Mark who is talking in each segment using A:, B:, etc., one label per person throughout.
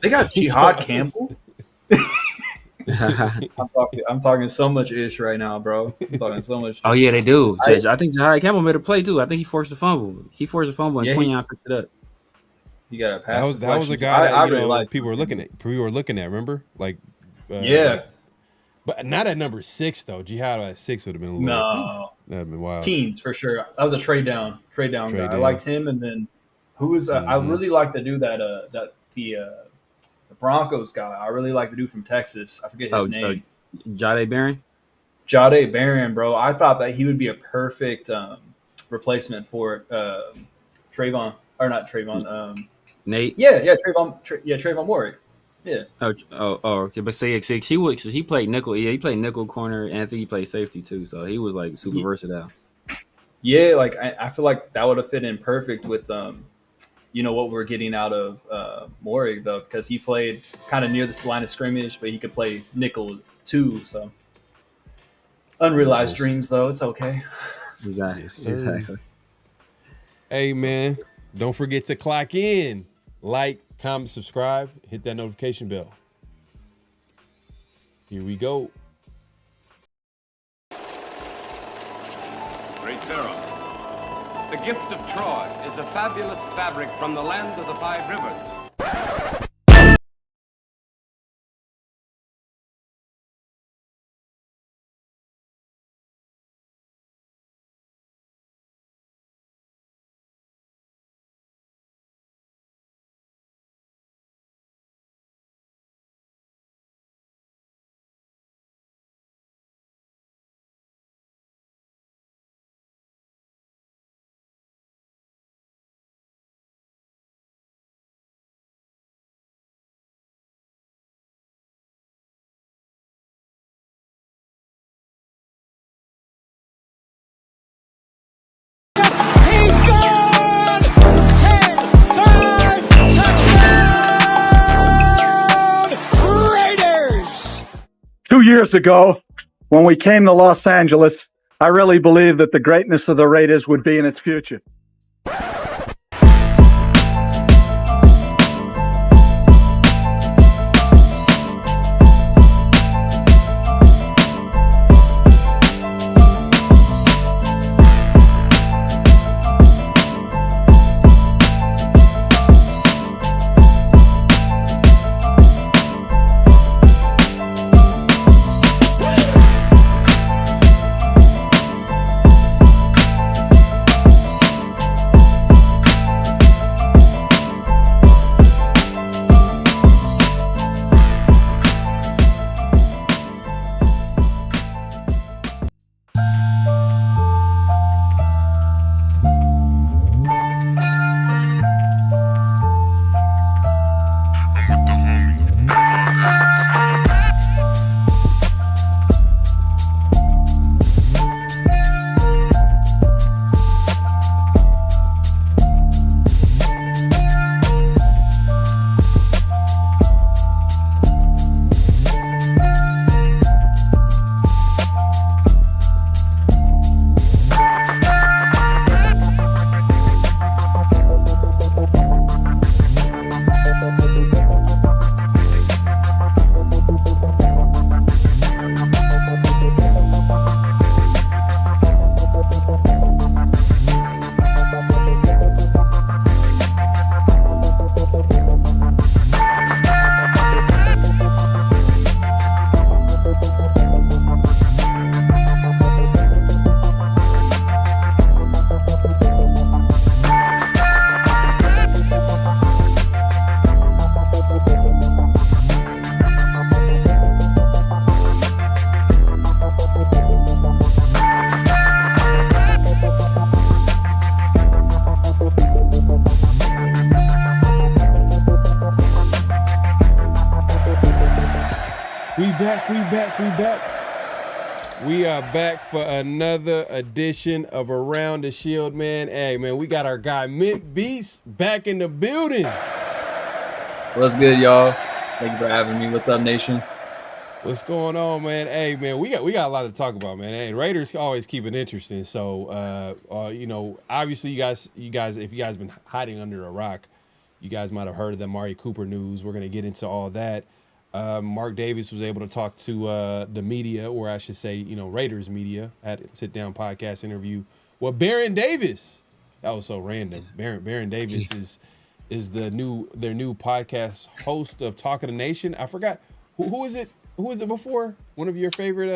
A: They got Jihad Campbell. I'm talking so much ish right now, bro. I'm talking so much
B: Oh
A: ish.
B: yeah, they do.
A: I
B: I think Jahai Campbell made a play too. I think he forced a fumble. He forced a fumble and
A: yeah,
B: Quinion picked it up.
A: he got a
C: That
A: pass
C: was a
A: deflection.
C: guy that
A: I really like
C: people were looking
A: Campbell.
C: at. People were looking at. Remember,
A: Yeah,
C: but not at number 6 though. Jihad at 6 would have been a little.
A: no
C: That'd have been wild.
A: teens for sure. That was a trade down guy. I
C: down.
A: liked him, and then who was I really like the dude that the Broncos guy. I really like the dude from Texas. I forget his name.
B: Jade Barron.
A: Jade Barron, bro. I thought that he would be a perfect replacement for Trayvon, or not Trayvon.
B: Nate.
A: Trayvon Warwick. Yeah.
B: Okay. But say he played nickel. Yeah, he played nickel corner, and I think he played safety too. So he was like super versatile.
A: Yeah, like I feel like that would have fit in perfect with what we're getting out of Warwick though, because he played kind of near this line of scrimmage, but he could play nickel too. So unrealized dreams though, it's okay.
B: Exactly.
C: Hey man, don't forget to clock in, like, comment, subscribe, hit that notification bell. Here we go.
D: Great Pharaoh. The gift of Troy is a fabulous fabric from the land of the 5 rivers.
E: He's gone! 10-5 touchdown! Raiders!
F: 2 years ago, when we came to Los Angeles, I really believed that the greatness of the Raiders would be in its future.
C: We are back for another edition of Around the Shield, man. Hey, man, we got our guy Mint Beast back in the building.
A: What's good, y'all? Thank you for having me. What's up, nation?
C: What's going on, man? Hey, man, we got a lot to talk about, man. Hey, Raiders always keep it interesting. So, obviously, you guys, if you guys been hiding under a rock, You guys might have heard of the Amari Cooper news. We're going to get into all that. Mark Davis was able to talk to the media, or I should say, Raiders media. Had a sit-down podcast interview with Baron Davis. That was so random. Baron Davis is their new podcast host of Talk of the Nation. I forgot who is it. Who was it before? One of your favorite.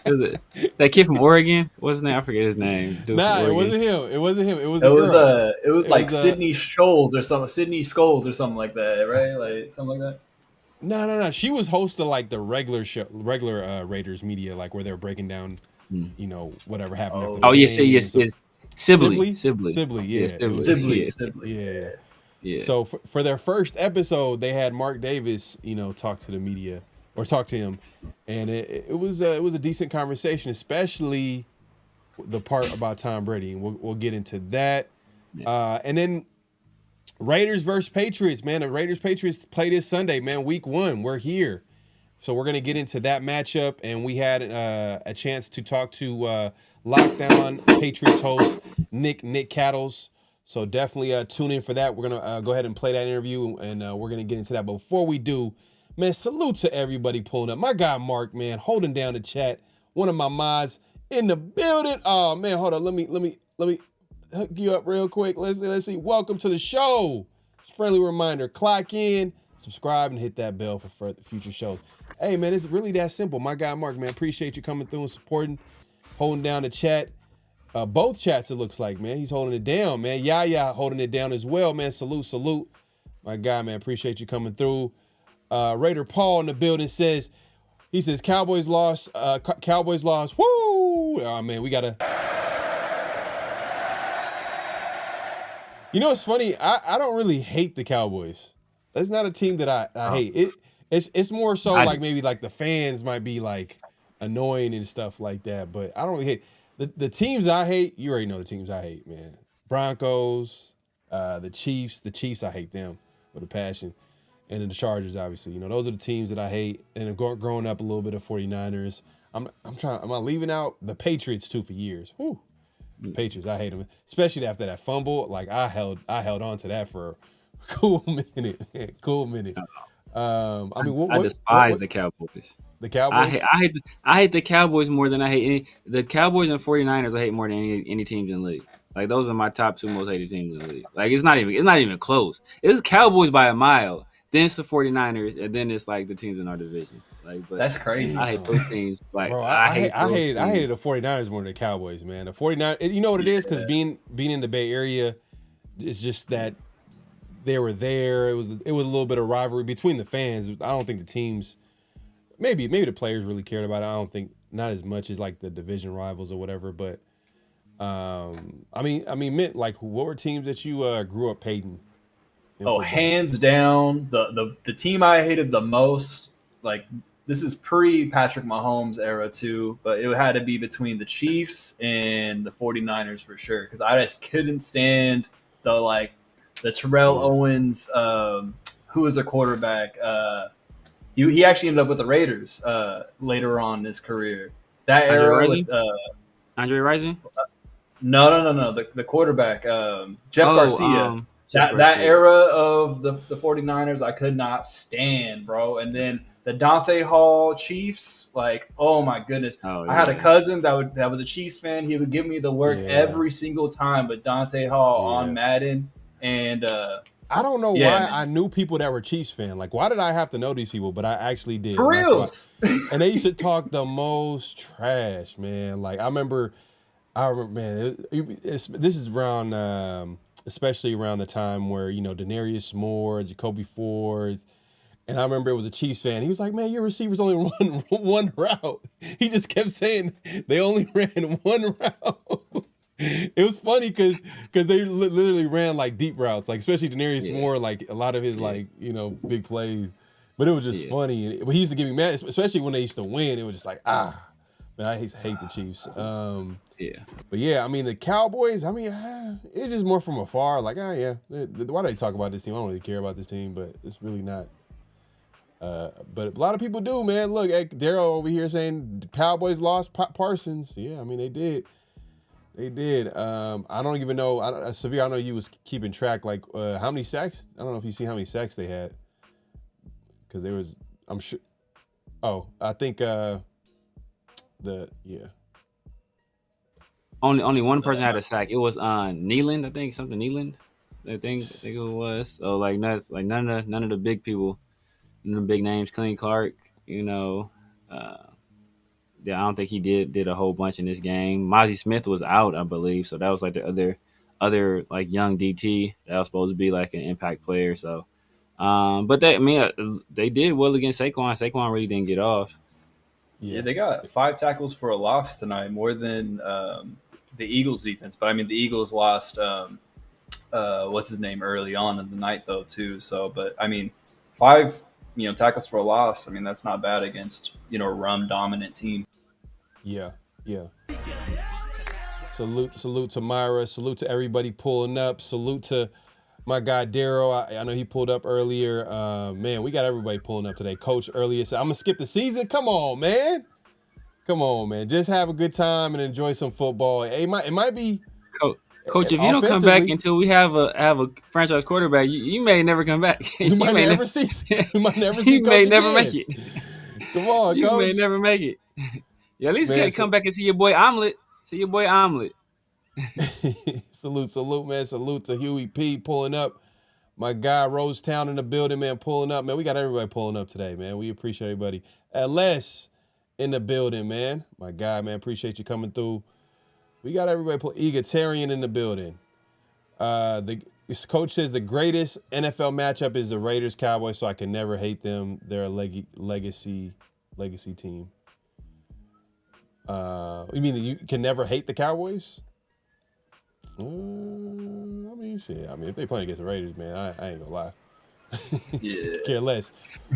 B: That kid from Oregon. What's his name? I forget his name.
C: Nah, it wasn't him. It wasn't him. It was
A: like Sydney Scholes or something. Sydney Scholes or something like that, right? Like something like that.
C: No. She was host of like the regular Raiders media, like where they're breaking down, whatever happened.
B: Yes. Sibley.
C: Yeah. So for their first episode, they had Mark Davis, talk to the media or talk to him, and it was a decent conversation, especially the part about Tom Brady. And we'll get into that. Yeah. And then Raiders versus Patriots, man. The Raiders Patriots play this Sunday, man. Week 1, we're here, so we're gonna get into that matchup. And we had a chance to talk to Locked On Patriots host Nick Cattles. So definitely tune in for that. We're going to go ahead and play that interview, and we're going to get into that. But before we do, man, salute to everybody pulling up. My guy Mark, man, holding down the chat. One of my mods in the building. Oh, man, hold on. Let me hook you up real quick. Let's see. Welcome to the show. Just a friendly reminder, clock in, subscribe, and hit that bell for further future shows. Hey, man, it's really that simple. My guy Mark, man, appreciate you coming through and supporting, holding down the chat. Both chats, it looks like, man. He's holding it down, man. Yaya holding it down as well, man. Salute. My guy, man, appreciate you coming through. Raider Paul in the building says, Cowboys lost. Cowboys lost. Woo! Oh, man, we got to. It's funny. I don't really hate the Cowboys. That's not a team that I hate. It's more so like maybe like the fans might be like annoying and stuff like that, but I don't really hate. The teams I hate, you already know the teams I hate, man. Broncos, the Chiefs. The Chiefs, I hate them with a passion. And then the Chargers, obviously. Those are the teams that I hate. And growing up a little bit of 49ers. I'm leaving out the Patriots, too, for years. Whew. The Patriots, I hate them. Especially after that fumble. Like, I held on to that for a cool minute.
B: I despise the Cowboys.
C: The Cowboys?
B: I hate the Cowboys more than I hate any. The Cowboys and 49ers I hate more than any teams in the league. Like, those are my top 2 most hated teams in the league. Like, it's not even close. It's Cowboys by a mile. Then it's the 49ers, and then it's like the teams in our division. Like, but
A: that's crazy.
B: I hate those teams. Like,
C: bro, I hated the 49ers more than the Cowboys, man. The 49ers, you know what it is? Because being in the Bay Area, it's just that they were there. It was a little bit of rivalry between the fans. I don't think the teams, maybe the players really cared about it. I don't think, not as much as like the division rivals or whatever. But Mint, like, what were teams that you grew up hating?
A: Oh, hands down, the team I hated the most, like, this is pre-Patrick Mahomes era too, but it had to be between the Chiefs and the 49ers for sure, because I just couldn't stand the Terrell Owens, who was a quarterback. He actually ended up with the Raiders later on in his career. That era with
B: Andre Rison?
A: No. The quarterback, Jeff Garcia. That era of the 49ers, I could not stand, bro. And then the Dante Hall Chiefs, like, oh my goodness. I had a cousin that was a Chiefs fan. He would give me the work every single time, but Dante Hall on Madden. And
C: I don't know why I knew people that were Chiefs fan. Like, why did I have to know these people? But I actually did.
A: For reals.
C: And they used to talk the most trash, man. Like, I remember, man, this is around, especially around the time where, Denarius Moore, Jacoby Fords, and I remember it was a Chiefs fan. He was like, man, your receivers only run one route. He just kept saying they only ran one route. It was funny because they literally ran like deep routes, like especially Denarius Moore, like a lot of his like big plays. But it was just funny. But he used to get me mad, especially when they used to win. It was just like man, I hate the Chiefs. But yeah, I mean the Cowboys. I mean it's just more from afar. Like why do they talk about this team? I don't really care about this team, but it's really not. But a lot of people do, man. Look, Daryl over here saying the Cowboys lost Parsons. Yeah, I mean they did. They did. I don't even know. Severe, I know you was keeping track. Like, how many sacks? I don't know if you see how many sacks they had. Because there was, I'm sure. Oh, I think
B: Only one person had a sack. It was Nealand, I think, something Nealand. I think it was. So like that's like none of the big people, none of the big names. Clean Clark, yeah, I don't think he did a whole bunch in this game. Mozzie Smith was out, I believe, so that was like the other like young DT that was supposed to be like an impact player. So, but they did well against Saquon. Saquon really didn't get off.
A: Yeah, they got 5 tackles for a loss tonight, more than the Eagles defense. But I mean, the Eagles lost what's his name early on in the night though too. So, but I mean, 5 tackles for a loss. I mean, that's not bad against a run dominant team.
C: Yeah. Salute to Myra. Salute to everybody pulling up. Salute to my guy Daryl. I know he pulled up earlier. Man, we got everybody pulling up today. Coach earlier said, "I'm gonna skip the season." Come on, man. Just have a good time and enjoy some football. It might be.
B: Coach, if you don't come back until we have a franchise quarterback, you may never come back.
C: You might never see. You might never see.
B: You may never make it.
C: Come on,
B: you
C: Coach.
B: may never make it. Yeah, at least come back and see your boy Omelet.
C: Salute, man. Salute to Huey P pulling up. My guy Rosetown in the building, man, pulling up. Man, we got everybody pulling up today, man. We appreciate everybody. LS in the building, man. My guy, man, appreciate you coming through. We got everybody Egalitarian in the building. This coach says the greatest NFL matchup is the Raiders Cowboys, so I can never hate them. They're a legacy team. You mean you can never hate the Cowboys? I mean, shit. I mean, if they play against the Raiders, man, I ain't gonna lie.
A: Yeah.
C: Care less.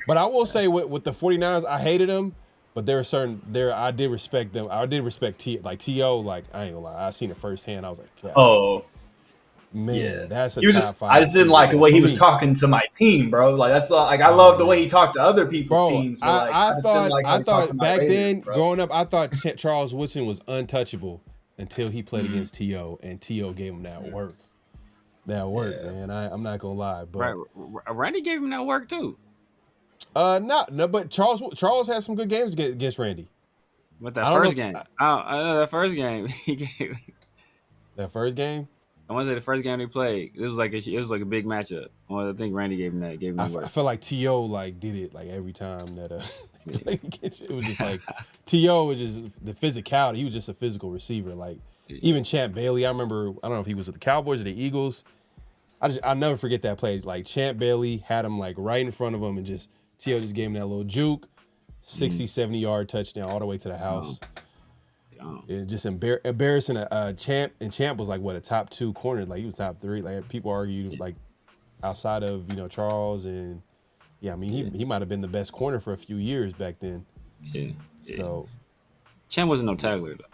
C: But I will say with the 49ers, I hated them, but I did respect them. I did respect T.O. Like, I ain't gonna lie. I seen it firsthand. I was like, God,
A: oh,
C: man,
A: yeah.
C: that's a
A: top
C: just, 5.
A: I just didn't like the way he was talking to my team, bro. Like that's like I love the way he talked to other people's teams. But like,
C: I thought back
A: Raiders,
C: then,
A: bro.
C: growing up, I thought Charles Woodson was untouchable until he played against T.O. and T.O. gave him that work. Man. I'm not gonna lie, but
B: Randy gave him that work too.
C: No, but Charles had some good games against Randy.
B: But that first game, I know that first game he gave.
C: That first game.
B: I want to say the first game they played, it was like a big matchup. I think Randy gave him that.
C: I feel like T.O. like did it like every time that they played against you. It was just like T.O. was just the physicality. He was just a physical receiver. Like even Champ Bailey, I remember. I don't know if he was with the Cowboys or the Eagles. I'll never forget that play. Like Champ Bailey had him like right in front of him and just T.O. just gave him that little juke, 60, 70-yard touchdown all the way to the house. It just embarrassing Champ, and Champ was like a top 2 corner, like he was top 3. Like people argued like outside of Charles and I mean he might have been the best corner for a few years back then.
B: Yeah.
C: So
B: Champ wasn't no tackler though.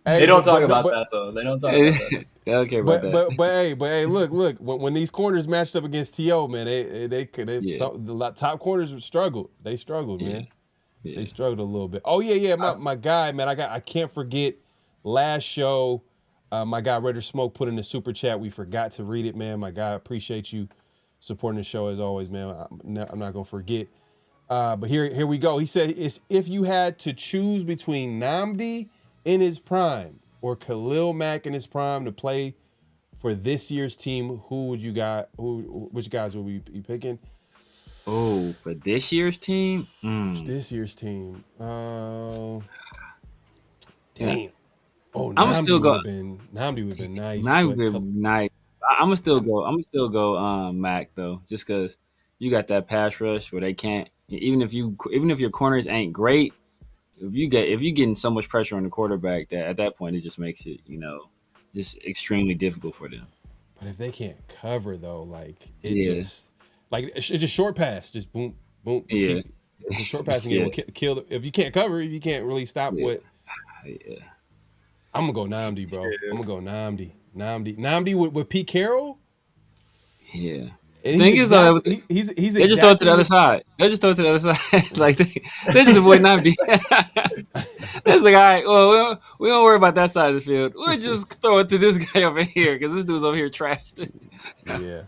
A: They don't talk about that though. They don't talk about that.
B: They don't care about that.
C: But hey, look. When these corners matched up against T.O., man, the top corners struggled. They struggled, man. Yeah. They struggled a little bit. Oh yeah. My guy, man, I can't forget last show. My guy Raider Smoke put in the super chat. We forgot to read it, man. My guy, appreciate you supporting the show as always, man. I'm not gonna forget. But here we go. He said, "It's if you had to choose between Nnamdi in his prime or Khalil Mack in his prime to play for this year's team, which guys would we be picking?"
B: Oh, for this year's team?
C: This year's team. Damn. Oh,
B: I'm still go.
C: Nnamdi would have been nice.
B: Nnamdi would have been nice. I'm gonna still go. Mac though, just because you got that pass rush where they can't. Even if your corners ain't great, if you getting so much pressure on the quarterback that at that point it just makes it just extremely difficult for them.
C: But if they can't cover though, it's just short pass, just boom, boom. Just it's a short passing game will kill. If you can't cover, you can't really stop what.
B: Yeah.
C: I'm gonna go Nnamdi, bro. I'm gonna go Nnamdi with Pete Carroll.
B: Yeah. Thing is, though,
C: he's
B: they just throw it to the other side. They just throw it to the other side. Like they just avoid 90. It's like, all right, well, we don't worry about that side of the field. We'll just throw it to this guy over here because this dude's over here trashed.
C: Yeah.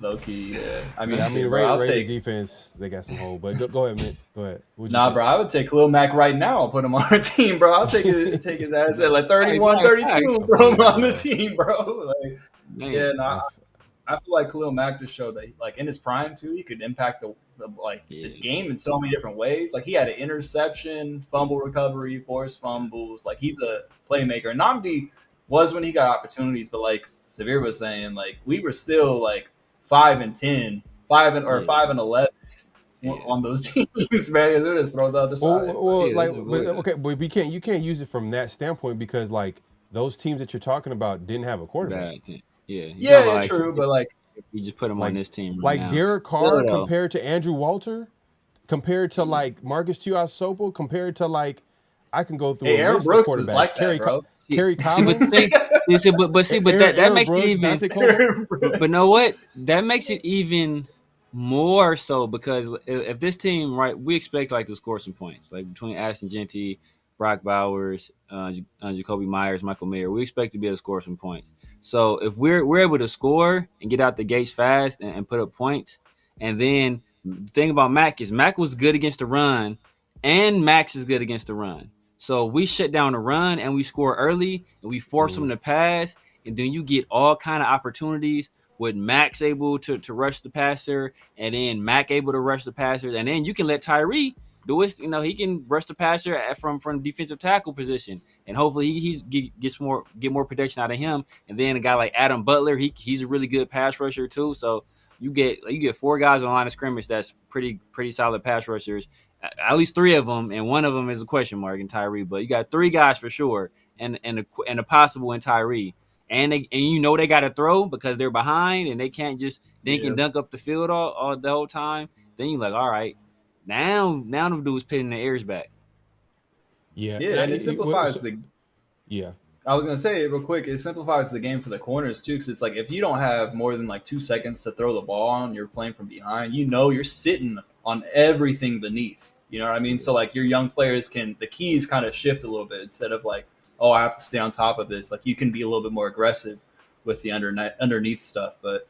A: Low key, yeah.
C: I mean, Raiders defense, they got some hole. But go ahead, man. Go ahead.
A: Bro, I would take Khalil Mack right now. I'll put him on our team, bro. I'll take his ass at like 31, 32, throw him on the team, bro. Like, I feel like Khalil Mack just showed that, like, in his prime too, he could impact the game in so many different ways. Like, he had an interception, fumble recovery, forced fumbles. Like, he's a playmaker. And Nnamdi was when he got opportunities, but like Severe was saying, like, we were still like 5-10, 5-11 on those teams, man. They just throw the other side.
C: But you can't use it from that standpoint because like those teams that you're talking about didn't have a quarterback.
A: True, but like
B: you just put him on this team.
C: Right now. Derek Carr compared to Andrew Walter, compared to like Marcus Tuiasosopo, compared to like I can go through a list of quarterbacks.
A: Like that,
C: Kerry Collins.
B: That makes it even. But know what? That makes it even more so because if this team, right, we expect like to score some points, like between Ashton Genty, Brock Bowers, Jacoby Myers, Michael Mayer, we expect to be able to score some points. So if we're able to score and get out the gates fast and put up points, and then the thing about Mac is Mac was good against the run, and Max is good against the run. So we shut down the run and we score early and we force them to pass, and then you get all kind of opportunities with Max able to rush the passer, and then Mac able to rush the passer, and then you can let Tyree do it. You know, he can rush the passer from defensive tackle position, and hopefully he get more protection out of him. And then a guy like Adam Butler, he's a really good pass rusher too. So you get 4 guys on the line of scrimmage that's pretty solid pass rushers. At least 3 of them, and one of them is a question mark in Tyree. But you got 3 guys for sure, and a possible in Tyree. And they got to throw because they're behind and they can't just dink and dunk up the field all the whole time. Then you're like, all right, now the dude's pitching the ears back.
A: Yeah, and it simplifies the. Yeah, I was gonna say real quick, it simplifies the game for the corners too, because it's like if you don't have more than like 2 seconds to throw the ball on, you're playing from behind. You know, you're sitting on everything beneath. You know what I mean? So like your young players the keys kind of shift a little bit instead of like, oh, I have to stay on top of this. Like you can be a little bit more aggressive with the underneath stuff. But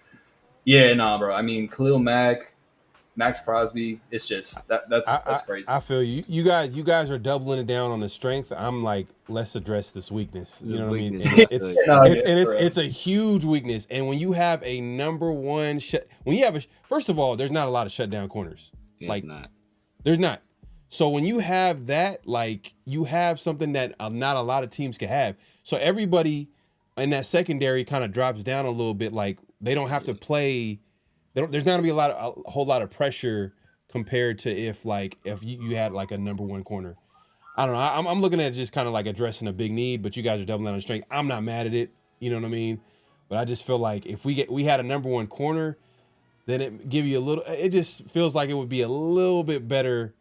A: yeah, bro. I mean, Khalil Mack, Max Crosby, it's just that's crazy.
C: I feel you. You guys are doubling it down on the strength. I'm like, let's address this weakness. You know what I mean? It's a huge weakness. And when you have a number one first of all, there's not a lot of shutdown corners. There's not. So when you have that, like you have something that not a lot of teams can have. So everybody in that secondary kind of drops down a little bit. Like they don't have to play. There's not gonna be a whole lot of pressure compared to if you had like a number one corner. I don't know. I'm looking at just kind of like addressing a big need, but you guys are doubling down on strength. I'm not mad at it. You know what I mean? But I just feel like if we had a number one corner, then it give you a little. It just feels like it would be a little bit better.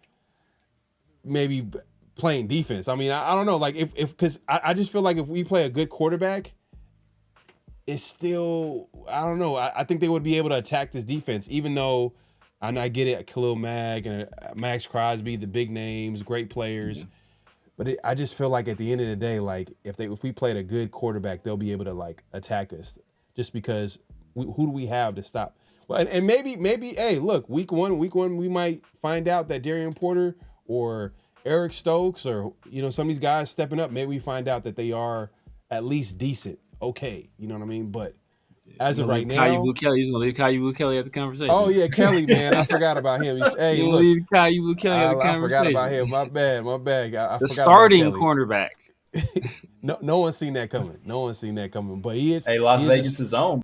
C: Maybe playing defense. I mean, I don't know. Like because I just feel like if we play a good quarterback, it's still, I don't know. I think they would be able to attack this defense, even though I get it. Khalil Mack and Max Crosby, the big names, great players. Yeah. But I just feel like at the end of the day, like if we played a good quarterback, they'll be able to like attack us just because who do we have to stop? Well, and maybe, hey, look, week one, we might find out that Darian Porter or Eric Stokes or, some of these guys stepping up, maybe we find out that they are at least decent. Okay. You know what I mean? But as of right now.
B: He's going to leave Kyle Blue Kelly at the conversation.
C: Oh, yeah, Kelly, man. I forgot about him. Hey, look.
B: Leave Kyle Blue Kelly at the conversation.
C: I forgot about him. My bad. I
B: the starting cornerback.
C: No one's seen that coming. But he is.
A: Hey, Las Vegas is on.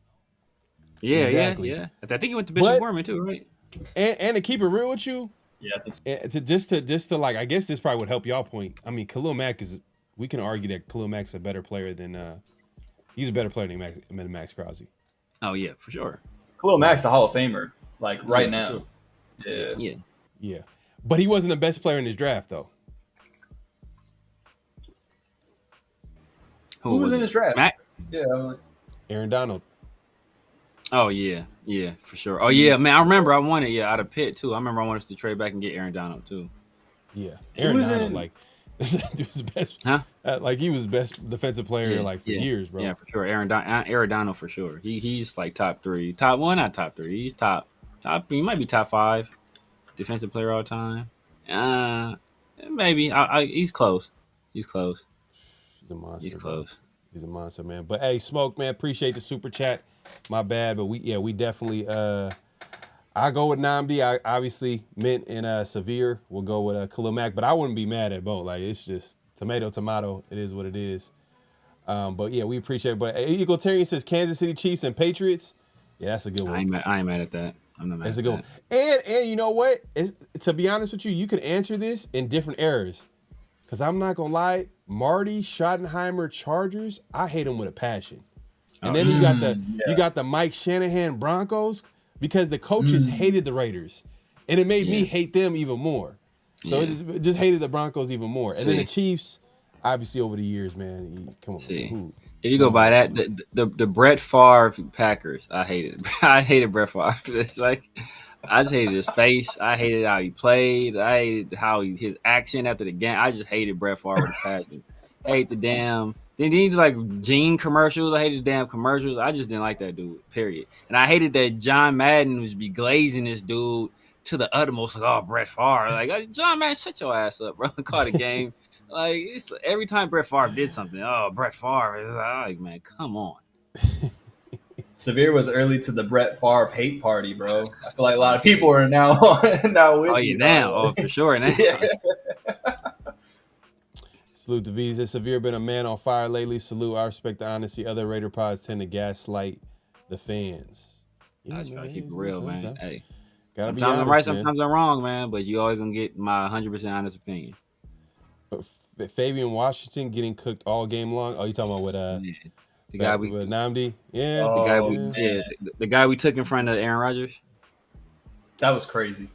B: Yeah, exactly. Yeah. I think he went to Bishop Gorman too, right?
C: And to keep it real with you,
A: yeah, I think
C: so. Just to like, I guess this probably would help y'all point. I mean, Khalil Mack we can argue that Khalil Mack's a better player than he's a better player than Max Crosby.
B: Oh yeah, for sure.
A: Khalil Mack's a Hall of Famer, like right now.
B: Sure.
C: Yeah. But he wasn't the best player in his draft though.
A: Who was in his draft?
B: Mac?
A: Yeah.
C: Aaron Donald.
B: Oh yeah, for sure. Oh yeah, man, I remember I wanted out of Pitt too. I remember I wanted us to trade back and get Aaron Donald too.
C: Yeah, Aaron Donald, like he was the best.
B: Huh?
C: Like he was best defensive player for years, bro.
B: Yeah, for sure. Aaron Donald for sure. He's like top 3, top 1, not top 3. He's top. He might be top 5 defensive player all time. Maybe. He's close. He's close.
C: He's a monster.
B: He's close.
C: Bro. He's a monster, man. But hey, Smoke, man, appreciate the super chat. My bad, but we definitely. I go with Namdi. I obviously Mint and Severe. We'll go with Khalil Mack, but I wouldn't be mad at both. Like it's just tomato. It is what it is. But yeah, we appreciate it. But Egalitarian says Kansas City Chiefs and Patriots. Yeah, that's a good one.
B: I ain't mad at that. I'm not mad. That's
C: a good one. And you know what? To be honest with you, you could answer this in different eras. Because I'm not going to lie, Marty Schottenheimer Chargers, I hate them with a passion. And then you got the Mike Shanahan Broncos because the coaches hated the Raiders. And it made me hate them even more. So it just hated the Broncos even more. And then the Chiefs, obviously over the years, man, come on.
B: If you go by that, the Brett Favre Packers, I hated. I hated Brett Favre. It's like I just hated his face. I hated how he played. I hated his accent after the game. I just hated Brett Favre with a passion. I hate the damn. Then he did like Gene commercials. I hated his damn commercials. I just didn't like that dude. Period. And I hated that John Madden was be glazing this dude to the utmost. Like, oh, Brett Favre. Like, John Madden, shut your ass up, bro. Call the game. Like, it's every time Brett Favre did something. Oh, Brett Favre. It's like, man, come on.
A: Severe was early to the Brett Favre hate party, bro. I feel like a lot of people are now with
B: you. Now. Oh, for sure. Now.
C: Salute to Visa. Severe been a man on fire lately. Salute. I respect the honesty. Other Raider pods tend to gaslight the fans.
B: I just gotta keep it real, man. Hey,
C: sometimes
B: honest, I'm right, sometimes I'm wrong, man. But you always gonna get my 100% honest opinion.
C: But Fabian Washington getting cooked all game long. Oh, you talking about with
B: the guy
C: with Namdi? Yeah,
B: the guy we took in front of Aaron Rodgers.
A: That was crazy.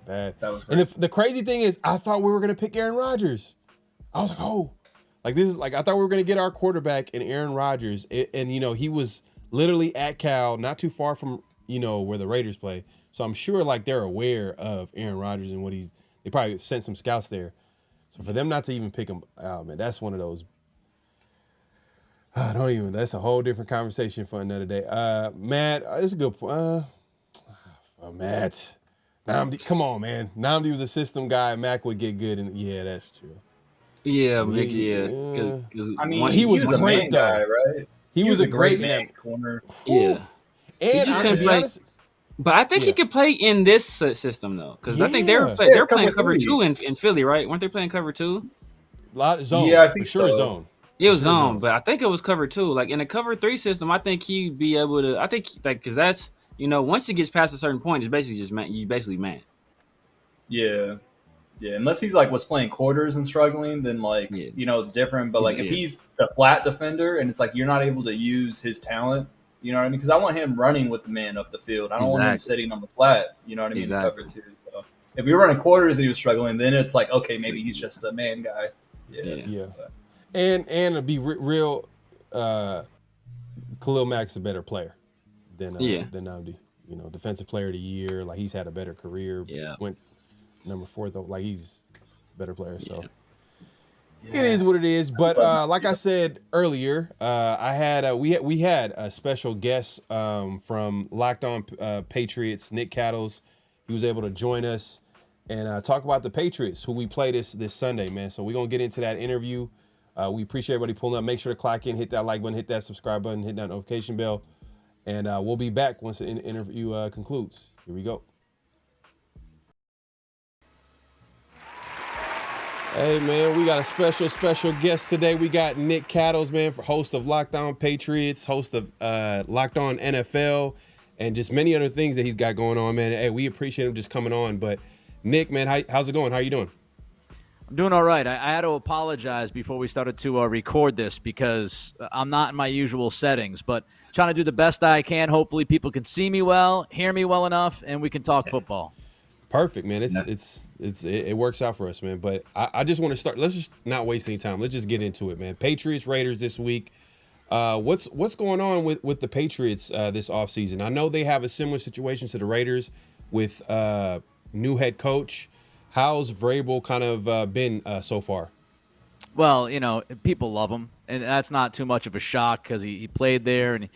C: Bad.
A: That was crazy.
C: And the crazy thing is, I thought we were gonna pick Aaron Rodgers. I was like, oh, like this is like I thought we were gonna get our quarterback in Aaron Rodgers, and he was literally at Cal, not too far from where the Raiders play. So I'm sure like they're aware of Aaron Rodgers and what they probably sent some scouts there. So for them not to even pick him, oh man, that's one of those. That's a whole different conversation for another day. Matt, it's a good point. Matt, Namdi, come on, man. Namdi was a system guy. Mac would get good, and yeah, that's true.
B: Yeah,
A: I mean, he was a great guy, right?
C: He was a great
A: man corner.
B: Yeah,
C: and
B: he just honest, but I think he could play in this system though, because I think they're playing cover 2 in Philly, right? Weren't they playing cover 2?
C: A lot of zone.
A: Yeah, I think
C: for sure
A: so.
C: Zone.
B: It was zone, but I think it was cover 2. Like in a cover 3 system, I think he'd be able to. I think because that's once it gets past a certain point, it's basically just man. You basically man.
A: Yeah. Yeah, unless he's like was playing quarters and struggling, then it's different. But like if he's the flat defender and it's like you're not able to use his talent, you know what I mean? Because I want him running with the man up the field. I don't want him sitting on the flat. You know what I mean? Cover 2. So if you're running quarters and he was struggling, then it's like okay, maybe he's just a man guy.
C: Yeah. And to be real, Khalil Mack's a better player than Namdi. Defensive player of the year. Like he's had a better career.
B: Yeah.
C: Went number 4 though. Like he's a better player. So it is what it is. But like I said earlier, we had a special guest from Locked On Patriots, Nick Cattles. He was able to join us and talk about the Patriots, who we play this Sunday, man. So we're gonna get into that interview. We appreciate everybody pulling up. Make sure to clock in, hit that like button, hit that subscribe button, hit that notification bell. And we'll be back once the interview concludes. Here we go. Hey, man, we got a special guest today. We got Nick Cattles, man, host of Locked On Patriots, host of Locked On NFL, and just many other things that he's got going on, man. Hey, we appreciate him just coming on. But, Nick, man, how's it going? How you doing?
G: I'm doing all right. I had to apologize before we started to record this because I'm not in my usual settings, but trying to do the best I can. Hopefully people can see me well, hear me well enough, and we can talk football.
C: Perfect, man. It works out for us, man. But I just want to start. Let's just not waste any time. Let's just get into it, man. Patriots, Raiders this week. What's going on with the Patriots this offseason? I know they have a similar situation to the Raiders with new head coach. How's Vrabel kind of been so far?
G: Well, people love him, and that's not too much of a shock because he played there and he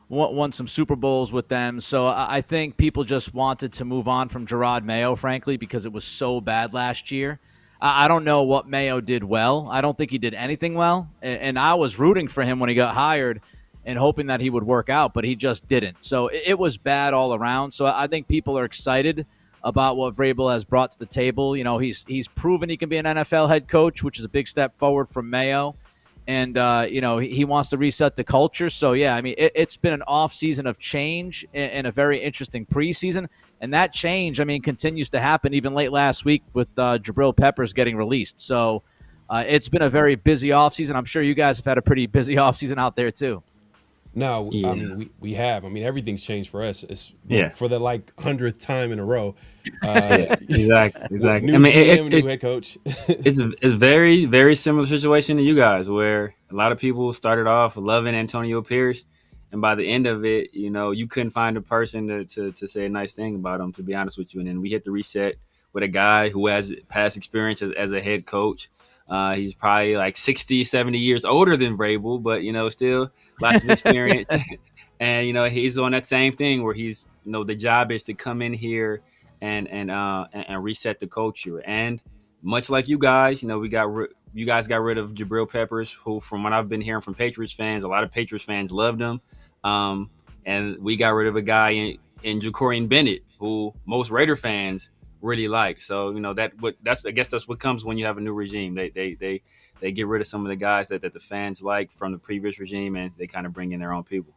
G: won some Super Bowls with them. So I think people just wanted to move on from Gerard Mayo, frankly, because it was so bad last year. I don't know what Mayo did well. I don't think he did anything well, and I was rooting for him when he got hired and hoping that he would work out, but he just didn't. So it was bad all around. So I think people are excited about what Vrabel has brought to the table. He's proven he can be an NFL head coach, which is a big step forward from Mayo. And, he wants to reset the culture. So, yeah, I mean, it's been an off season of change and a very interesting preseason. And that change, I mean, continues to happen even late last week with Jabril Peppers getting released. So it's been a very busy offseason. I'm sure you guys have had a pretty busy offseason out there, too.
C: No, yeah. I mean, we have. I mean, everything's changed for us. It's for the 100th time in a row.
B: Exactly.
C: New GM, new head coach.
B: it's very, very similar situation to you guys, where a lot of people started off loving Antonio Pierce, and by the end of it, you couldn't find a person to say a nice thing about him, to be honest with you. And then we hit the reset with a guy who has past experience as a head coach. He's probably 60, 70 years older than Vrabel, but, still lots of experience. And, he's on that same thing where he's, the job is to come in here and reset the culture. And much like you guys, you guys got rid of Jabril Peppers, who, from what I've been hearing from Patriots fans, a lot of Patriots fans loved him. And we got rid of a guy in Jacorian Bennett, who most Raider fans really like. So, I guess that's what comes when you have a new regime. They get rid of some of the guys that the fans like from the previous regime, and they kind of bring in their own people.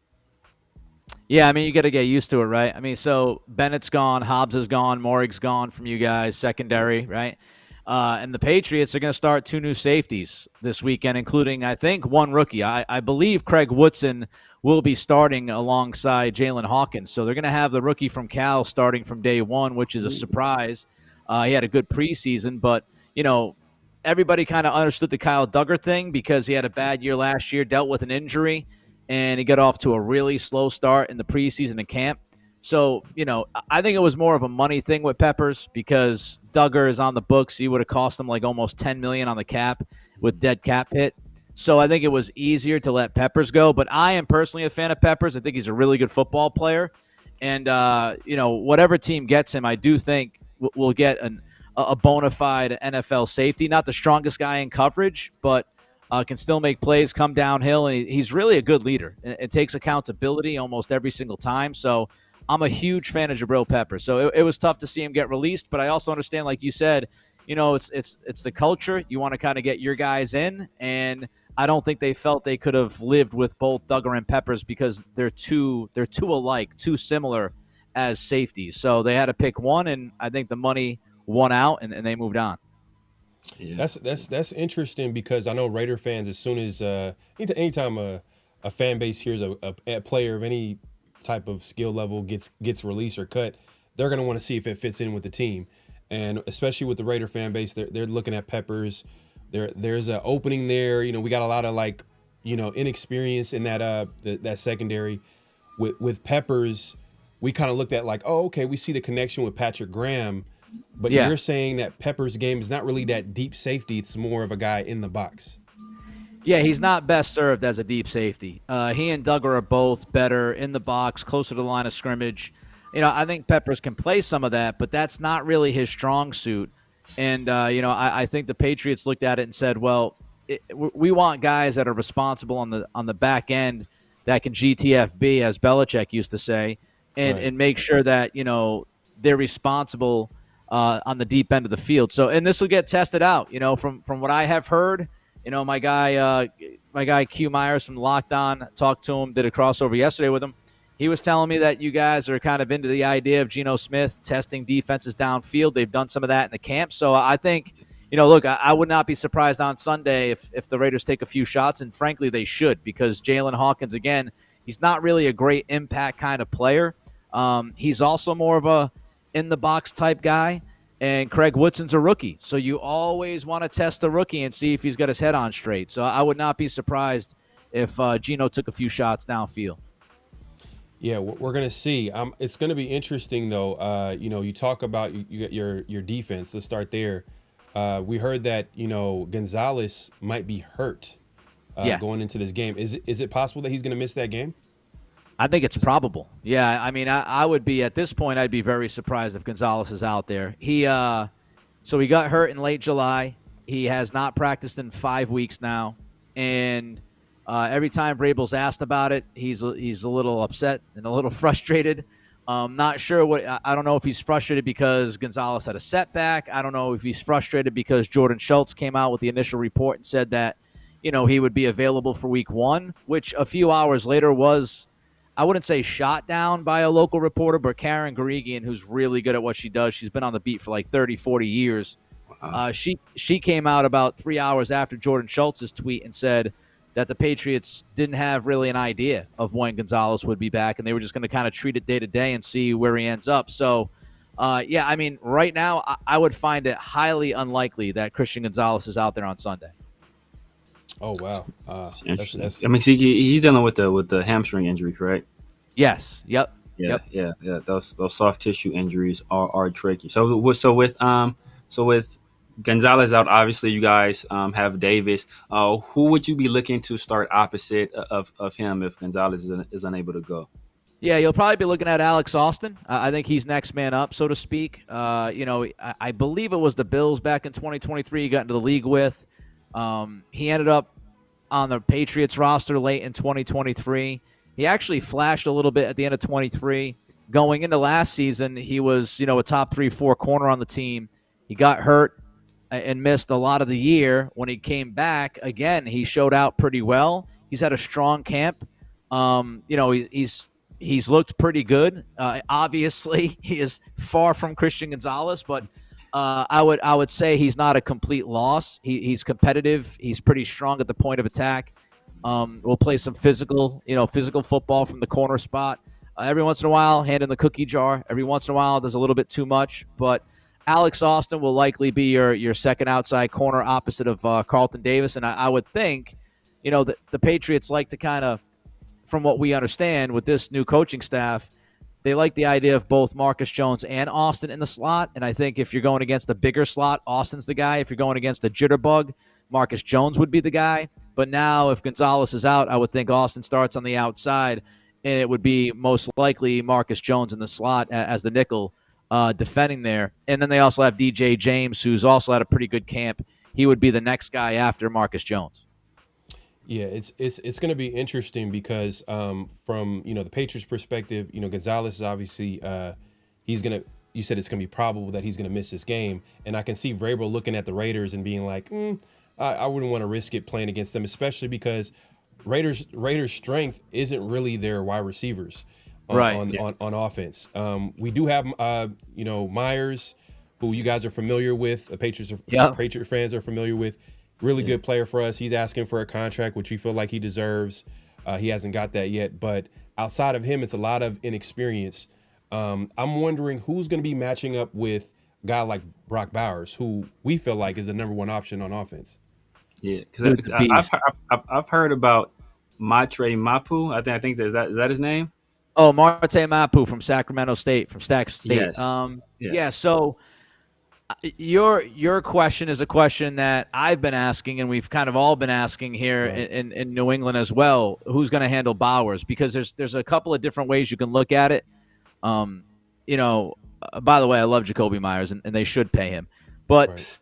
G: Yeah, I mean, you got to get used to it, right? I mean, so Bennett's gone, Hobbs is gone, Morig's gone from you guys, secondary, right? And the Patriots are going to start 2 new safeties this weekend, including, I think, 1 rookie. I believe Craig Woodson will be starting alongside Jalen Hawkins. So they're going to have the rookie from Cal starting from day 1, which is a surprise. He had a good preseason, but, everybody kind of understood the Kyle Duggar thing because he had a bad year last year, dealt with an injury, and he got off to a really slow start in the preseason and camp. So, I think it was more of a money thing with Peppers because Duggar is on the books. He would have cost them almost $10 million on the cap with dead cap hit. So I think it was easier to let Peppers go. But I am personally a fan of Peppers. I think he's a really good football player. And, whatever team gets him, I do think we'll get a bona fide NFL safety. Not the strongest guy in coverage, but can still make plays, come downhill. And he's really a good leader. It takes accountability almost every single time. So I'm a huge fan of Jabril Peppers. So it was tough to see him get released, but I also understand, like you said, it's the culture. You want to kind of get your guys in, and I don't think they felt they could have lived with both Duggar and Peppers because they're too alike, too similar as safeties. So they had to pick one, and I think the money won out, and they moved on.
C: Yeah. That's interesting because I know Raider fans, as soon as anytime a fan base hears a player of any type of skill level gets released or cut, they're going to want to see if it fits in with the team. And especially with the Raider fan base, they're looking at Peppers. There's an opening there. We got a lot of inexperience in that secondary. With Peppers, we kind of looked at we see the connection with Patrick Graham, but you're saying that Peppers' game is not really that deep safety. It's more of a guy in the box.
G: Yeah, he's not best served as a deep safety. He and Duggar are both better in the box, closer to the line of scrimmage. I think Peppers can play some of that, but that's not really his strong suit. And, I think the Patriots looked at it and said, well, we want guys that are responsible on the back end that can GTFB, as Belichick used to say, and make sure that, they're responsible on the deep end of the field. So, and this will get tested out, from what I have heard. My guy Q Myers from Locked On, talked to him, did a crossover yesterday with him. He was telling me that you guys are kind of into the idea of Geno Smith testing defenses downfield. They've done some of that in the camp. So I think, look, I would not be surprised on Sunday if the Raiders take a few shots, and frankly they should, because Jalen Hawkins, again, he's not really a great impact kind of player. He's also more of a in-the-box type guy. And Craig Woodson's a rookie, so you always want to test the rookie and see if he's got his head on straight. So I would not be surprised if Geno took a few shots downfield.
C: Yeah, we're gonna see. It's gonna be interesting though. You talk about you got your defense. Let's start there. We heard that Gonzalez might be hurt going into this game. Is it possible that he's gonna miss that game?
G: I think it's probable. Yeah, I mean, I would be at this point. I'd be very surprised if Gonzalez is out there. So he got hurt in late July. He has not practiced in 5 weeks now, and every time Vrabel's asked about it, he's a little upset and a little frustrated. Not sure what. I don't know if he's frustrated because Gonzalez had a setback. I don't know if he's frustrated because Jordan Schultz came out with the initial report and said that he would be available for week 1, which a few hours later was, I wouldn't say shot down by a local reporter, but Karen Garigian, who's really good at what she does. She's been on the beat for like 30, 40 years. She came out about 3 hours after Jordan Schultz's tweet and said that the Patriots didn't have really an idea of when Gonzalez would be back, and they were just going to kind of treat it day to day and see where he ends up. So, I mean, right now, I would find it highly unlikely that Christian Gonzalez is out there on Sunday.
C: Oh wow!
B: That's I mean, he's dealing with the hamstring injury, correct?
G: Yes. Yep.
B: Yeah. Those soft tissue injuries are tricky. So with Gonzalez out, obviously you guys have Davis. Who would you be looking to start opposite of him if Gonzalez is unable to go?
G: Yeah, you'll probably be looking at Alex Austin. I think he's next man up, so to speak. I believe it was the Bills back in 2023 he got into the league with. He ended up on the Patriots roster late in 2023. He actually flashed a little bit at the end of 23. Going into last season, he was, a top 3-4 corner on the team. He got hurt and missed a lot of the year. When he came back, again, he showed out pretty well. He's had a strong camp. He's looked pretty good. Obviously, he is far from Christian Gonzalez, but I would say he's not a complete loss. He's competitive. He's pretty strong at the point of attack. We'll play some physical football from the corner spot. Every once in a while, hand in the cookie jar. Every once in a while, does a little bit too much. But Alex Austin will likely be your second outside corner opposite of Carlton Davis. And I would think, that the Patriots like to kind of, from what we understand with this new coaching staff, they like the idea of both Marcus Jones and Austin in the slot. And I think if you're going against the bigger slot, Austin's the guy. If you're going against the jitterbug, Marcus Jones would be the guy. But now if Gonzalez is out, I would think Austin starts on the outside, and it would be most likely Marcus Jones in the slot as the nickel defending there. And then they also have DJ James, who's also had a pretty good camp. He would be the next guy after Marcus Jones.
C: Yeah, it's going to be interesting because from the Patriots' perspective, Gonzalez is obviously you said it's going to be probable that he's going to miss this game, and I can see Vrabel looking at the Raiders and being like, I wouldn't want to risk it playing against them, especially because Raiders' strength isn't really their wide receivers on offense. We do have Myers, who you guys are familiar with. The Patriot fans are familiar with. Really good player for us. He's asking for a contract, which we feel like he deserves. He hasn't got that yet. But outside of him, it's a lot of inexperience. I'm wondering who's going to be matching up with a guy like Brock Bowers, who we feel like is the number one option on offense.
B: Yeah, because I've heard about Matre Mapu. I think is that his name?
G: Oh, Marte Mapu from Sacramento State, from Stack State.
B: Yes.
G: So your question is a question that I've been asking, and we've kind of all been asking here in New England as well. Who's going to handle Bowers? Because there's a couple of different ways you can look at it. By the way, I love Jacoby Myers, and they should pay him. But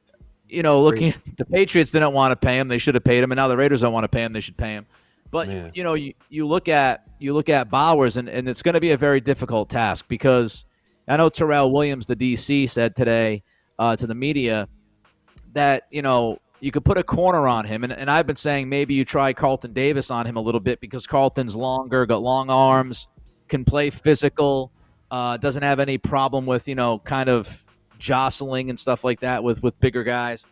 G: looking at the Patriots didn't want to pay him; they should have paid him, and now the Raiders don't want to pay him; they should pay him. But you look at Bowers, and it's going to be a very difficult task because I know Terrell Williams, the DC, said today to the media that you could put a corner on him, and I've been saying maybe you try Carlton Davis on him a little bit because Carlton's longer, got long arms, can play physical, doesn't have any problem with kind of jostling and stuff like that with bigger guys.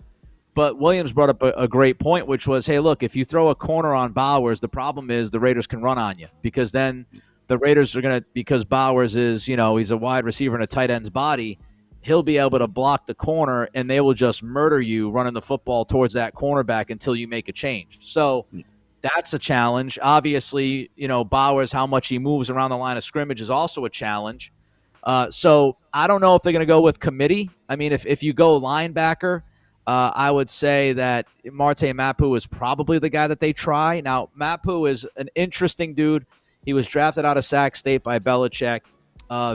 G: But Williams brought up a great point, which was, hey, look, if you throw a corner on Bowers, the problem is the Raiders can run on you because then the Raiders are because Bowers is, he's a wide receiver in a tight end's body, he'll be able to block the corner and they will just murder you running the football towards that cornerback until you make a change. So That's a challenge. Obviously, Bowers, how much he moves around the line of scrimmage is also a challenge. So I don't know if they're going to go with committee. I mean, if you go linebacker, I would say that Marte Mapu is probably the guy that they try. Now, Mapu is an interesting dude. He was drafted out of Sac State by Belichick.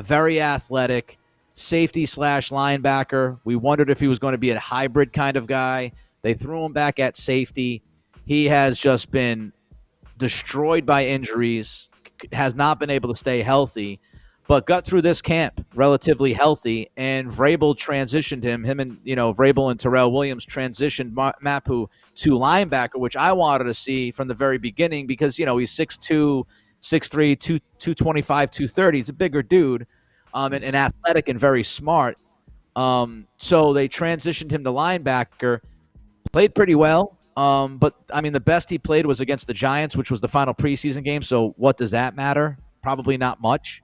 G: Very athletic, safety/linebacker. We wondered if he was going to be a hybrid kind of guy. They threw him back at safety. He has just been destroyed by injuries, has not been able to stay healthy, but got through this camp relatively healthy, and Vrabel transitioned him and, Vrabel and Terrell Williams transitioned Mapu to linebacker, which I wanted to see from the very beginning because, he's 6'2", 6'3", 225, 230. He's a bigger dude and athletic and very smart. So they transitioned him to linebacker, played pretty well. But, I mean, the best he played was against the Giants, which was the final preseason game. So what does that matter? Probably not much.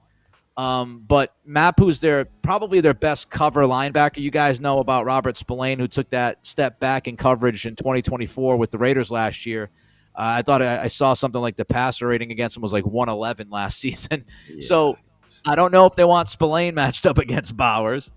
G: But Mapu's probably their best cover linebacker. You guys know about Robert Spillane, who took that step back in coverage in 2024 with the Raiders last year. I thought I saw something like the passer rating against him was like 111 last season. Yeah. So I don't know if they want Spillane matched up against Bowers.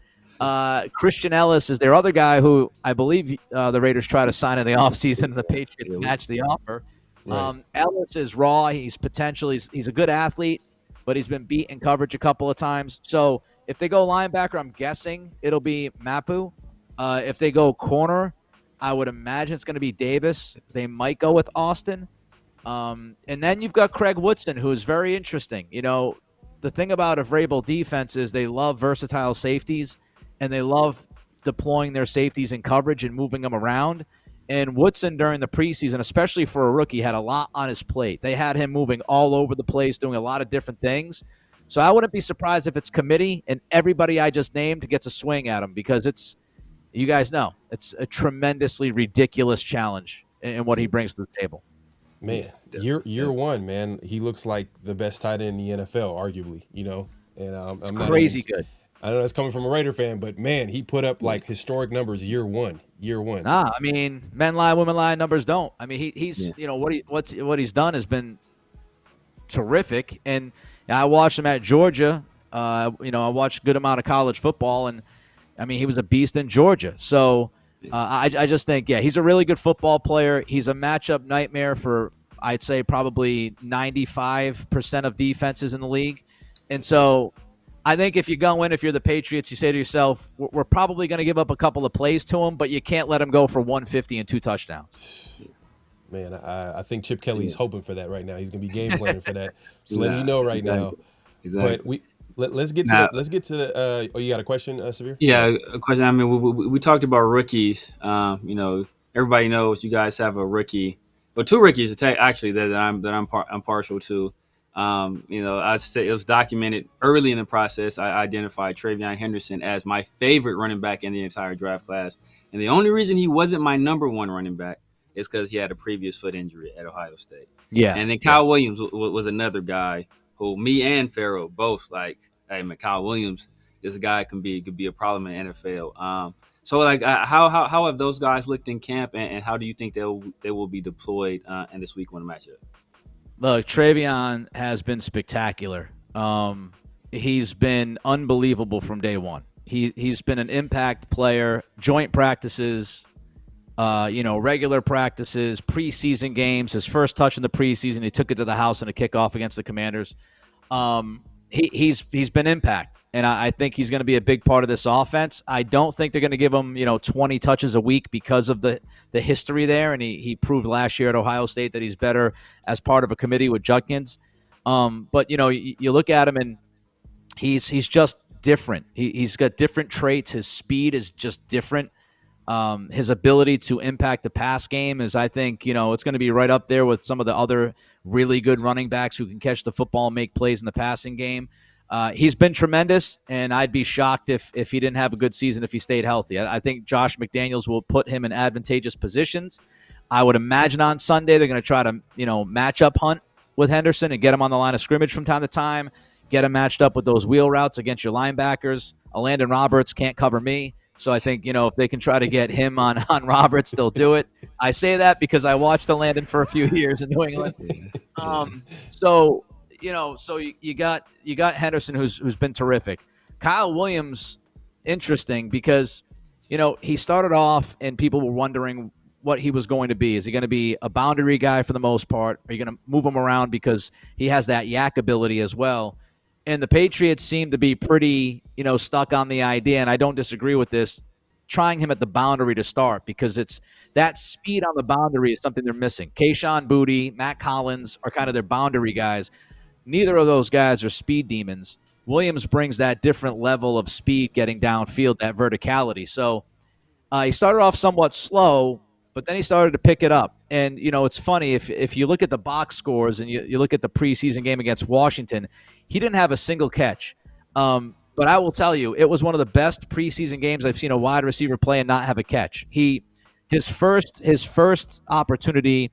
G: Christian Ellis is their other guy who I believe the Raiders try to sign in the offseason and the Patriots match the offer. Right. Ellis is raw. He's a good athlete, but he's been beat in coverage a couple of times. So if they go linebacker, I'm guessing it'll be Mapu. If they go corner, I would imagine it's going to be Davis. They might go with Austin. And then you've got Craig Woodson, who is very interesting. The thing about a Vrabel defense is they love versatile safeties, and they love deploying their safeties in coverage and moving them around. And Woodson during the preseason, especially for a rookie, had a lot on his plate. They had him moving all over the place, doing a lot of different things. So I wouldn't be surprised if it's committee and everybody I just named gets a swing at him because you guys know, it's a tremendously ridiculous challenge in what he brings to the table.
C: Man, year one, man, he looks like the best tight end in the NFL, arguably, And
G: I'm crazy good.
C: I know that's coming from a Raider fan, but man, he put up like historic numbers year one.
G: Nah, I mean, men lie, women lie, numbers don't. I mean, he's what he's done has been terrific. And I watched him at Georgia. I watched a good amount of college football, and I mean, he was a beast in Georgia. So I just think, he's a really good football player. He's a matchup nightmare for, I'd say, probably 95% of defenses in the league. And so I think if you go in, if you're the Patriots, you say to yourself, we're probably going to give up a couple of plays to him, but you can't let him go for 150 and 2 touchdowns.
C: Man, I think Chip Kelly's hoping for that right now. He's going to be game planning for that. Just letting you know right now.
B: Exactly.
C: But let's get to the you got a question, Sabir?
B: Yeah, a question. I mean, we talked about rookies. Everybody knows you guys have a rookie, or 2 rookies actually that I'm partial to. I said it was documented early in the process. I identified Travion Henderson as my favorite running back in the entire draft class. And the only reason he wasn't my number 1 running back is because he had a previous foot injury at Ohio State. Yeah. And then Kyle Williams was another guy who me and Pharaoh both like, hey, man, Kyle Williams, this guy could be a problem in the NFL. So like how have those guys looked in camp, and how do you think they will be deployed in this week 1 matchup?
G: Look, Travion has been spectacular. He's been unbelievable from day one. He's been an impact player, joint practices, regular practices, preseason games. His first touch in the preseason, he took it to the house in a kickoff against the Commanders. He's been impact, and I think he's going to be a big part of this offense. I don't think they're going to give him 20 touches a week because of the history there, and he proved last year at Ohio State that he's better as part of a committee with Judkins. But you look at him and he's just different. He's got different traits. His speed is just different. His ability to impact the pass game is, I think, it's going to be right up there with some of the other really good running backs who can catch the football and make plays in the passing game. He's been tremendous, and I'd be shocked if he didn't have a good season if he stayed healthy. I think Josh McDaniels will put him in advantageous positions. I would imagine on Sunday they're going to try to, matchup hunt with Henderson and get him on the line of scrimmage from time to time, get him matched up with those wheel routes against your linebackers. Landon Roberts can't cover me. So I think, if they can try to get him on Roberts, they'll do it. I say that because I watched Landon for a few years in New England. So you got Henderson, who's been terrific. Kyle Williams, interesting because he started off and people were wondering what he was going to be. Is he going to be a boundary guy for the most part? Are you going to move him around because he has that yak ability as well? And the Patriots seem to be pretty, stuck on the idea, and I don't disagree with this, trying him at the boundary to start because it's that speed on the boundary is something they're missing. Kayshon Boutte, Matt Collins are kind of their boundary guys. Neither of those guys are speed demons. Williams brings that different level of speed getting downfield, that verticality. So he started off somewhat slow, but then he started to pick it up. And, it's funny, if you look at the box scores and you look at the preseason game against Washington, he didn't have a single catch. But I will tell you, it was one of the best preseason games I've seen a wide receiver play and not have a catch. His first opportunity,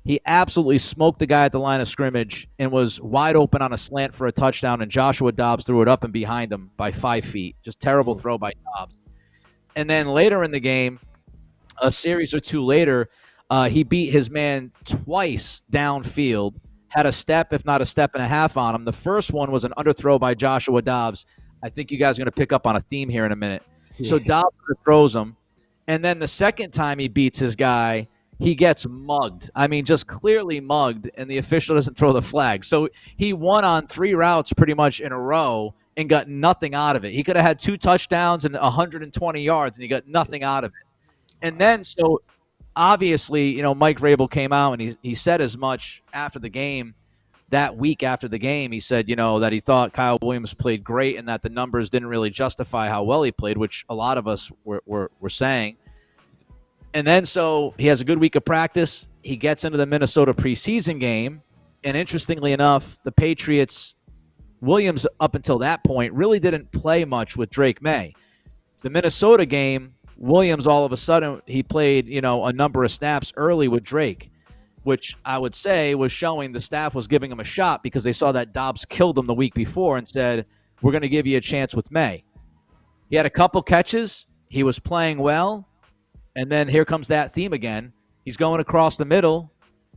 G: he absolutely smoked the guy at the line of scrimmage and was wide open on a slant for a touchdown, and Joshua Dobbs threw it up and behind him by 5 feet. Just terrible throw by Dobbs. And then later in the game, a series or two later, he beat his man twice downfield, had a step, if not a step and a half on him. The first one was an underthrow by Joshua Dobbs. I think you guys are going to pick up on a theme here in a minute. Yeah. So Dobbs throws him. And then the second time he beats his guy, he gets mugged. I mean, just clearly mugged, and the official doesn't throw the flag. So he won on 3 routes pretty much in a row and got nothing out of it. He could have had 2 touchdowns and 120 yards, and he got nothing out of it. And then, so obviously, Mike Vrabel came out and he said as much after the game, that week after the game. He said, that he thought Kyle Williams played great and that the numbers didn't really justify how well he played, which a lot of us were saying. And then, so he has a good week of practice. He gets into the Minnesota preseason game. And interestingly enough, the Patriots, Williams up until that point really didn't play much with Drake May. The Minnesota game, Williams, all of a sudden, he played, a number of snaps early with Drake, which I would say was showing the staff was giving him a shot because they saw that Dobbs killed him the week before and said, we're going to give you a chance with May. He had a couple catches. He was playing well. And then here comes that theme again. He's going across the middle,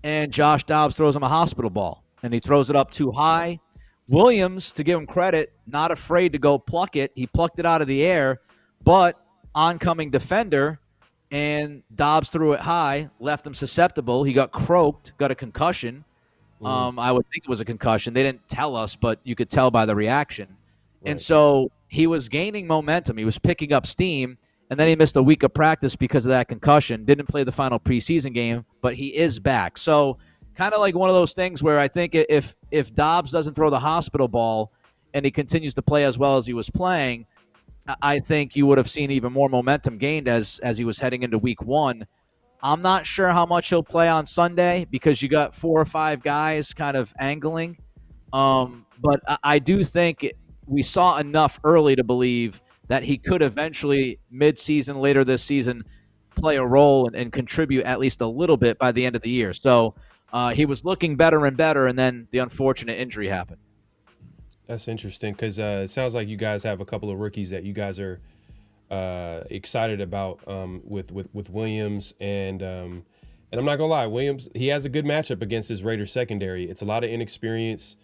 G: and Josh Dobbs throws him a hospital ball, and he throws it up too high. Williams, to give him credit, not afraid to go pluck it. He plucked it out of the air, but oncoming defender, and Dobbs threw it high, left him susceptible. He got croaked, got a concussion. I would think it was a concussion. They didn't tell us, but you could tell by the reaction. Right. And so he was gaining momentum. He was picking up steam, and then he missed a week of practice because of that concussion. Didn't play the final preseason game, but he is back. So kind of like one of those things where I think if Dobbs doesn't throw the hospital ball and he continues to play as well as he was playing, I think you would have seen even more momentum gained as he was heading into week 1. I'm not sure how much he'll play on Sunday because you got 4 or 5 guys kind of angling. But I do think we saw enough early to believe that he could eventually, mid-season, later this season, play a role and contribute at least a little bit by the end of the year. So he was looking better and better, and then the unfortunate injury happened.
C: That's interesting because it sounds like you guys have a couple of rookies that you guys are excited about with Williams. And I'm not going to lie, Williams, he has a good matchup against his Raiders secondary. It's a lot of inexperience.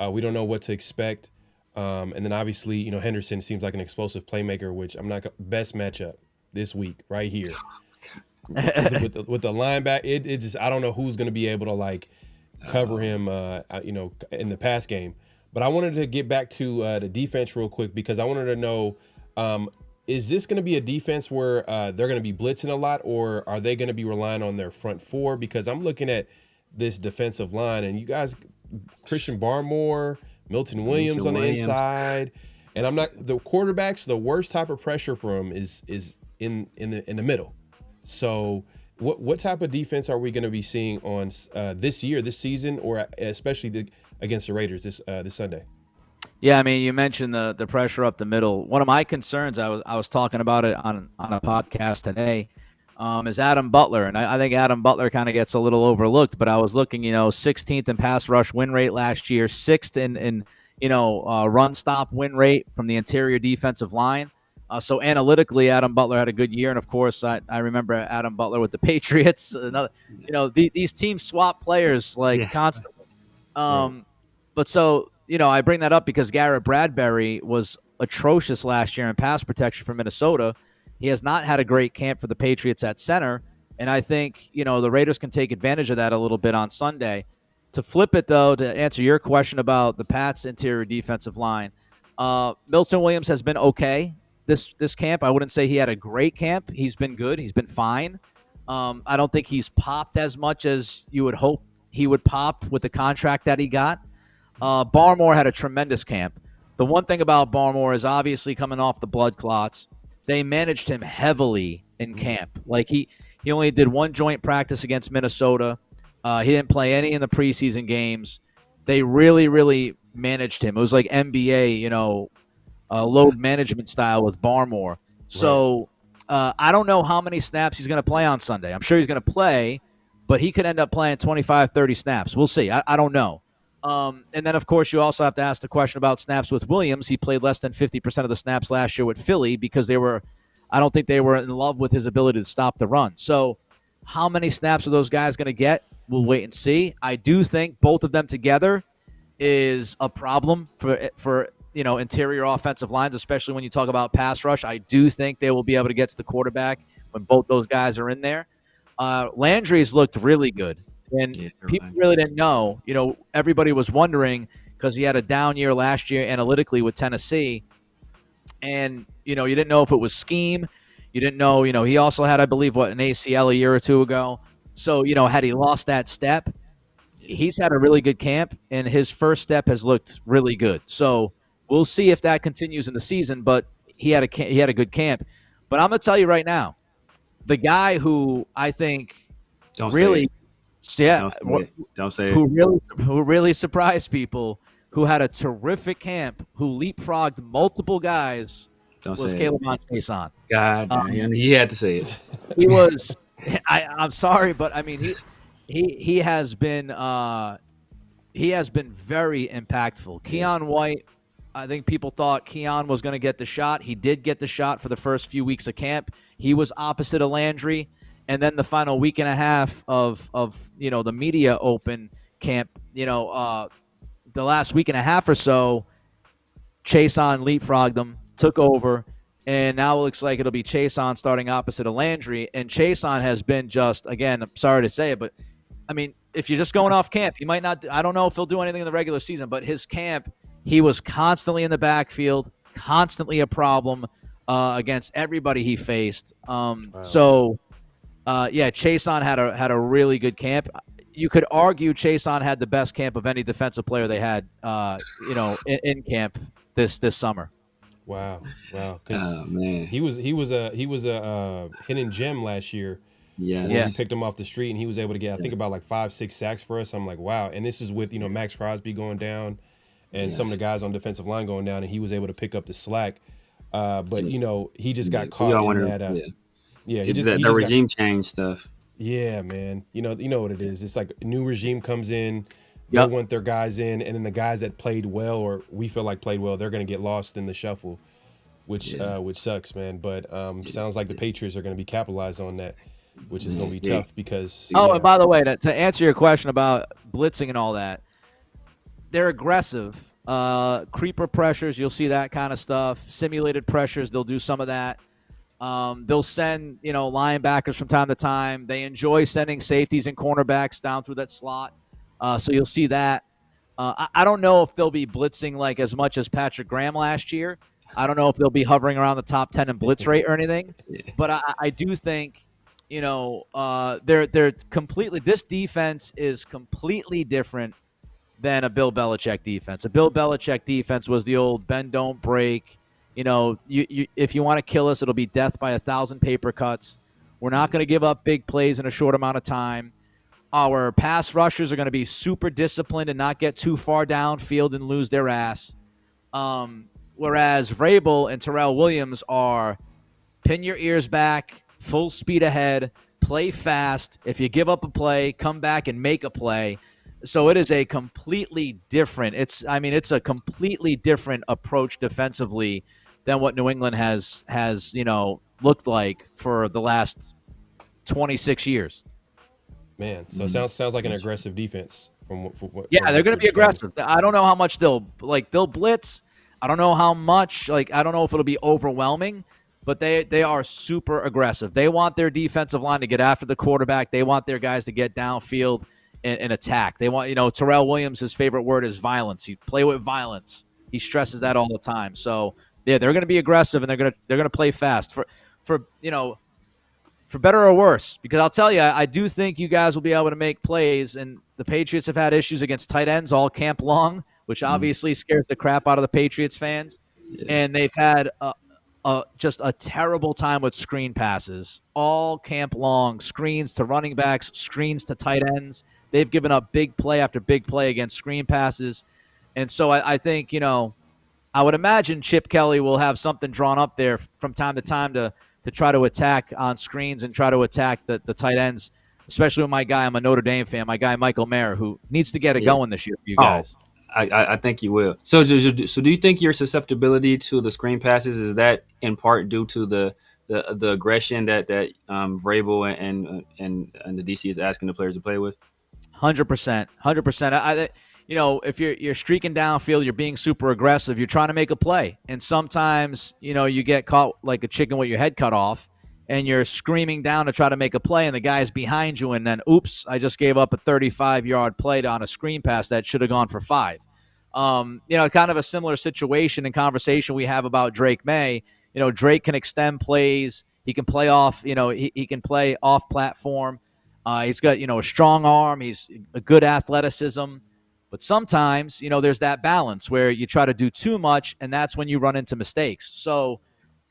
C: We don't know what to expect. And then obviously, Henderson seems like an explosive playmaker, which best matchup this week right here. with the linebacker, it just, I don't know who's going to be able to cover him, in the pass game. But I wanted to get back to the defense real quick because I wanted to know, is this going to be a defense where they're going to be blitzing a lot, or are they going to be relying on their front 4? Because I'm looking at this defensive line, and you guys, Christian Barmore, Milton Williams on the inside, and the quarterbacks, the worst type of pressure for them is in the middle. So what type of defense are we going to be seeing on this season, or especially against the Raiders this Sunday?
G: Yeah, I mean, you mentioned the pressure up the middle. One of my concerns, I was talking about it on a podcast today, is Adam Butler. And I think Adam Butler kind of gets a little overlooked, but I was looking, 16th in pass rush win rate last year, 6th in run stop win rate from the interior defensive line. So analytically, Adam Butler had a good year, and of course, I remember Adam Butler with the Patriots. Another, these teams swap players like constantly. But so I bring that up because Garrett Bradbury was atrocious last year in pass protection for Minnesota. He has not had a great camp for the Patriots at center, and I think the Raiders can take advantage of that a little bit on Sunday. To flip it though, to answer your question about the Pats' interior defensive line, Milton Williams has been okay this camp. I wouldn't say he had a great camp. He's been good. He's been fine. I don't think he's popped as much as you would hope he would pop with the contract that he got. Barmore had a tremendous camp. The one thing about Barmore is obviously coming off the blood clots. They managed him heavily in camp. Like he only did one joint practice against Minnesota. He didn't play any in the preseason games. They really, really managed him. It was like NBA, load management style with Barmore. So I don't know how many snaps he's going to play on Sunday. I'm sure he's going to play, but he could end up playing 25, 30 snaps. We'll see. I don't know. And then, of course, you also have to ask the question about snaps with Williams. He played less than 50% of the snaps last year with Philly because I don't think they were in love with his ability to stop the run. So how many snaps are those guys going to get? We'll wait and see. I do think both of them together is a problem for interior offensive lines, especially when you talk about pass rush. I do think they will be able to get to the quarterback when both those guys are in there. Landry's looked really good. And people really didn't know. Everybody was wondering because he had a down year last year analytically with Tennessee. And, you didn't know if it was scheme. You didn't know, he also had, I believe, an ACL a year or two ago. So, had he lost that step, he's had a really good camp, and his first step has looked really good. So we'll see if that continues in the season, but he had a good camp. But I'm going to tell you right now, the guy who I think
B: Don't
G: really – yeah,
B: don't say it.
G: Who really surprised people, who had a terrific camp, who leapfrogged multiple guys, was Caleb Chase-On.
B: God damn, he had to say it.
G: He was. I'm sorry, but I mean he has been very impactful. Keon White, I think people thought Keon was going to get the shot. He did get the shot for the first few weeks of camp. He was opposite of Landry. And then the final week and a half of the media open camp, the last week and a half or so, Chase-On leapfrogged him, took over, and now it looks like it'll be Chase-On starting opposite of Landry. And Chase-On has been just, again, I'm sorry to say it, but, I mean, if you're just going off camp, he might not – I don't know if he'll do anything in the regular season, but his camp, he was constantly in the backfield, constantly a problem against everybody he faced. So – Chase-On had a really good camp. You could argue Chase-On had the best camp of any defensive player they had, in camp this summer.
C: Wow. Because he was a hidden gem last year. We picked him off the street, and he was able to get I think about like 5-6 sacks for us. I'm like, wow. And this is with Max Crosby going down, and some of the guys on defensive line going down, and he was able to pick up the slack. But he just got caught in that. He just
B: the regime change stuff.
C: Yeah, man. You know what it is. It's like a new regime comes in, they want their guys in, and then the guys that played well or we feel like played well, they're going to get lost in the shuffle, which sucks, man. But sounds like the Patriots are going to be capitalized on that, which is going to be tough because.
G: Oh, and by the way, to answer your question about blitzing and all that, they're aggressive. Creeper pressures, you'll see that kind of stuff. Simulated pressures, they'll do some of that. They'll send, linebackers from time to time. They enjoy sending safeties and cornerbacks down through that slot. So you'll see that. I don't know if they'll be blitzing like as much as Patrick Graham last year. I don't know if they'll be hovering around the top 10 in blitz rate or anything. But I do think, they're completely – this defense is completely different than a Bill Belichick defense. A Bill Belichick defense was the old bend, don't break. If you want to kill us, it'll be death by 1,000 paper cuts. We're not going to give up big plays in a short amount of time. Our pass rushers are going to be super disciplined and not get too far downfield and lose their ass. Whereas Vrabel and Terrell Williams are pin your ears back, full speed ahead, play fast. If you give up a play, come back and make a play. So it is a completely different. It's a completely different approach defensively than what New England has looked like for the last 26 years.
C: Man, so sounds like an aggressive defense from what.
G: Yeah, they're going to be aggressive. I don't know how much they'll blitz. I don't know how much. I don't know if it'll be overwhelming, but they are super aggressive. They want their defensive line to get after the quarterback. They want their guys to get downfield and attack. They want, Terrell Williams, his favorite word is violence. You play with violence. He stresses that all the time. So yeah, they're going to be aggressive and they're going to play fast for better or worse, because I'll tell you, I do think you guys will be able to make plays, and the Patriots have had issues against tight ends all camp long, which obviously scares the crap out of the Patriots fans. Yeah. And they've had just a terrible time with screen passes all camp long, screens to running backs, screens to tight ends. They've given up big play after big play against screen passes. And so I think, I would imagine Chip Kelly will have something drawn up there from time to time to try to attack on screens and try to attack the tight ends, especially with my guy. I'm a Notre Dame fan. My guy, Michael Mayer, who needs to get it going this year for you guys.
B: I think you will. So do you think your susceptibility to the screen passes, is that in part due to the aggression that Vrabel and the DC is asking the players to play with?
G: 100%. If you're streaking downfield, you're being super aggressive, you're trying to make a play. And sometimes, you get caught like a chicken with your head cut off and you're screaming down to try to make a play and the guy's behind you. And then, oops, I just gave up a 35-yard play on a screen pass that should have gone for 5. Kind of a similar situation and conversation we have about Drake May. Drake can extend plays. He can play off, he can play off platform. He's got, a strong arm. He's a good athleticism. But sometimes, there's that balance where you try to do too much, and that's when you run into mistakes. So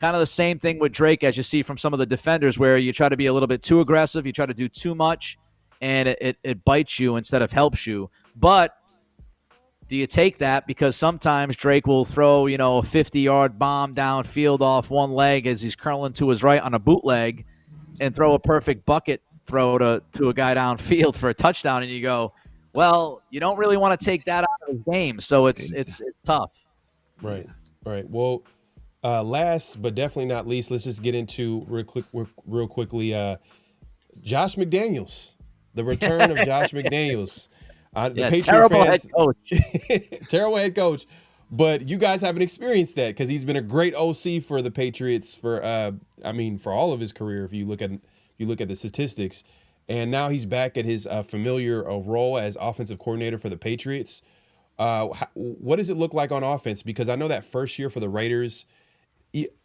G: kind of the same thing with Drake as you see from some of the defenders, where you try to be a little bit too aggressive, you try to do too much, and it bites you instead of helps you. But do you take that? Because sometimes Drake will throw, a 50-yard bomb downfield off one leg as he's curling to his right on a bootleg and throw a perfect bucket throw to a guy downfield for a touchdown, and you go, well, you don't really want to take that out of the game, so it's tough.
C: Right. Well, last but definitely not least, let's just get into real quickly. Josh McDaniels, the return of Josh McDaniels. The Patriot
G: terrible
C: fans,
G: head coach.
C: Terrible head coach. But you guys haven't experienced that because he's been a great OC for the Patriots for all of his career. If you look at the statistics. And now he's back at his familiar role as offensive coordinator for the Patriots. What does it look like on offense? Because I know that first year for the Raiders,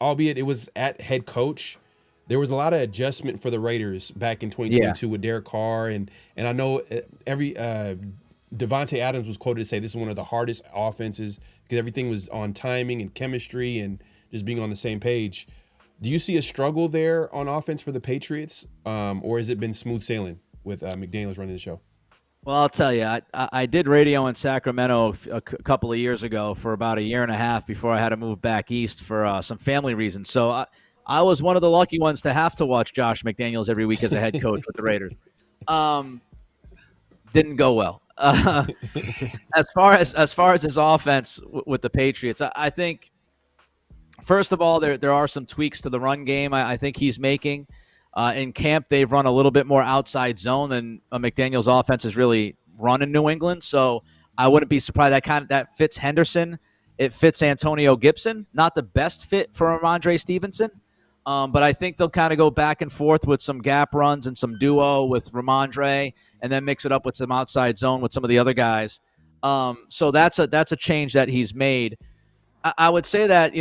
C: albeit it was at head coach, there was a lot of adjustment for the Raiders back in 2022 with Derek Carr. And I know Devontae Adams was quoted to say this is one of the hardest offenses because everything was on timing and chemistry and just being on the same page. Do you see a struggle there on offense for the Patriots, or has it been smooth sailing with McDaniels running the show?
G: Well, I'll tell you, I did radio in Sacramento a couple of years ago for about a year and a half before I had to move back east for some family reasons. So I was one of the lucky ones to have to watch Josh McDaniels every week as a head coach with the Raiders. Didn't go well. As far as his offense with the Patriots, I think, first of all, there are some tweaks to the run game I think he's making. In camp, they've run a little bit more outside zone than McDaniel's offense has really run in New England. So I wouldn't be surprised. That fits Henderson. It fits Antonio Gibson. Not the best fit for Ramondre Stevenson. But I think they'll kind of go back and forth with some gap runs and some duo with Ramondre, and then mix it up with some outside zone with some of the other guys. So that's a change that he's made. I would say that,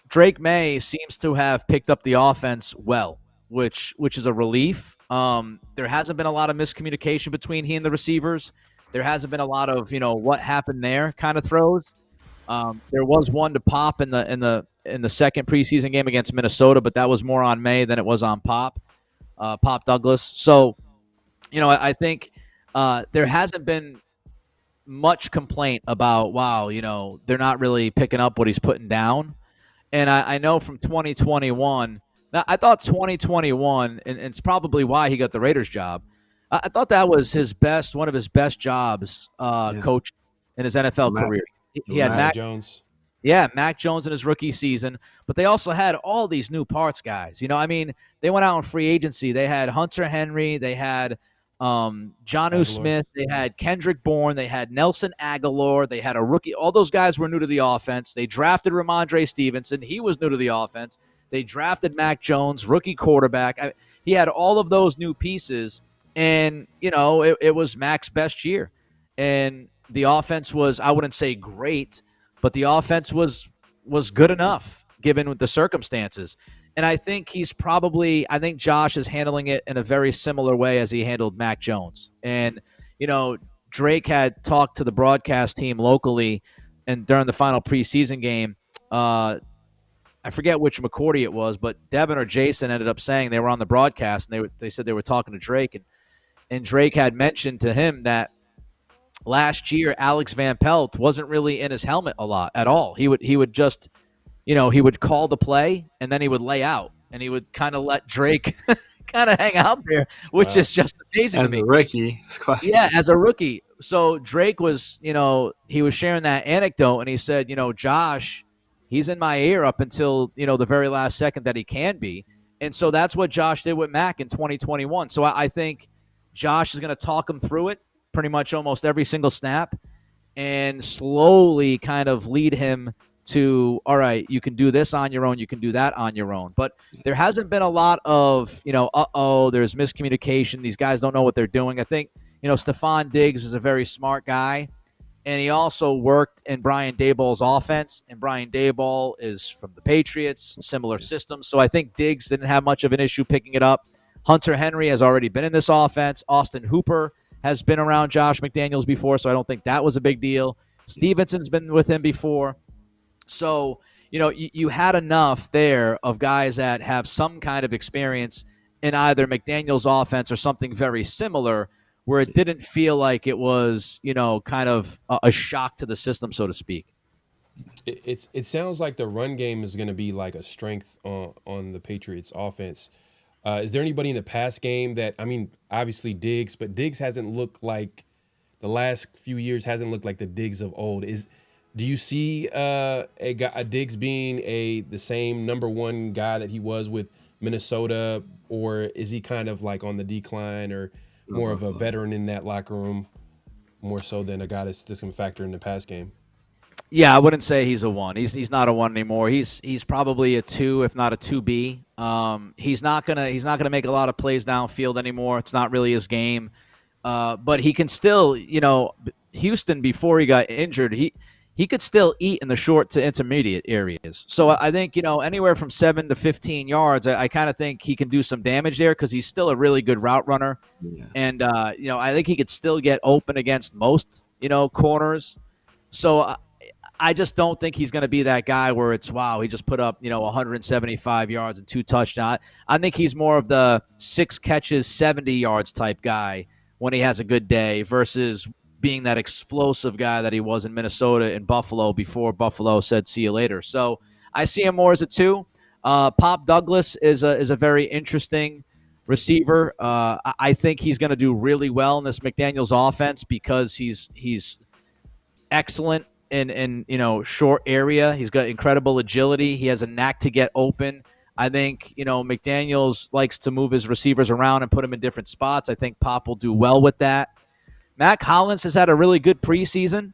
G: Drake May seems to have picked up the offense well, which is a relief. There hasn't been a lot of miscommunication between he and the receivers. There hasn't been a lot of, what happened there kind of throws. There was one to Pop in the second preseason game against Minnesota, but that was more on May than it was on Pop Douglas. So, I think there hasn't been much complaint about, wow, they're not really picking up what he's putting down. And I know from 2021, I thought 2021, and it's probably why he got the Raiders job, I thought that was one of his best jobs coach in his NFL career. He had Mac Jones. Yeah, Mac Jones in his rookie season, but they also had all these new parts guys. I mean, they went out in free agency. They had Hunter Henry, they had Jonnu Smith, they had Kendrick Bourne, they had Nelson Aguilar, they had a rookie. All those guys were new to the offense. They drafted Ramondre Stevenson. He was new to the offense. They drafted Mac Jones, rookie quarterback. He had all of those new pieces, and, it was Mac's best year. And the offense was, I wouldn't say great, but the offense was good enough given the circumstances. And I think Josh is handling it in a very similar way as he handled Mac Jones. And, Drake had talked to the broadcast team locally and during the final preseason game. I forget which McCourty it was, but Devin or Jason ended up saying they were on the broadcast, and they said they were talking to Drake. And Drake had mentioned to him that last year, Alex Van Pelt wasn't really in his helmet a lot at all. He would just, he would call the play and then he would lay out and he would kind of let Drake kind of hang out there, which is just amazing to me.
B: As a rookie.
G: Yeah, as a rookie. So Drake was, he was sharing that anecdote and he said, Josh, he's in my ear up until, the very last second that he can be. And so that's what Josh did with Mac in 2021. So I think Josh is going to talk him through it pretty much almost every single snap and slowly kind of lead him to, all right, you can do this on your own, you can do that on your own. But there hasn't been a lot of, there's miscommunication. These guys don't know what they're doing. I think, Stephon Diggs is a very smart guy, and he also worked in Brian Daboll's offense, and Brian Daboll is from the Patriots, similar system. So I think Diggs didn't have much of an issue picking it up. Hunter Henry has already been in this offense. Austin Hooper has been around Josh McDaniels before, so I don't think that was a big deal. Stevenson's been with him before. So, you had enough there of guys that have some kind of experience in either McDaniels' offense or something very similar where it didn't feel like it was, kind of a shock to the system, so to speak.
C: It sounds like the run game is going to be like a strength on the Patriots offense. Is there anybody in the pass game that, obviously Diggs, but Diggs hasn't looked like the last few years hasn't looked like the Diggs of old. Do you see a Diggs being the same number one guy that he was with Minnesota, or is he kind of like on the decline or more of a veteran in that locker room, more so than a guy that's going to factor in the pass game?
G: Yeah, I wouldn't say he's a 1. He's not a 1 anymore. He's probably a 2, if not a 2B. He's not gonna make a lot of plays downfield anymore. It's not really his game. But he can still, Houston before he got injured, he could still eat in the short to intermediate areas. So I think, anywhere from 7 to 15 yards, I kind of think he can do some damage there because he's still a really good route runner. Yeah. And, I think he could still get open against most, corners. So I just don't think he's going to be that guy where it's, wow, he just put up, 175 yards and 2 touchdowns. I think he's more of the 6 catches, 70 yards type guy when he has a good day versus being that explosive guy that he was in Minnesota and Buffalo before Buffalo said, see you later. So I see him more as a 2. Pop Douglas is a very interesting receiver. I think he's going to do really well in this McDaniels offense because he's excellent in short area. He's got incredible agility. He has a knack to get open. I think, McDaniels likes to move his receivers around and put them in different spots. I think Pop will do well with that. Mac Hollins has had a really good preseason,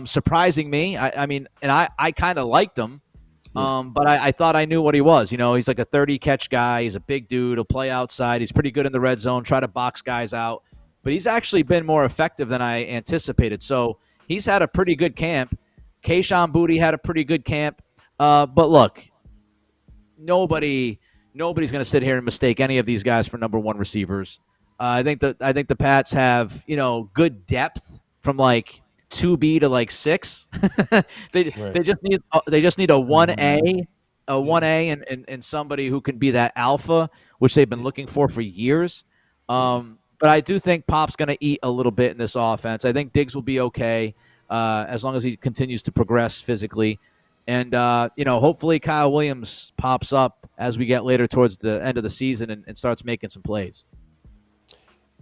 G: surprising me. I kind of liked him, but I thought I knew what he was. He's like a 30-catch guy. He's a big dude. He'll play outside. He's pretty good in the red zone, try to box guys out. But he's actually been more effective than I anticipated. So he's had a pretty good camp. Kayshon Boutte had a pretty good camp. But look, nobody's going to sit here and mistake any of these guys for number 1 receivers. I think the Pats have, good depth from like 2B to like 6. They just need a 1A, and somebody who can be that alpha, which they've been looking for years. But I do think Pop's going to eat a little bit in this offense. I think Diggs will be okay as long as he continues to progress physically. And, hopefully Kyle Williams pops up as we get later towards the end of the season and starts making some plays.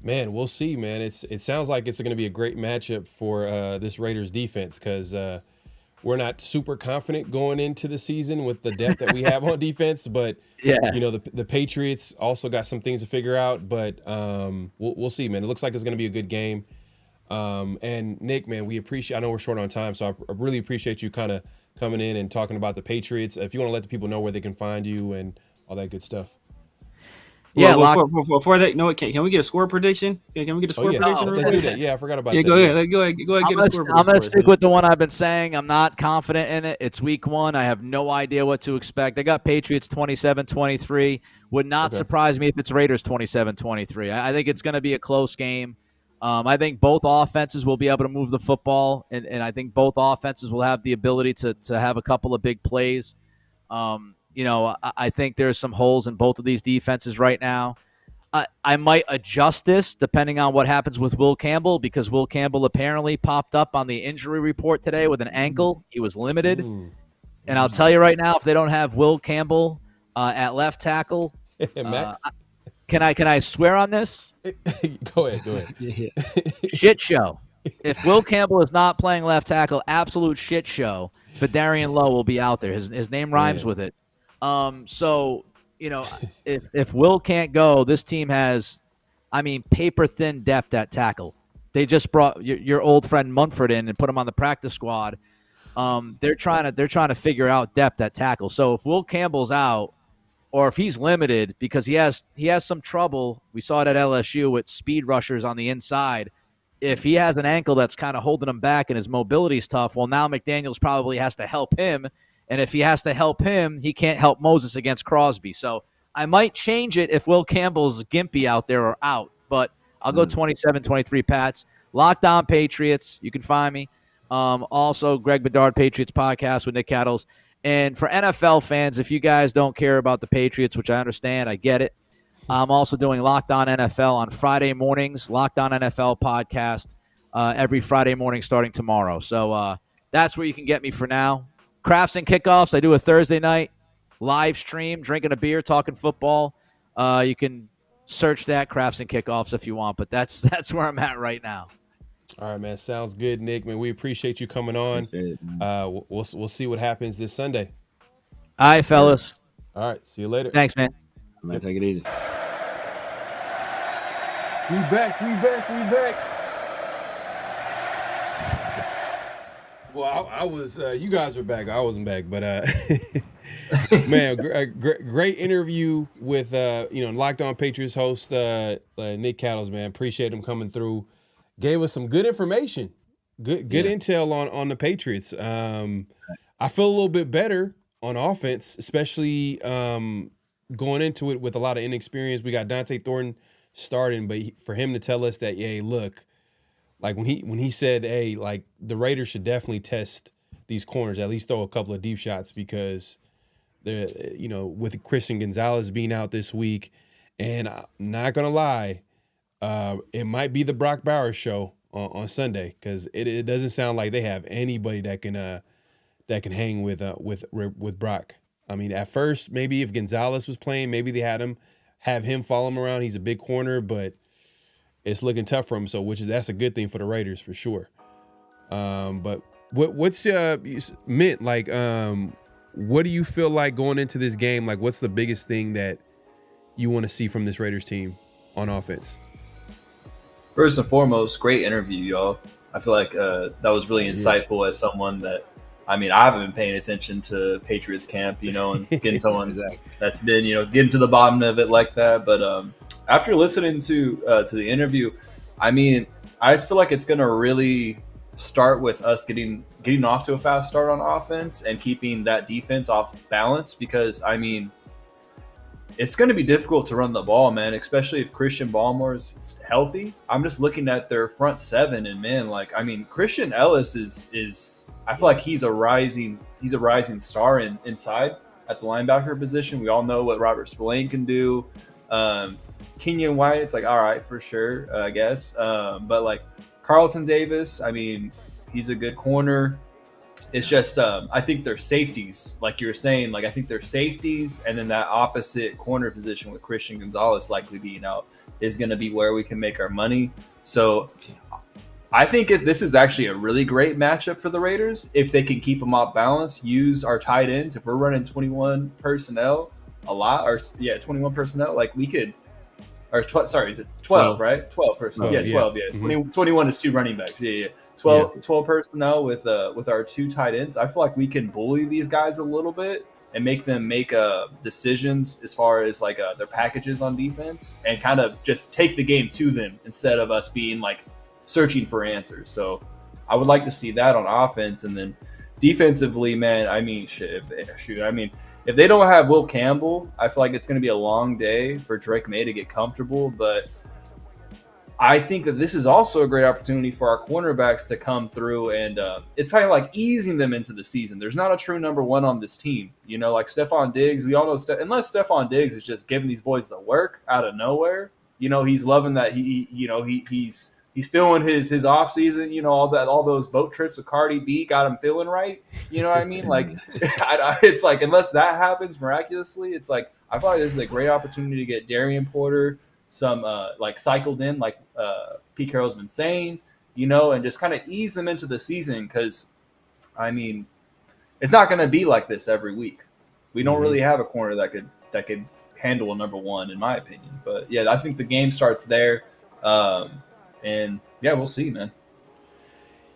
C: Man, we'll see, man. It sounds like it's going to be a great matchup for this Raiders defense because we're not super confident going into the season with the depth that we have on defense, but the Patriots also got some things to figure out, but we'll see, man. It looks like it's going to be a good game. And Nick, man, I know we're short on time, so I really appreciate you kind of coming in and talking about the Patriots. If you want to let the people know where they can find you and all that good stuff.
B: Yeah, before that, can we get a score prediction? Can we get a score prediction?
C: Let's do that. Yeah, I forgot about that.
B: Go ahead. Get a score prediction.
G: I'm going to stick with the one I've been saying. I'm not confident in it. It's week 1. I have no idea what to expect. I got Patriots 27-23. Would not surprise me if it's Raiders 27-23. I think it's going to be a close game. I think both offenses will be able to move the football, and I think both offenses will have the ability to have a couple of big plays. I think there's some holes in both of these defenses right now. I might adjust this depending on what happens with Will Campbell, because Will Campbell apparently popped up on the injury report today with an ankle. He was limited. And I'll tell you right now, if they don't have Will Campbell at left tackle, can I swear on this?
C: Go ahead.
G: Shit show. If Will Campbell is not playing left tackle, absolute shit show. Fadarian Lowe will be out there. His name rhymes with it. If Will can't go, this team has, paper thin depth at tackle. They just brought your old friend Munford in and put him on the practice squad. They're trying to figure out depth at tackle. So if Will Campbell's out, or if he's limited because he has some trouble, we saw it at LSU with speed rushers on the inside. If he has an ankle that's kind of holding him back and his mobility is tough, well, now McDaniels probably has to help him. And if he has to help him, he can't help Moses against Crosby. So I might change it if Will Campbell's gimpy out there or out. But I'll go 27-23 Pats. Locked On Patriots. You can find me. Also, Greg Bedard Patriots podcast with Nick Cattles. And for NFL fans, if you guys don't care about the Patriots, which I understand, I get it. I'm also doing Locked On NFL on Friday mornings. Locked On NFL podcast every Friday morning starting tomorrow. So that's where you can get me for now. Crafts and Kickoffs, I do a Thursday night live stream, drinking a beer, talking football. You can search that, Crafts and Kickoffs, if you want. But that's where I'm at right now.
C: All right, man. Sounds good, Nick. Man, we appreciate you coming on. We'll see what happens this Sunday.
G: All right, fellas.
C: All right. See you later.
G: Thanks, man.
B: Man, take it easy.
C: We back. Well, I was. You guys were back. I wasn't back, but man, great interview with Locked On Patriots host Nick Cattles. Man, appreciate him coming through. Gave us some good information, good intel on the Patriots. I feel a little bit better on offense, especially going into it with a lot of inexperience. We got Dante Thornton starting, but for him to tell us that, hey, look, like when he said, hey, like the Raiders should definitely test these corners, at least throw a couple of deep shots, because they're, with Christian Gonzalez being out this week, and I'm not gonna lie. It might be the Brock Bowers show on Sunday, because it doesn't sound like they have anybody that can hang with Brock. I mean, at first, maybe if Gonzalez was playing, maybe they have him follow him around. He's a big corner, but it's looking tough for him. So, that's a good thing for the Raiders for sure. But what's Mint like? What do you feel like going into this game? Like, what's the biggest thing that you want to see from this Raiders team on offense?
A: First and foremost, great interview, y'all. I feel like that was really insightful as someone that, I haven't been paying attention to Patriots camp, and getting someone that's been, getting to the bottom of it like that. But after listening to the interview, I just feel like it's going to really start with us getting off to a fast start on offense and keeping that defense off balance, because, it's going to be difficult to run the ball, man, especially if Christian Ballmore's healthy. I'm just looking at their front seven, and man, Christian Ellis is I feel like he's a rising star inside at the linebacker position. We all know what Robert Spillane can do. Kenyon White, it's all right for sure, I guess. But Carlton Davis, he's a good corner. It's just, I think their safeties, like you were saying, I think their safeties, and then that opposite corner position with Christian Gonzalez likely being out is going to be where we can make our money. So I think this is actually a really great matchup for the Raiders if they can keep them off balance. Use our tight ends. If we're running 21 personnel a lot, or 21 personnel, like we could. Or is it 12, right? 12 personnel. 12. Yeah. Mm-hmm. 21 is 2 running backs. Yeah. 12 personnel with our 2 tight ends. I feel like we can bully these guys a little bit and make them make decisions as far as like their packages on defense, and kind of just take the game to them instead of us being like searching for answers. So I would like to see that on offense. And then defensively, man, I mean, if they don't have Will Campbell, I feel like it's going to be a long day for Drake May to get comfortable. But I think that this is also a great opportunity for our cornerbacks to come through, and it's kind of like easing them into the season. There's not a true number one on this team. You know, like Stephon Diggs, we all know unless Stephon Diggs is just giving these boys the work out of nowhere, you know, he's loving that he's feeling his off season, you know, all those boat trips with Cardi B got him feeling right. You know what I mean? Like, it's like unless that happens miraculously, it's like I feel like this is a great opportunity to get Darian Porter some like cycled in, like Pete Carroll's been saying, you know, and just kind of ease them into the season, because I mean, it's not going to be like this every week. We don't really have a corner that could handle a number one, in my opinion. But yeah, I think the game starts there. And yeah, we'll see, man.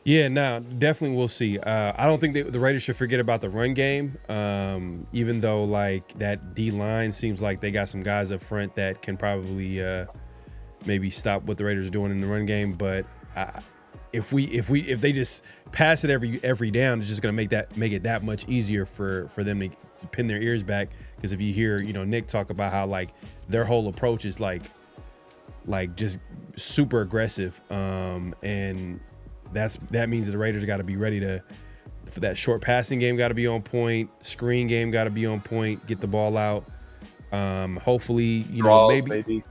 C: Yeah, no, definitely we'll see. I don't think the Raiders should forget about the run game, even though like that D-line seems like they got some guys up front that can probably maybe stop what the Raiders are doing in the run game. But if they just pass it every down, it's just going to make it that much easier for them to pin their ears back. Because if you hear, you know, Nick talk about how like their whole approach is like just super aggressive, and that means that the Raiders got to be ready for that short passing game, got to be on point, screen game got to be on point, get the ball out. Hopefully, you
A: draws,
C: know, maybe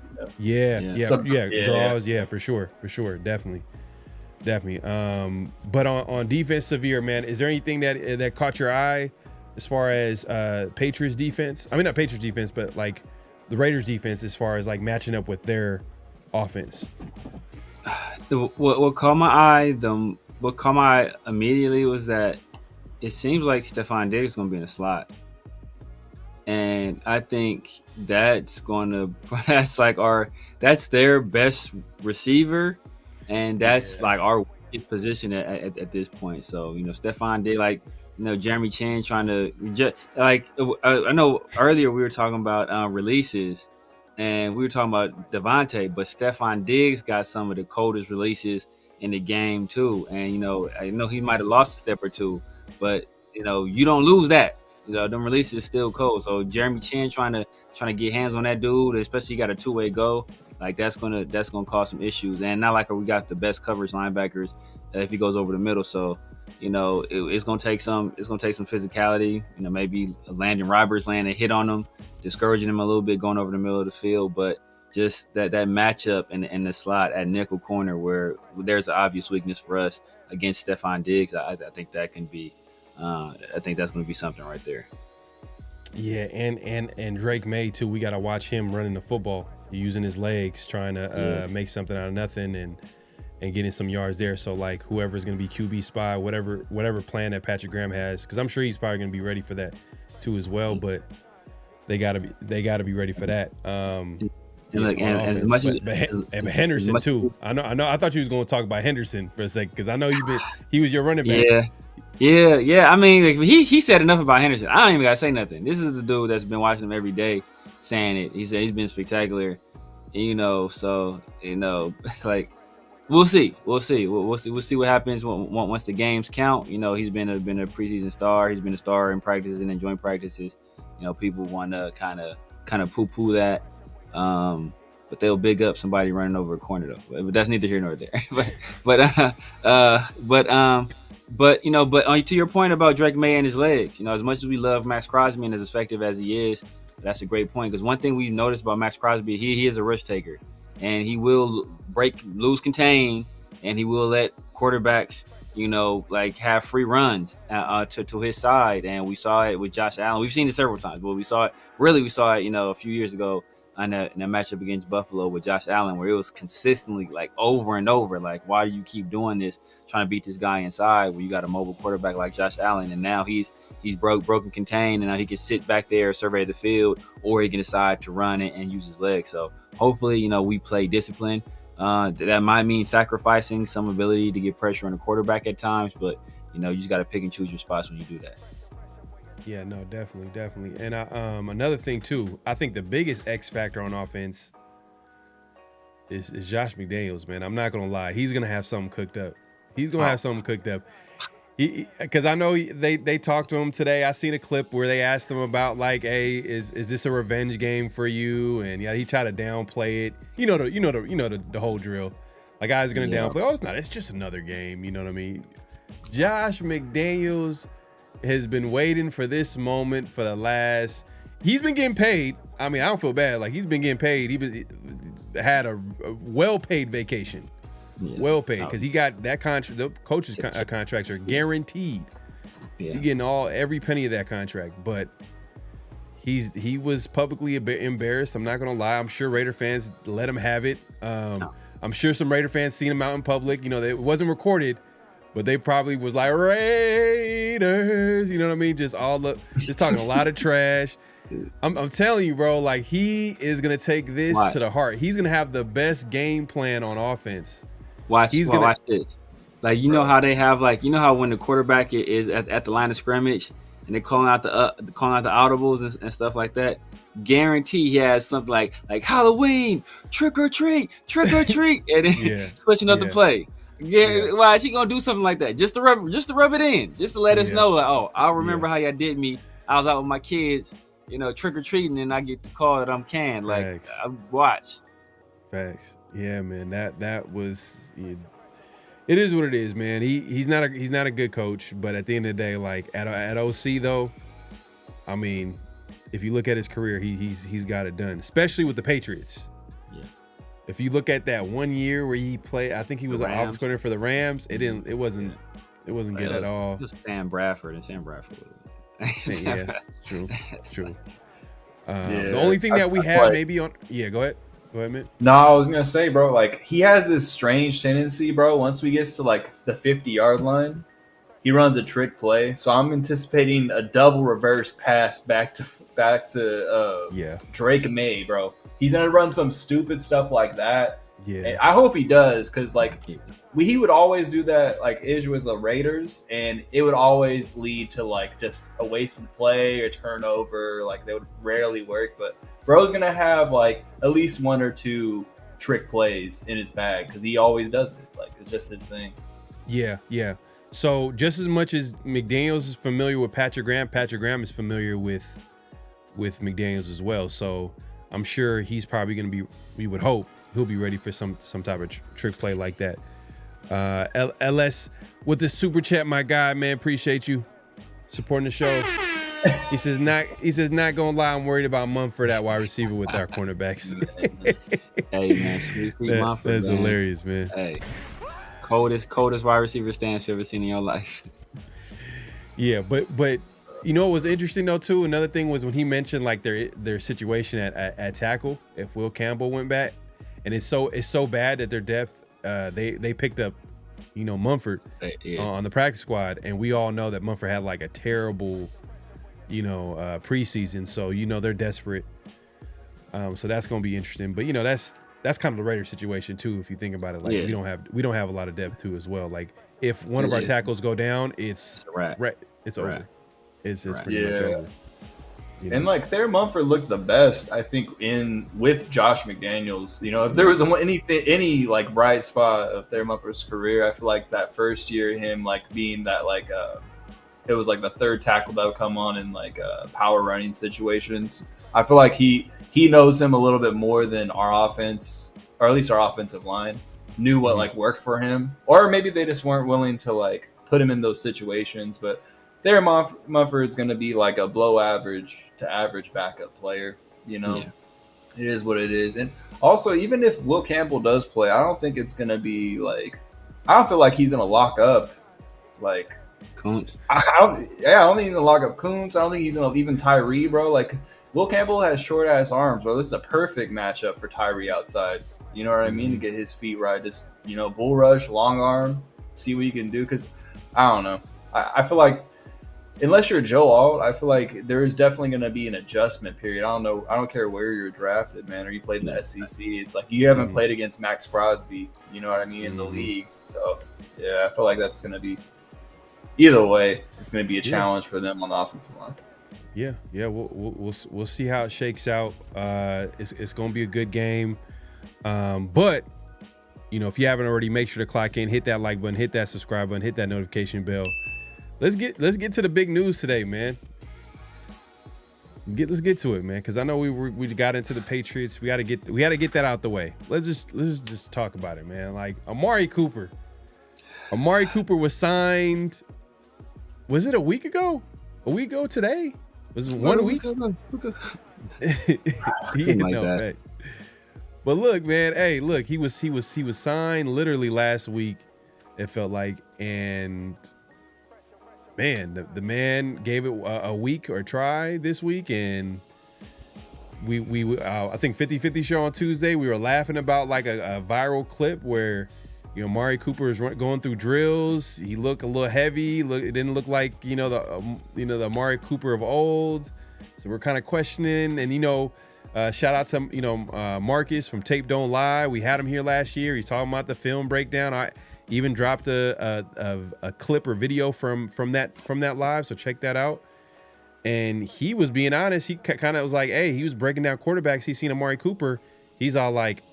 A: draws,
C: for sure, definitely. But on defense, Severe, man, is there anything that caught your eye as far as Patriots defense? I mean, not Patriots defense, but like the Raiders defense as far as like matching up with their offense.
B: What caught my eye immediately was that it seems like Stephon Diggs is going to be in the slot, and I think that's their best receiver, and that's like our weakest position at this point. So, you know, Stephon Diggs, like, you know, Jeremy Chin trying to I know earlier we were talking about releases. And we were talking about Devontae, but Stephon Diggs got some of the coldest releases in the game too. And, you know, I know he might have lost a step or two, but, you know, you don't lose that. You know, them releases still cold. So Jeremy Chin trying to get hands on that dude, especially he got a 2-way go. Like that's gonna cause some issues. And not like we got the best coverage linebackers if he goes over the middle. So, you know, it's gonna take some physicality. You know, maybe Landon Roberts landing a hit on him, discouraging him a little bit going over the middle of the field. But just that matchup in the slot at nickel corner where there's an obvious weakness for us against Stephon Diggs, I think that can be. I think that's going to be something right there.
C: Yeah, and Drake May too. We got to watch him running the football, using his legs, trying to make something out of nothing and getting some yards there. So like whoever's going to be QB spy, whatever plan that Patrick Graham has, because I'm sure he's probably going to be ready for that too as well. But they got to be ready for that. And
B: look, and as much as
C: Henderson too. I know. I thought you was going to talk about Henderson for a second because I know he was your running back.
B: Yeah. I mean, he said enough about Henderson. I don't even gotta say nothing. This is the dude that's been watching him every day, saying it. He said he's been spectacular. You know, so you know, like we'll see. We'll see what happens once the games count. You know, he's been a preseason star. He's been a star in practices and in joint practices. You know, people want to kind of poo-poo that. But they'll big up somebody running over a corner though. But that's neither here nor there. But you know, to your point about Drake May and his legs, you know, as much as we love Max Crosby and as effective as he is, that's a great point. Because one thing we noticed about Max Crosby, he is a risk taker, and he will lose contain, and he will let quarterbacks, you know, like have free runs to his side. And we saw it with Josh Allen. We've seen it several times, but we saw it, you know, a few years ago in that matchup against Buffalo with Josh Allen, where it was consistently like over and over, like, why do you keep doing this, trying to beat this guy inside when you got a mobile quarterback like Josh Allen? And now he's broken contained, and now he can sit back there, survey the field, or he can decide to run it and use his legs. So hopefully, we play discipline. That might mean sacrificing some ability to get pressure on the quarterback at times, but you just got to pick and choose your spots when you do that.
C: Yeah, no, definitely. And another thing too, I think the biggest X factor on offense is Josh McDaniels, man. I'm not gonna lie, he's gonna have something cooked up. Because I know they talked to him today. I seen a clip where they asked him about like, hey, is this a revenge game for you? And yeah, he tried to downplay it. The whole drill. Like, guys gonna downplay. Oh, it's not. It's just another game. You know what I mean? Josh McDaniels has been waiting for this moment for the last. He's been getting paid. I mean, I don't feel bad. Like, he's been getting paid. He had a well-paid vacation. Yeah. Well paid, because he got that contract. The coaches' contracts are guaranteed. Yeah. You're getting every penny of that contract. But he was publicly a bit embarrassed. I'm not gonna lie. I'm sure Raider fans let him have it. I'm sure some Raider fans seen him out in public. It wasn't recorded, but they probably was like, Raiders. You know what I mean? Just talking a lot of trash. I'm telling you, bro. Like, he is gonna take this to the heart. He's gonna have the best game plan on offense.
B: Watch this. Like, how they have, like, how when the quarterback is at the line of scrimmage and they're calling out the audibles and stuff like that. Guarantee he has something like Halloween, trick or treat, and then switching up the play. Yeah, watch, he gonna do something like that just to rub it in, just to let us know, like, oh, I remember how y'all did me. I was out with my kids, trick or treating, and I get the call that I'm canned. Like, watch.
C: Facts. Yeah, man. That was. It is what it is, man. He's not a good coach, but at the end of the day, like at OC though, I mean, if you look at his career, he's got it done, especially with the Patriots. Yeah. If you look at that 1 year where he played, I think he was an offensive coordinator for the Rams. It wasn't good at all.
B: It was Sam Bradford.
C: Yeah, true. The only thing that we have maybe on. Yeah, go ahead. Go ahead, man.
A: No, I was going to say, bro, like, he has this strange tendency, bro. Once we get to, like, the 50-yard line, he runs a trick play. So I'm anticipating a double reverse pass back to Drake May, bro. He's going to run some stupid stuff like that. Yeah. And I hope he does, because, like, he would always do that, like, with the Raiders, and it would always lead to, like, just a wasted play or turnover. Like, they would rarely work, but bro's gonna have like at least one or two trick plays in his bag because he always does it. Like, it's just his thing.
C: Yeah. So just as much as McDaniels is familiar with Patrick Graham is familiar with McDaniels as well. So I'm sure he's probably gonna be. We would hope he'll be ready for some type of trick play like that. LS with the super chat, my guy, man, appreciate you supporting the show. He says not gonna lie, I'm worried about Mumford at wide receiver with our cornerbacks.
B: Hey, man, sweet Mumford.
C: That's hilarious, man.
B: Hey, coldest wide receiver stance you ever seen in your life.
C: Yeah, but you know what was interesting though too? Another thing was when he mentioned like their situation at tackle if Will Campbell went back, and it's so bad that their depth they picked up Mumford on the practice squad, and we all know that Mumford had like a terrible preseason, so they're desperate. So that's gonna be interesting. But that's kind of the Raiders situation too, if you think about it. Like we don't have a lot of depth too as well. Like if one of our tackles go down, it's over. It's pretty much over.
A: And like Thayer Mumford looked the best, I think, with Josh McDaniels. If there was any like bright spot of Thayer Mumford's career, I feel like that first year, him like being that like it was like the third tackle that would come on in like power running situations. I feel like he knows him a little bit more than our offense, or at least our offensive line knew what like worked for him, or maybe they just weren't willing to like put him in those situations. But Thayer Mumford's going to be like a below average to average backup player. It is what it is. And also, even if Will Campbell does play, I don't think it's going to be like, I don't feel like he's going to lock up like
B: Coons.
A: I don't think he's gonna lock up Coons. I don't think he's gonna even Tyree, bro. Like Will Campbell has short ass arms, bro. This is a perfect matchup for Tyree outside. You know what I mean? To get his feet right, just bull rush, long arm, see what you can do. Because I don't know. I feel like unless you're Joe Alt, I feel like there is definitely going to be an adjustment period. I don't know. I don't care where you're drafted, man, or you played in the SEC. It's like you haven't played against Max Crosby, you know what I mean, in the league. So, yeah, I feel like that's going to be – either way, it's going to be a challenge for them on the offensive line.
C: Yeah, we'll see how it shakes out. It's going to be a good game. But, if you haven't already, make sure to clock in, hit that like button, hit that subscribe button, hit that notification bell. Let's get to the big news today, man. Let's get to it, man, because I know we got into the Patriots. We got to get that out the way. Let's just talk about it, man. Like Amari Cooper. Amari Cooper was signed. Was it a week ago? A week ago today? Was it 1 week? He didn't know that. But look, man. Hey, look. He was signed literally last week. It felt like, and. Man, the man gave it a week or a try this week, and we I think 50-50 show on Tuesday, we were laughing about like a viral clip where Amari Cooper is going through drills. He looked a little heavy. It didn't look like the Amari Cooper of old. So we're kind of questioning. And shout out to Marcus from Tape Don't Lie. We had him here last year. He's talking about the film breakdown. I even dropped a clip or video from that live, so check that out. And he was being honest. He kind of was like, hey, he was breaking down quarterbacks. He's seen Amari Cooper. He's all like,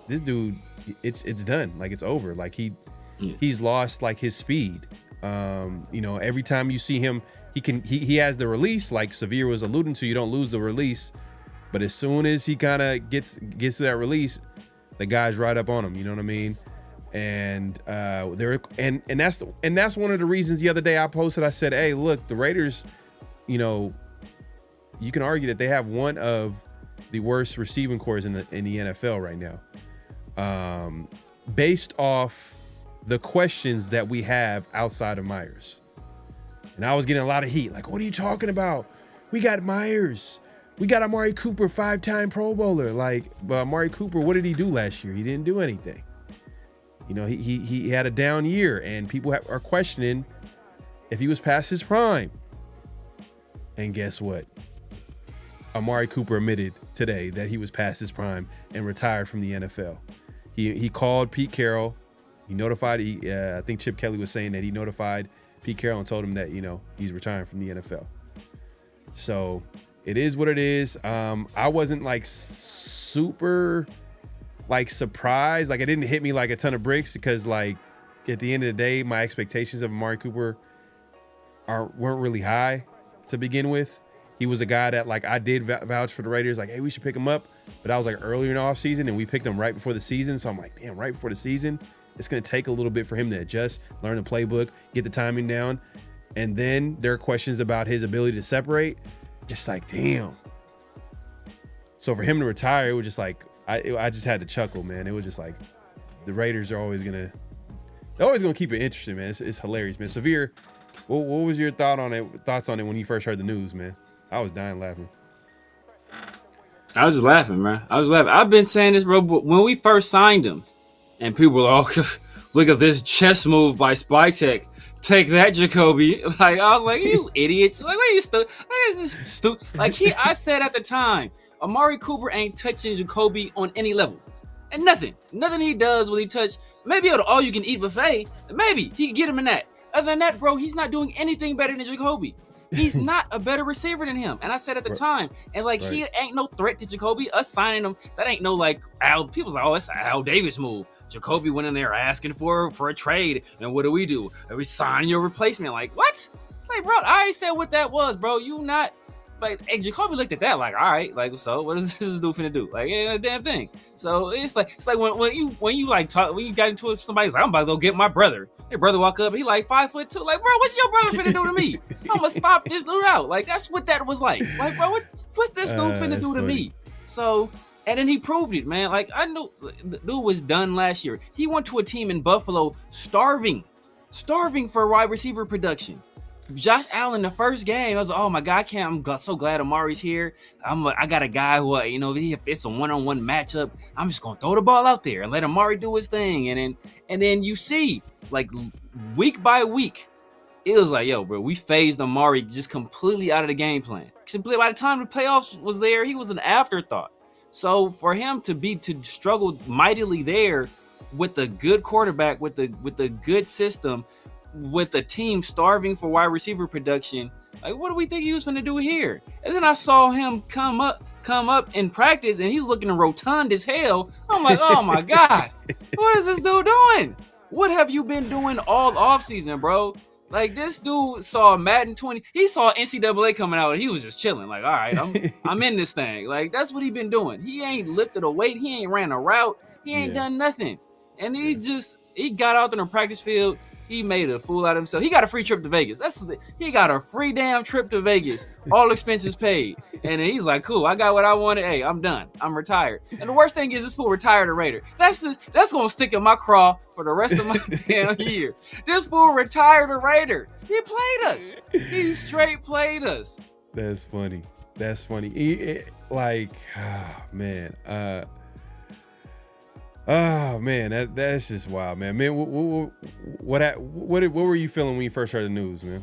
C: this dude, it's done. Like, it's over. Like, he's lost like his speed. Every time you see him, he has the release, like Severe was alluding to. You don't lose the release, but as soon as he kind of gets to that release, the guy's right up on him. You know what I mean? And that's one of the reasons the other day I posted. I said, hey, look, the Raiders, you can argue that they have one of the worst receiving cores in the NFL right now, based off the questions that we have outside of Myers. And I was getting a lot of heat, like, what are you talking about? We got Myers, we got Amari Cooper, 5-time Pro Bowler. Like, but Amari Cooper, what did he do last year? He didn't do anything. He had a down year, and people are questioning if he was past his prime. And guess what? Amari Cooper admitted today that he was past his prime and retired from the NFL. He called Pete Carroll. He notified. I think Chip Kelly was saying that he notified Pete Carroll and told him that he's retiring from the NFL. So it is what it is. I wasn't like super surprised. Like, it didn't hit me like a ton of bricks because, like, at the end of the day, my expectations of Amari Cooper weren't really high to begin with. He was a guy that, like, I did vouch for the Raiders, like, hey, we should pick him up. But I was like earlier in the offseason, and we picked him right before the season. So I'm like, damn, right before the season, it's going to take a little bit for him to adjust, learn the playbook, get the timing down. And then there are questions about his ability to separate. Just like, damn. So for him to retire, it was just like, I just had to chuckle, man. It was just like, the Raiders are always gonna keep it interesting, man. It's hilarious, man. Severe, what was your thoughts on it when you first heard the news, man? I was dying laughing.
B: I was just laughing, man. I've been saying this, bro. But when we first signed him, and people were like, oh, look at this chess move by Spy Tech. Take that, Jacoby. Like, I was like, you idiots. Like, what are you stupid? Like, I said at the time, Amari Cooper ain't touching Jacoby on any level. And nothing he does will he touch. Maybe at all you can eat buffet. Maybe he can get him in that. Other than that, bro, he's not doing anything better than Jacoby. He's not a better receiver than him. And I said at the time, and like, he ain't no threat to Jacoby. Us signing him, that ain't no like Al. People's like, oh, it's an Al Davis move. Jacoby went in there asking for a trade. And what do? And we sign your replacement. Like, what? Like, bro, I already said what that was, bro. You not. Like, hey, Jacoby looked at that like, all right, like, so what is this dude finna do? Like, ain't a damn thing. So it's like when you like talk, when you got into it, somebody's like, I'm about to go get my brother. Your brother walk up, he like 5'2". Like, bro, what's your brother finna do to me? I'm gonna stop this dude out. Like, that's what that was like. Like, bro, what's this dude finna do to me? So, and then he proved it, man. Like, I knew the dude was done last year. He went to a team in Buffalo starving. starving for wide receiver production. Josh Allen, the first game, I was like, oh my God, I'm so glad Amari's here. I got a guy who, if it's a one-on-one matchup, I'm just gonna throw the ball out there and let Amari do his thing. And then you see, like, week by week, it was like, yo, bro, we phased Amari just completely out of the game plan. Simply by the time the playoffs was there, he was an afterthought. So for him to struggle mightily there with a good quarterback, with a good system, with the team starving for wide receiver production, like, what do we think he was going to do here? And then I saw him come up in practice, and he's looking rotund as hell. I'm like, oh my God, what is this dude doing? What have you been doing all offseason, bro? Like, this dude saw Madden 20. He saw NCAA coming out, and he was just chilling. Like, all right, I'm in this thing. Like, that's what he been doing. He ain't lifted a weight. He ain't ran a route. He ain't done nothing. And he got out there on the practice field. He made a fool out of himself. He got a free trip to Vegas. He got a free damn trip to Vegas. All expenses paid. And then he's like, cool, I got what I wanted. Hey, I'm done. I'm retired. And the worst thing is, this fool retired a Raider. That's going to stick in my craw for the rest of my damn year. This fool retired a Raider. He played us. He straight played us.
C: That's funny. Oh man, that's just wild, man. Man, what were you feeling when you first heard the news, man?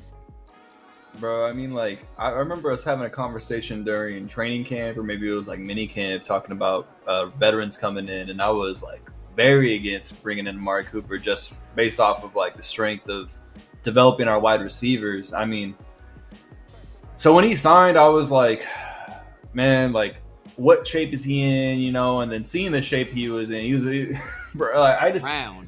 A: Bro, I mean, like, I remember us having a conversation during training camp, or maybe it was like mini camp, talking about veterans coming in, and I was like very against bringing in Amari Cooper just based off of like the strength of developing our wide receivers. I mean, so when he signed, I was like, man, like, what shape is he in, and then seeing the shape he was in, bro, like,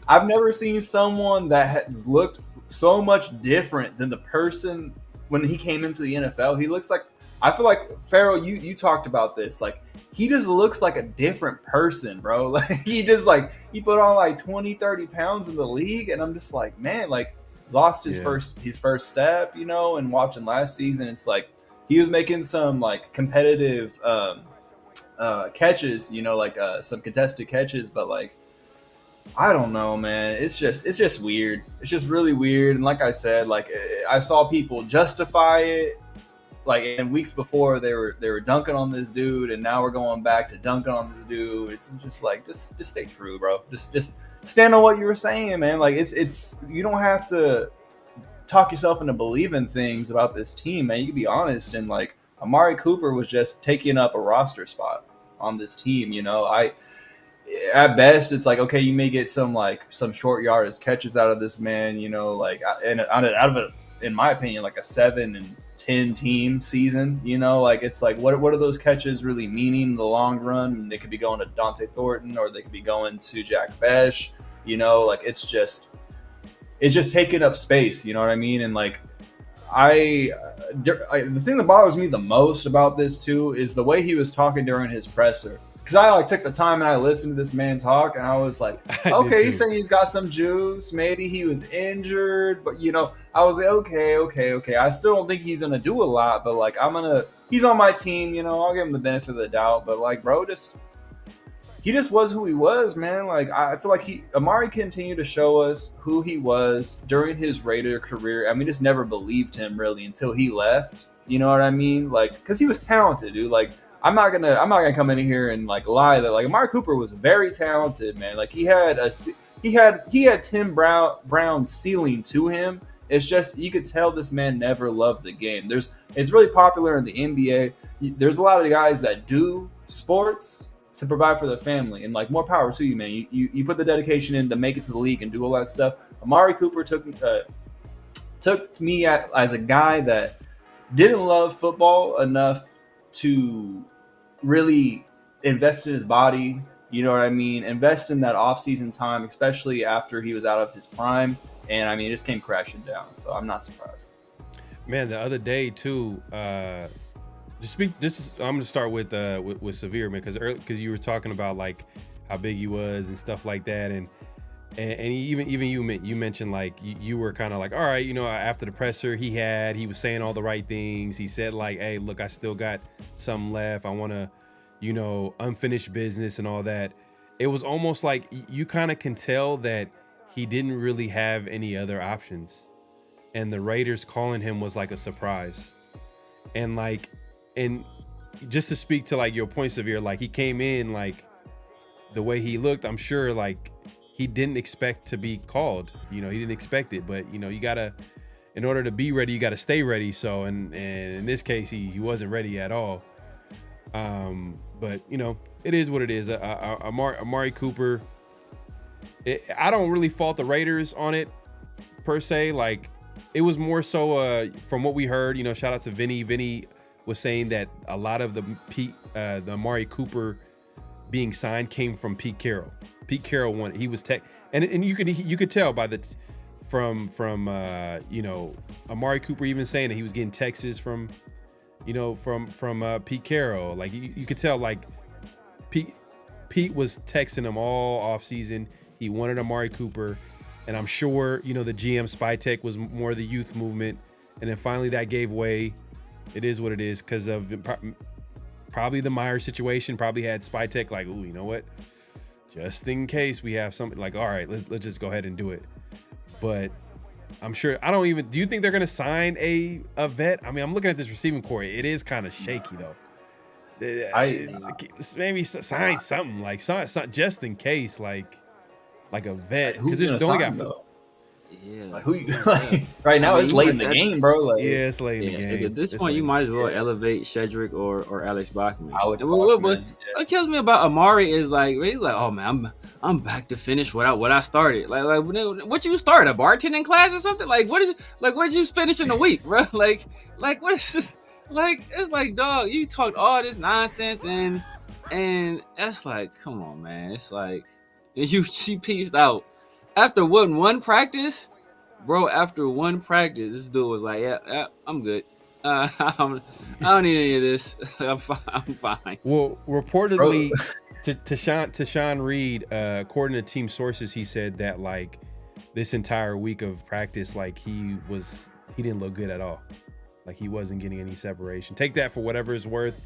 A: I've never seen someone that has looked so much different than the person when he came into the NFL. He looks like, I feel like, Pharaoh, you talked about this, like, he just looks like a different person, bro. Like, he put on like 20-30 pounds in the league, and I'm just like, man, like, lost his first step, and watching last season, it's like he was making some like competitive catches, some contested catches, but like, I don't know, man. It's just weird. It's just really weird. And like I said, like, I saw people justify it, like, in weeks before they were dunking on this dude, and now we're going back to dunking on this dude. It's just like, just stay true, bro. Just stand on what you were saying, man. Like, it's you don't have to talk yourself into believing things about this team, man. You can be honest, and like, Amari Cooper was just taking up a roster spot on this team. At best, it's like, okay, you may get some short yardage catches out of this man, like, and out of it, in my opinion, like a 7-10 team season, like, it's like, what are those catches really meaning in the long run? And they could be going to Dante Thornton, or they could be going to Jack Besh, like, it's just taking up space, you know what I mean? And like, the thing that bothers me the most about this too is the way he was talking during his presser. Because I like took the time and I listened to this man talk, and I was like, okay, he's saying he's got some juice. Maybe he was injured, but I was like, okay. I still don't think he's gonna do a lot, but like, he's on my team, I'll give him the benefit of the doubt. But like, bro, he just was who he was, man. Like, I feel like Amari continued to show us who he was during his Raider career. I mean, just never believed him really until he left. You know what I mean? Like, because he was talented, dude. Like, I'm not gonna come in here and like lie that like Amari Cooper was very talented, man. Like, he had Tim Brown's ceiling to him. It's just, you could tell this man never loved the game. It's really popular in the NBA. There's a lot of guys that do sports to provide for their family, and like, more power to you, man. You put the dedication in to make it to the league and do all that stuff. Amari Cooper took me as a guy that didn't love football enough to really invest in his body, you know what I mean? Invest in that off-season time, especially after he was out of his prime. And I mean, it just came crashing down. So I'm not surprised.
C: Man, the other day too, I'm gonna start with Severe, man, because you were talking about like how big he was and stuff like that, and even you mentioned like you were kind of like, all right, after the presser he was saying all the right things. He said like, hey, look, I still got some left. I want to, unfinished business and all that. It was almost like you kind of can tell that he didn't really have any other options. And the Raiders calling him was like a surprise. And like, and just to speak to like your point, Severe, like he came in like the way he looked, I'm sure like he didn't expect to be called. You know, he didn't expect it, but you know, you gotta, in order to be ready, you gotta stay ready. So, and in this case, he wasn't ready at all. But you know, it is what it is. Amari Cooper, I don't really fault the Raiders on it per se. Like it was more so from what we heard, you know, shout out to Vinny. Vinny was saying that a lot of the Amari Cooper being signed came from Pete Carroll. Pete Carroll wanted, he was and you could tell by the from you know, Amari Cooper even saying that he was getting texts from, you know, from Pete Carroll. Like you could tell like Pete was texting him all off season. He wanted Amari Cooper, and I'm sure, you know, the GM Spytek was more the youth movement, and then finally that gave way. It is what it is because of probably the Myers situation. Probably had Spytek like, ooh, you know what? Just in case we have something like, all right, let's just go ahead and do it. But I'm sure, do you think they're gonna sign a vet? I mean, I'm looking at this receiving core. It is kind of shaky though. Maybe sign something like something just in case, like a vet, because there's only got.
B: Yeah,
A: like who you like, right now? It's late in the game, bro. Like,
C: yeah, it's late in the game.
B: At this point, you might as well elevate Shedrick or Alex Bachman. What kills me about Amari is like he's like, oh man, I'm back to finish what I started. Like what you started, a bartending class or something? Like what is it? Like what did you finish in a week, bro? Like what is this? Like it's like, dog, you talked all this nonsense and that's like, come on, man. It's like she pieced out. After one practice, bro, this dude was like, yeah, I'm good. I don't need any of this. I'm fine.
C: Well, reportedly, to Sean Reed, according to team sources, he said that like this entire week of practice, like he didn't look good at all. Like he wasn't getting any separation. Take that for whatever it's worth.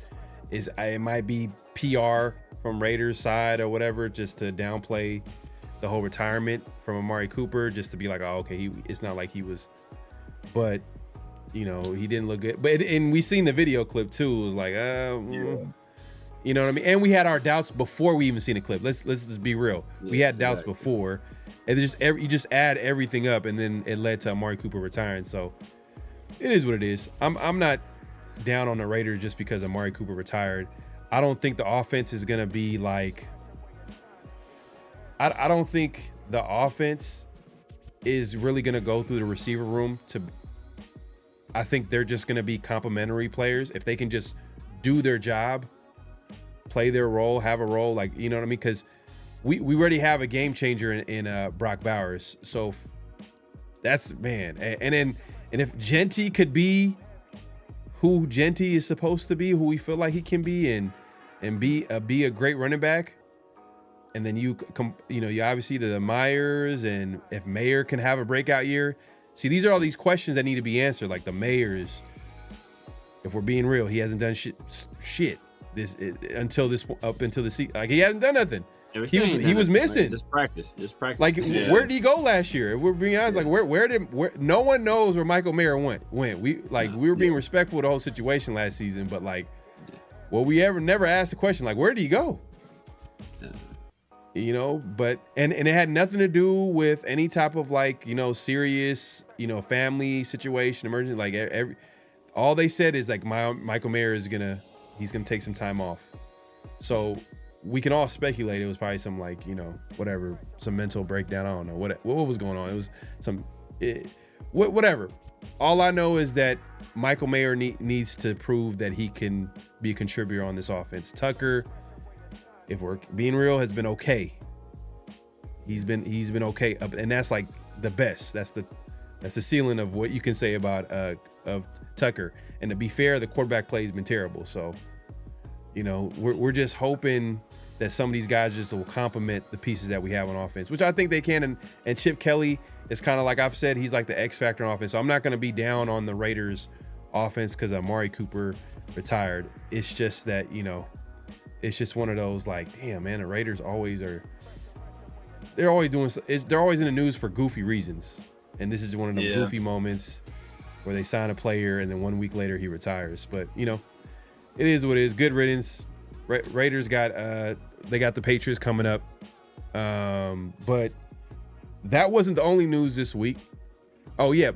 C: It might be PR from Raiders side or whatever, just to downplay the whole retirement from Amari Cooper, just to be like, oh, okay, it's not like he was, but you know, he didn't look good. But and we seen the video clip too. It was like, you know what I mean? And we had our doubts before we even seen the clip. Let's just be real. We had doubts before, and you just add everything up, and then it led to Amari Cooper retiring. So it is what it is. I'm not down on the Raiders just because Amari Cooper retired. I don't think the offense is gonna be like. I don't think the offense is really going to go through the receiver room I think they're just going to be complementary players. If they can just do their job, play their role, have a role, like, you know what I mean? Because we already have a game changer in Brock Bowers. So that's, man. And if Genty could be who Genty is supposed to be, who we feel like he can be, and be a great running back, and then you obviously the Myers, and if Mayer can have a breakout year. See, these are all these questions that need to be answered. Like the Mayers, if we're being real, he hasn't done shit until the season. Like he hasn't done nothing. He was missing.
B: Just practice.
C: Like where did he go last year? If we're being honest, like where no one knows where Michael Mayer went. We were being respectful of the whole situation last season, but like, well, we never asked the question, like, where did he go? You know, but and it had nothing to do with any type of like, you know, serious, you know, family situation, emergency. Like all they said is like Michael Mayer he's gonna take some time off. So we can all speculate it was probably some, like, you know, whatever, some mental breakdown. I don't know what was going on. It was whatever. All I know is that Michael Mayer needs to prove that he can be a contributor on this offense. Tucker, if we're being real, has been okay. He's been okay, and that's like the best. That's the ceiling of what you can say about of Tucker. And to be fair, the quarterback play has been terrible. So, you know, we're just hoping that some of these guys just will complement the pieces that we have on offense, which I think they can. And Chip Kelly is kind of like I've said, he's like the X factor on offense. So I'm not going to be down on the Raiders offense because Amari Cooper retired. It's just that, you know, it's just one of those like, damn, man, the Raiders always are they're always they're always in the news for goofy reasons, and this is one of the goofy moments where they sign a player and then 1 week later he retires. But you know, it is what it is. Good riddance. Raiders got they got the Patriots coming up, but that wasn't the only news this week. Oh yeah,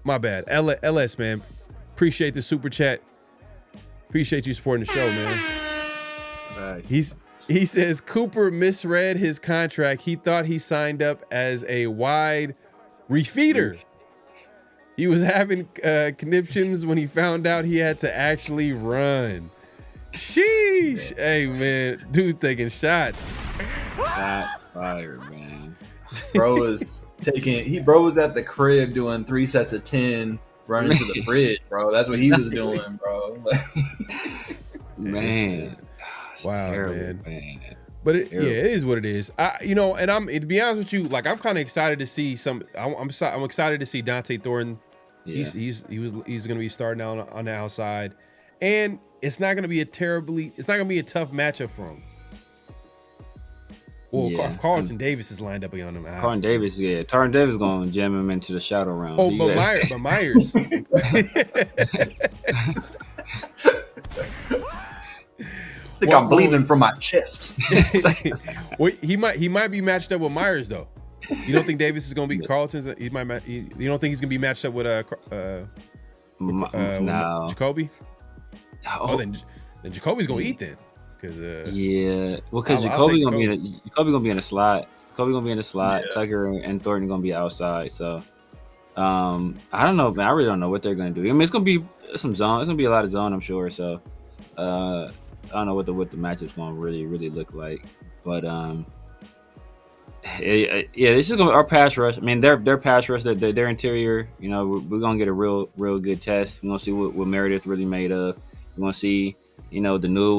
C: my bad. LS man, appreciate the super chat. Appreciate you supporting the show, man. Nice. He says Cooper misread his contract. He thought he signed up as a wide refeeder. He was having conniptions when he found out he had to actually run. Sheesh. Hey, man. Dude's taking shots.
B: That fire, man.
A: Bro was at the crib doing 3 sets of 10, running to the fridge, bro. That's what he was doing, bro.
B: Man.
C: Wow,
B: terrible,
C: man. But it is what it is. To be honest with you, like I'm kind of excited to see I'm excited to see Dante Thornton. Yeah. He's going to be starting out on the outside, and it's not going to be a tough matchup for him. Well, Carlton Davis is lined up on him.
B: Carlton Davis going to jam him into the shadow round.
C: Oh, but Myers.
A: I think I'm bleeding from my chest.
C: Well, he might be matched up with Myers though. You don't think Davis is going to beat Carlton's? You don't think he's going to be matched up with
B: no.
C: Jacoby? Oh, then Jacoby's going to eat then.
B: Because Jacoby's going to be in the slot. Jacoby going to be in the slot. Yeah. Tucker and Thornton going to be outside. So I don't know, man. I really don't know what they're going to do. I mean, it's going to be some zone. It's going to be a lot of zone, I'm sure. So I don't know what the matchup's going to really look like. But this is going to be our pass rush. I mean, their pass rush, their interior. You know, we're going to get a real good test. We're going to see what Meredith really made of. We're going to see, you know, the new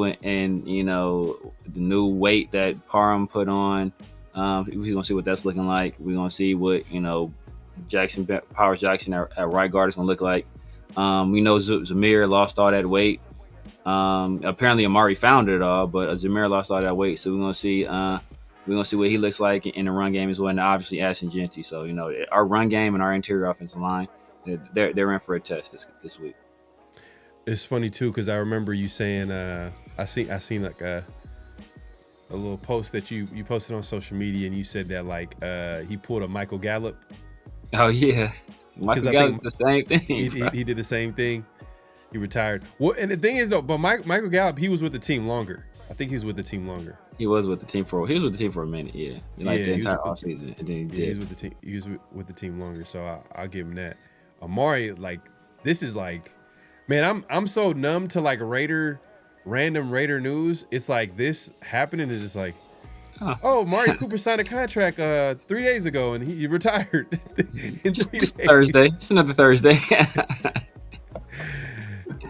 B: weight that Parham put on. We're going to see what that's looking like. We're going to see what, you know, Powers Jackson at right guard is going to look like. We know Zamir lost all that weight. Apparently Amari found it all, but Zamir lost all that weight. So we're going to see what he looks like in the run game as well. And obviously Ashton Genty. So, you know, our run game and our interior offensive line, they're in for a test this week.
C: It's funny too, because I remember you saying I seen like a little post that you posted on social media, and you said that like he pulled a Michael Gallup.
B: Oh yeah, Michael Gallup the same thing.
C: He did the same thing. He retired. Well, and the thing is though, but Michael Gallup, he was with the team longer. I think he was with the team longer.
B: He was with the team for a minute. Yeah, the entire offseason, and then
C: he was with the team longer. So I'll give him that. Amari, like this is like. Man, I'm so numb to like random Raider news. It's like this happening is just like, oh, Amari Cooper signed a contract 3 days ago and he retired.
B: just Thursday. It's another Thursday.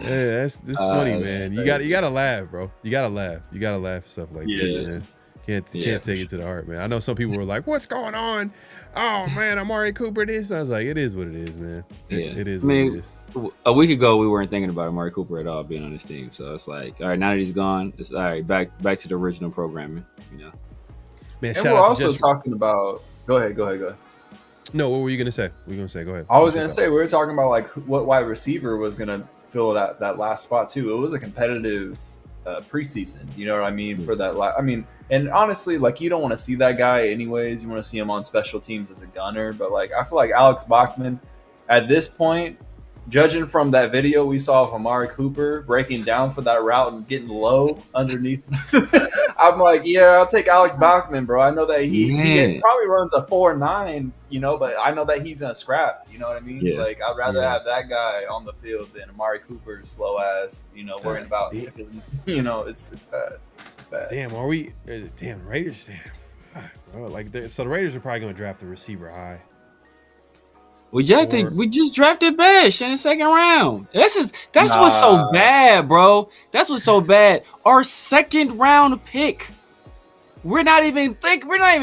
C: Yeah, this funny, man. You gotta laugh, bro. You gotta laugh at stuff like this, man. Can't take it to the heart, man. I know some people were like, "What's going on?" Oh man, Amari Cooper this. I was like, "It is what it is, man. It is what it is."
B: A week ago, we weren't thinking about Amari Cooper at all being on this team. So it's like, all right, now that he's gone, it's all right. Back to the original programming, you know.
C: Man,
A: and we're also talking about. Go ahead.
C: No, what were you gonna say? Go ahead.
A: I was gonna say we were talking about like what wide receiver was gonna fill that last spot too. It was a competitive preseason. You know what I mean? For that, and honestly, like you don't want to see that guy anyways. You want to see him on special teams as a gunner. But like I feel like Alex Bachman, at this point, judging from that video we saw of Amari Cooper breaking down for that route and getting low underneath, I'm like, yeah, I'll take Alex Bachman, bro. I know that he probably runs a 4.9, you know, but I know that he's gonna scrap. You know what I mean? Yeah. Like I'd rather have that guy on the field than Amari Cooper's slow ass, you know, worrying about because, you know, it's bad. It's bad.
C: Damn, are we? Damn, Raiders. Damn, bro, like so the Raiders are probably gonna draft a receiver high.
B: We just drafted Bash in the second round. That's what's so bad, bro. That's what's so bad. Our second round pick. We're not even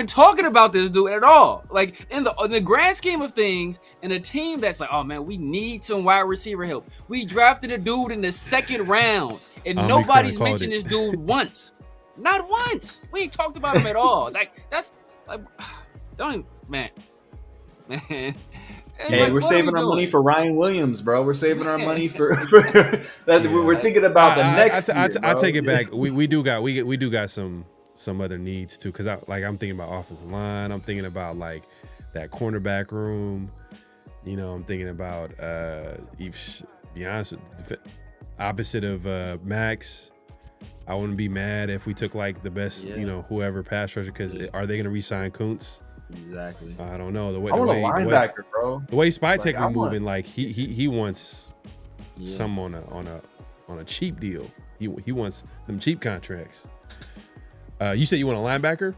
B: talking about this dude at all. Like in the grand scheme of things, in a team that's like, oh man, we need some wide receiver help. We drafted a dude in the second round, and nobody's mentioned this dude once. Not once. We ain't talked about him at all. Like that's Like, don't even, man.
A: Hey, we're saving our money for Ryan Williams, bro. We're saving our money for that. Yeah. We're thinking about the next year,
C: I take it back. We do got some other needs too. Cause I'm thinking about offensive line. I'm thinking about like that cornerback room. You know, I'm thinking about be honest, opposite of Max. I wouldn't be mad if we took like the best, whoever pass rusher. Cause are they gonna re-sign Kuntz?
B: Exactly.
C: I don't know.
A: I want a linebacker, bro.
C: The way Spytek be moving, like he wants some on a cheap deal. He wants them cheap contracts. You said you want a linebacker?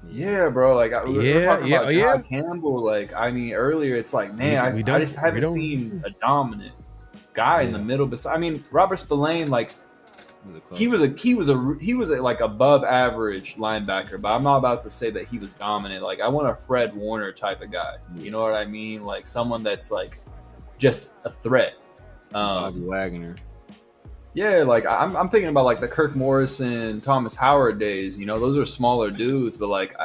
A: Yeah, bro. Like we're talking about Todd Campbell. Like earlier, it's like, man, I just haven't seen a dominant guy in the middle. Robert Spillane, like. He was a like above average linebacker, but I'm not about to say that he was dominant. Like I want a Fred Warner type of guy. You know what I mean? Like someone that's like just a threat.
B: Bobby Wagner.
A: Yeah, like I'm thinking about like the Kirk Morrison, Thomas Howard days. You know, those are smaller dudes, but like,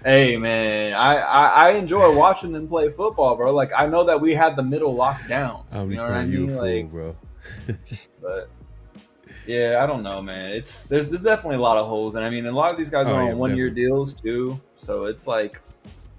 A: hey man, I enjoy watching them play football, bro. Like I know that we had the middle locked down. You know what I mean? Like,
C: bro.
A: But. Yeah, I don't know, man. There's definitely a lot of holes, and a lot of these guys are on 1-year deals too. So it's like,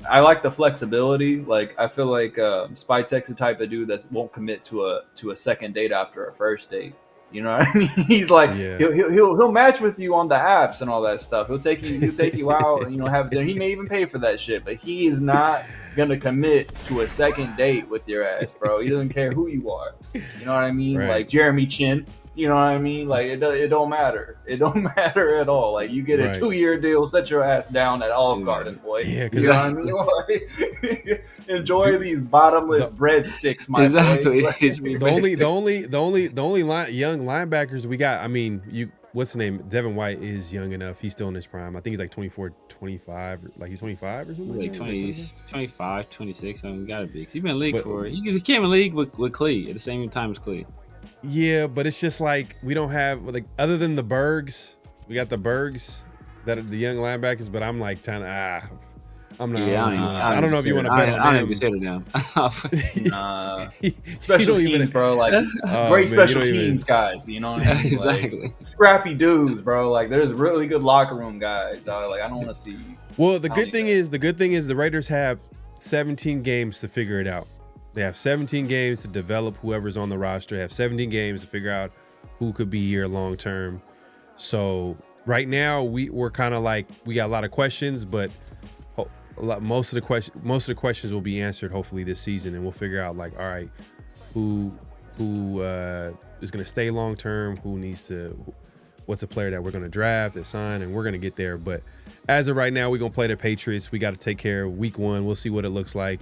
A: I like the flexibility. Like I feel like Spytek's the type of dude that won't commit to a second date after a first date. You know what I mean? He's like he'll match with you on the apps and all that stuff. He'll take you out and have dinner. He may even pay for that shit, but he is not gonna commit to a second date with your ass, bro. He doesn't care who you are. You know what I mean?
C: Right.
A: Like Jeremy Chin. You know what I mean? Like it don't matter. It don't matter at all. Like you get a 2-year deal, set your ass down at Olive Garden, boy. Yeah, you know what I mean? Like, enjoy these bottomless breadsticks, my boy. Like,
C: the only young linebackers we got. What's the name? Devin White is young enough. He's still in his prime. I think he's like 24, 25. Like he's 25 or something.
B: Like 20, 25, 26. Something gotta be. Cause he's been in the league for. He came in the league with Clee at the same time as Clee.
C: Yeah, but it's just like we don't have like other than the Bergs, we got the Bergs that are the young linebackers. But I'm like trying to I'm not. Yeah, I don't know if you want to bet on them.
B: I don't even say it now.
A: Nah, special teams, bro. Like great special teams guys. You know what I mean?
B: Exactly.
A: Like, scrappy dudes, bro. Like there's really good locker room guys, dog. Like I don't want to see.
C: Well, the good thing is the Raiders have 17 games to figure it out. They have 17 games to develop whoever's on the roster. They have 17 games to figure out who could be here long term. So right now we're kind of like we got a lot of questions, but most of the questions will be answered hopefully this season, and we'll figure out like, all right, who is going to stay long term, what's a player that we're going to draft and sign, and we're going to get there. But as of right now, we're going to play the Patriots. We got to take care of week 1. We'll see what it looks like.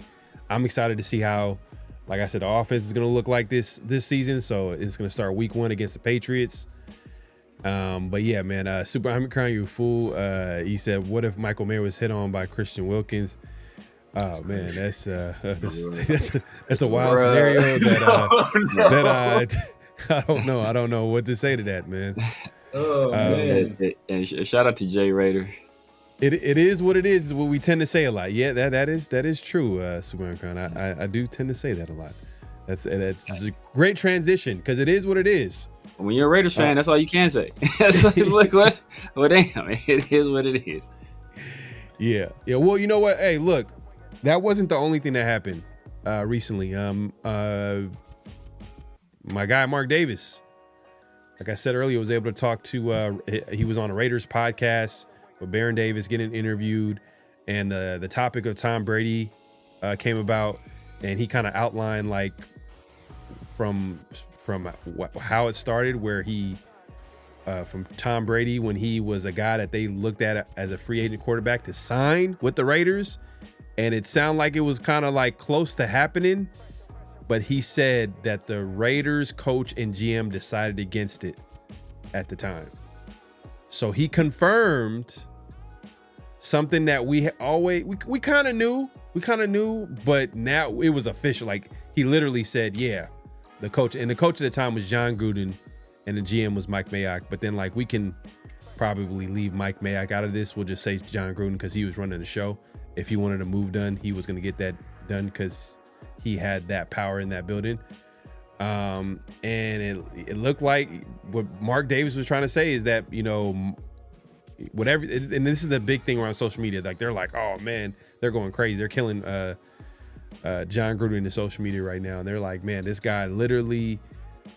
C: I'm excited to see how, like I said, the offense is going to look like this season. So it's going to start week 1 against the Patriots. But yeah, man, Super, I'm crying you a fool. He said, what if Michael Mayer was hit on by Christian Wilkins? Oh man, that's a wild scenario that I don't know what to say to that, man.
A: Oh man.
B: And shout out to Jay Rader.
C: It is what it is what we tend to say a lot. Yeah, that is true, Superman Crown. I do tend to say that a lot. That's a great transition because it is what it is.
B: When you're a Raiders fan, that's all you can say. It's like what? Well, damn, it is what it is.
C: Yeah. Well, you know what? Hey, look, that wasn't the only thing that happened recently. My guy Mark Davis, like I said earlier, was able to talk to. He was on a Raiders podcast with Baron Davis getting interviewed, and the topic of Tom Brady came about, and he kind of outlined like from how it started, where he from Tom Brady when he was a guy that they looked at as a free agent quarterback to sign with the Raiders, and it sounded like it was kind of like close to happening, but he said that the Raiders coach and GM decided against it at the time. So he confirmed something that we kind of knew, but now it was official. Like he literally said, yeah, the coach at the time was John Gruden and the GM was Mike Mayock. But then like we can probably leave Mike Mayock out of this. We'll just say John Gruden because he was running the show. If he wanted a move done, he was going to get that done because he had that power in that building. And it looked like what Mark Davis was trying to say is that, you know, whatever, and this is the big thing around social media. Like, they're like, oh man, they're going crazy. They're killing John Gruden in the social media right now. And they're like, man, this guy literally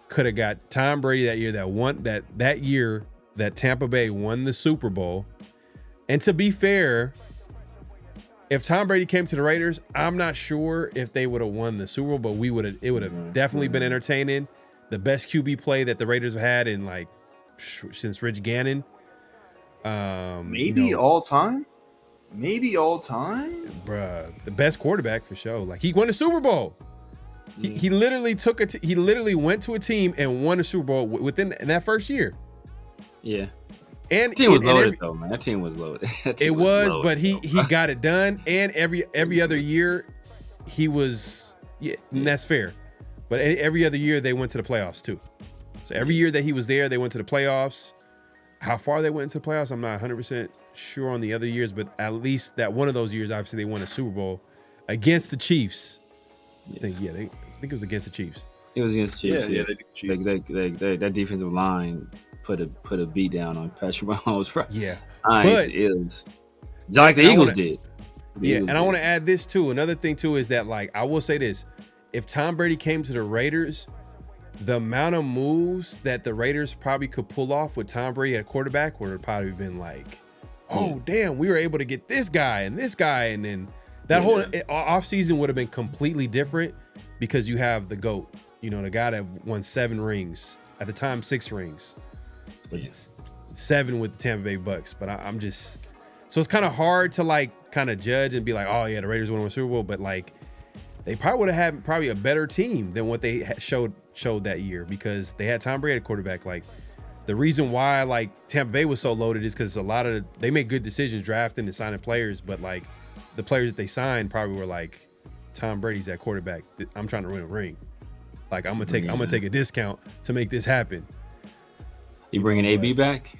C: could have got Tom Brady that year that year that Tampa Bay won the Super Bowl. And to be fair, if Tom Brady came to the Raiders, I'm not sure if they would have won the Super Bowl, but it would have definitely been entertaining. The best QB play that the Raiders have had in like since Rich Gannon.
A: Maybe all time. Maybe all time,
C: bruh. The best quarterback for sure. Like, he won a Super Bowl. He literally he literally went to a team and won a Super Bowl within that first year.
B: Yeah.
C: And
B: the team was loaded though, man. That team was loaded.
C: It was loaded, but he got it done. And every other year he was and that's fair. But every other year they went to the playoffs too. So every year that he was there, they went to the playoffs. How far they went into the playoffs, I'm not 100% sure on the other years, but at least that one of those years, obviously they won a Super Bowl against the Chiefs. I think it was against the Chiefs.
B: It was against the Chiefs.
A: Yeah, they beat the Chiefs.
B: That defensive line put a beat down on Patrick Mahomes. Right?
C: Yeah,
B: but it was like the Eagles did.
C: I want to add this too. Another thing too is that, like, I will say this: if Tom Brady came to the Raiders, the amount of moves that the Raiders probably could pull off with Tom Brady at quarterback would have probably been like, oh damn, we were able to get this guy, and then that whole offseason would have been completely different because you have the GOAT, you know, the guy that won 7 rings at the time, 6 rings. But it's 7 with the Tampa Bay Bucks. But I'm just, so it's kind of hard to like kind of judge and be like, oh yeah, the Raiders won a Super Bowl, but like they probably would have had a better team than what they showed that year because they had Tom Brady at quarterback. Like, the reason why like Tampa Bay was so loaded is because they made good decisions drafting and signing players, but like the players that they signed probably were like, Tom Brady's at quarterback. I'm trying to win a ring. Like, I'm gonna take a discount to make this happen.
B: You bringing AB back?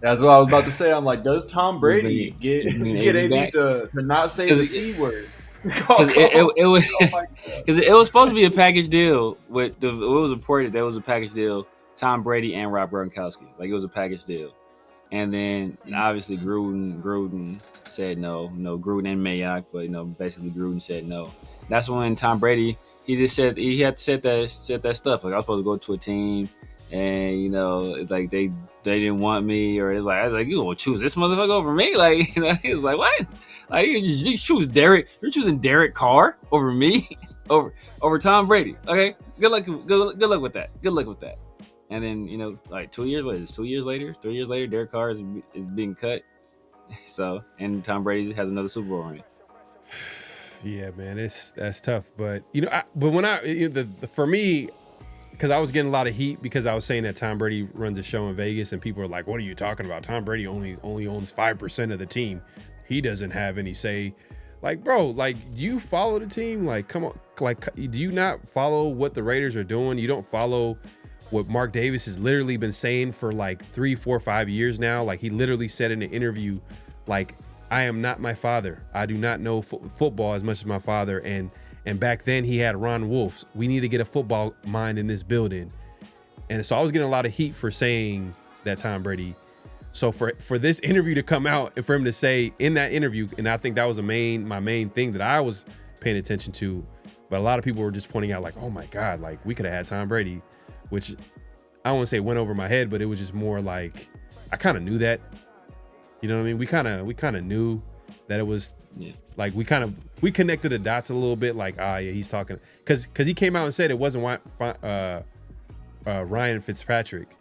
A: That's what I was about to say. I'm like, does Tom Brady get AB to not say the C word?
B: Because it was supposed to be a package deal. It was reported that it was a package deal. Tom Brady and Rob Gronkowski, like, it was a package deal. And then obviously Gruden said no. Gruden and Mayock, but basically Gruden said no. That's when Tom Brady, he just said he had to set that stuff. Like, I was supposed to go to a team, and like they didn't want me, or it's like, I was like, you gonna choose this motherfucker over me? Like, he was like, what? Like, you choose Derek? You're choosing Derek Carr over me, over Tom Brady? Okay, good luck with that. Good luck with that. And then like 2 years, 2 years later, 3 years later, Derek Carr is being cut. So, and Tom Brady has another Super Bowl ring.
C: Yeah, man, that's tough. But for me, because I was getting a lot of heat because I was saying that Tom Brady runs a show in Vegas, and people are like, "What are you talking about? Tom Brady only owns 5% of the team. He doesn't have any say." Like, bro, like, you follow the team? Like, come on, like, do you not follow what the Raiders are doing? You don't follow what Mark Davis has literally been saying for like 3, 4, 5 years now. Like, he literally said in an interview, like, I am not my father. I do not know football as much as my father. And back then he had Ron Wolf. We need to get a football mind in this building. And so I was getting a lot of heat for saying that Tom Brady. So for this interview to come out and for him to say in that interview, and I think that was my main thing that I was paying attention to, but a lot of people were just pointing out like, oh my God, like, we could have had Tom Brady, which I don't want to say went over my head, but it was just more like, I kind of knew that. You know what I mean? We kind of knew that it was like, we connected the dots a little bit. Like, yeah, he's talking because he came out and said it wasn't Ryan Fitzpatrick.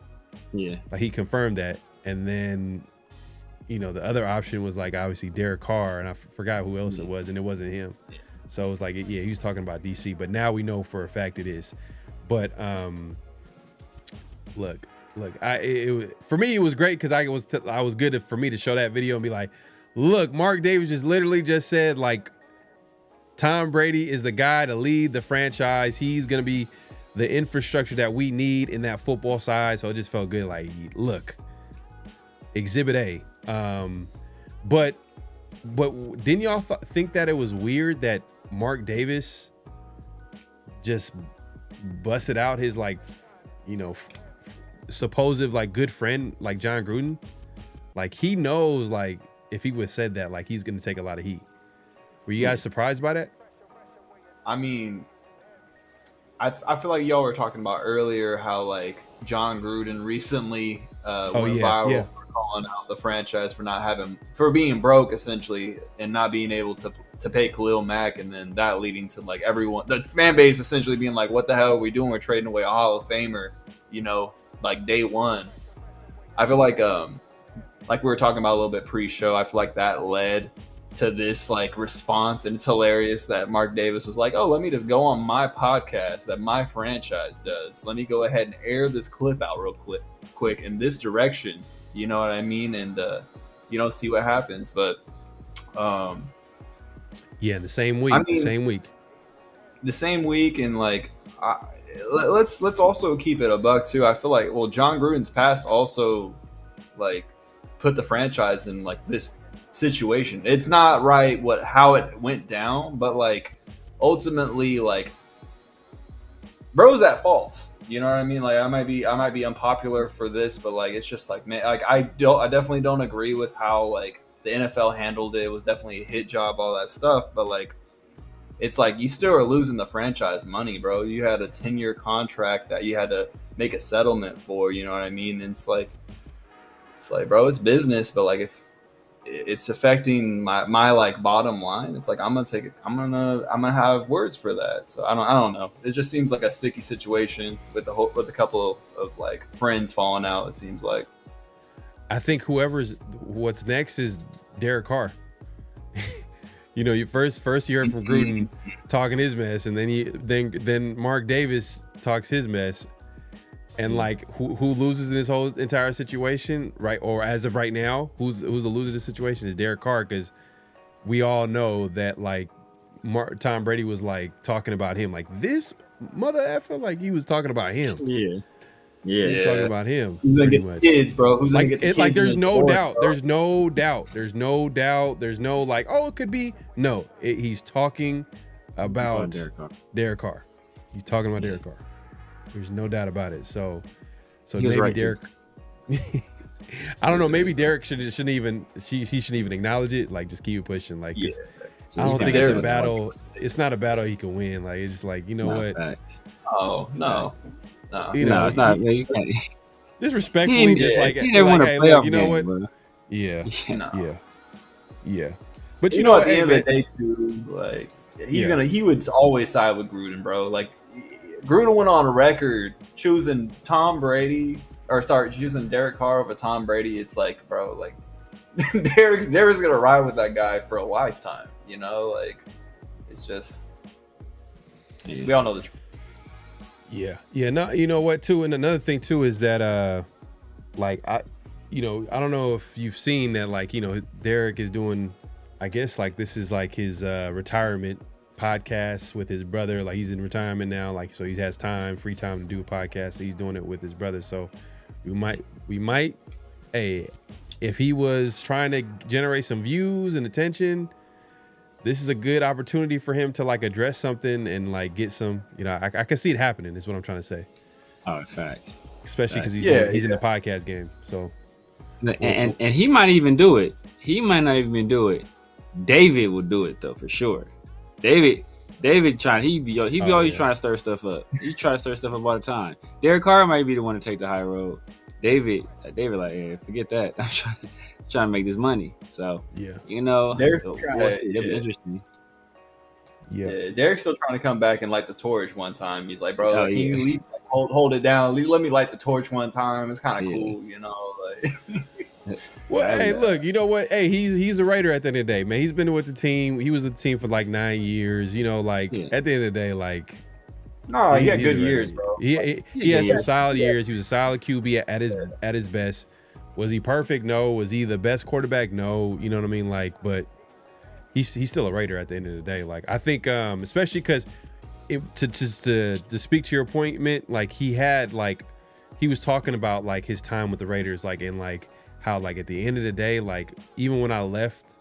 C: Yeah, like, he confirmed that, and then the other option was like obviously Derek Carr, and I forgot who else it was, and it wasn't him. Yeah. So it was like, yeah, he was talking about DC, but now we know for a fact it is. But look. For me, it was great because I was good for me to show that video and be like, look, Mark Davis just literally just said, like, Tom Brady is the guy to lead the franchise. He's going to be the infrastructure that we need in that football side. So it just felt good. Like, look, Exhibit A. But didn't y'all think that it was weird that Mark Davis just busted out his like, you know, supposed like good friend like John Gruden? Like he knows like if he would have said that, like he's gonna take a lot of heat. Were you guys surprised by that?
A: I mean, I feel like y'all were talking about earlier how like John Gruden recently went viral for calling out the franchise for being broke essentially and not being able to pay Khalil Mack, and then that leading to like everyone, the fan base essentially being like, what the hell are we doing? We're trading away a Hall of Famer, you know, like day one. I feel like we were talking about a little bit pre-show, I feel like that led to this like response, and it's hilarious that Mark Davis was like, oh, let me just go on my podcast that my franchise does. Let me go ahead and air this clip out real quick in this direction. You know what I mean? And, see what happens. But,
C: the same week,
A: the same week. And like, let's also keep it a buck too. I feel like, well, John Gruden's past also like put the franchise in like this situation. It's not right how it went down, but like ultimately like bro's at fault. You know what I mean? Like I might be unpopular for this, but like it's just like, man, like I definitely don't agree with how like the NFL handled it. It was definitely a hit job, all that stuff, but like it's like you still are losing the franchise money, bro. You had a 10-year contract that you had to make a settlement for, you know what I mean? And it's like bro, it's business, but like if it's affecting my like bottom line, it's like I'm gonna have words for that. So I don't know. It just seems like a sticky situation with a couple of like friends falling out. It seems like.
C: I think what's next is Derek Carr. You know, you first you heard from Gruden talking his mess, and then Mark Davis talks his mess. And like who loses in this whole entire situation, right? Or as of right now, who's the loser of the situation is Derek Carr, because we all know that like Tom Brady was like talking about him, like this mother effer, like he was talking about him.
B: Yeah.
C: He's talking about him.
A: Who's gonna get the kids, bro? Who's gonna get the kids?
C: Like there's no doubt.
A: Bro?
C: There's no doubt. There's no like, oh, it could be. No, he's talking about Derek Carr. He's talking about Derek Carr. There's no doubt about it. So maybe right, Derek. I don't know. Maybe Derek shouldn't even acknowledge it. Like just keep it pushing. Like I don't think it's a battle. It's not a battle he can win. Like it's just like, you know what?
B: Facts.
A: Oh no.
C: You know,
B: it's not. You can't.
C: Disrespectfully, just like,
B: he didn't want to play off.
C: You know
B: game,
C: what?
B: Bro.
C: Yeah.
A: No.
C: Yeah. But
A: you know, at the end of the day, too, like he would always side with Gruden, bro. Like. Gruden went on a record choosing choosing Derek Carr over Tom Brady. It's like, bro, like Derek's gonna ride with that guy for a lifetime. You know, like it's just we all know the truth.
C: Yeah. No, you know what too, and another thing too is that like I don't know if you've seen that, like, you know, Derek is doing, I guess like this is like his retirement podcast with his brother. Like he's in retirement now, like so he has free time to do a podcast. So he's doing it with his brother. So we might if he was trying to generate some views and attention, this is a good opportunity for him to like address something and like get some, you know, I can see it happening is what I'm trying to say.
B: Oh, facts.
C: Especially because he's in the podcast game. So
B: and he might even do it. He might not even do it. David will do it though, for sure. David trying. He be always trying to stir stuff up. He try to stir stuff up all the time. Derek Carr might be the one to take the high road. David, like, hey, forget that. I'm trying to make this money. So you know,
A: Derek's
B: interesting.
C: Yeah,
A: Derek's still trying to come back and light the torch one time. He's like, bro, can you at least hold it down? Let me light the torch one time. It's kind of cool, you know. Like,
C: well, hey, look, you know what? Hey, he's a Raider at the end of the day, man. He's been with the team. He was with the team for like 9 years. You know, like at the end of the day, like.
A: No, he had good years, bro.
C: He had some solid years. He was a solid QB at his best. Was he perfect? No. Was he the best quarterback? No. You know what I mean? Like, but he's still a Raider at the end of the day. Like, I think, especially because to speak to your point, Mint, like he was talking about like his time with the Raiders, like, and like how like at the end of the day, like even when I left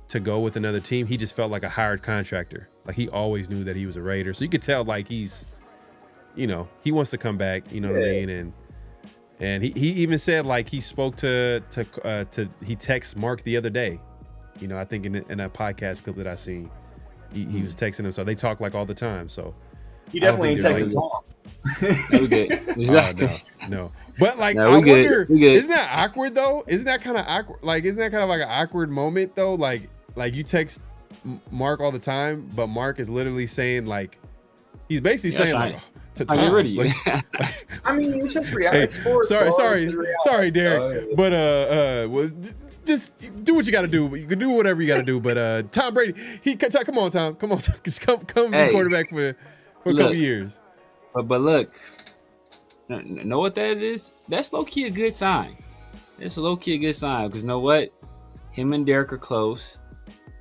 C: to go with another team, he just felt like a hired contractor. Like he always knew that he was a Raider. So you could tell like he's, you know, he wants to come back, you know what I mean? And he even said like he spoke to he texted Mark the other day, you know, I think in a podcast clip that I seen, he was texting him. So they talk like all the time. So
A: he definitely ain't texting Tom.
B: No, we good. Exactly.
C: No. But like,
B: no,
C: I wonder,
B: we good.
C: Isn't that awkward though? Isn't that kind of awkward? Like, isn't that kind of like an awkward moment though? Like you text Mark all the time, but Mark is literally saying like, he's basically saying like, to Tom. Like,
A: I mean, it's just reality. It's sports.
C: Sorry, Derek. But just do what you got to do. You can do whatever you got to do. But Tom Brady, come on, Tom, just come be quarterback for a couple years.
B: But look, know what that is? That's low key a good sign. That's low key a good sign because you know what? Him and Derek are close.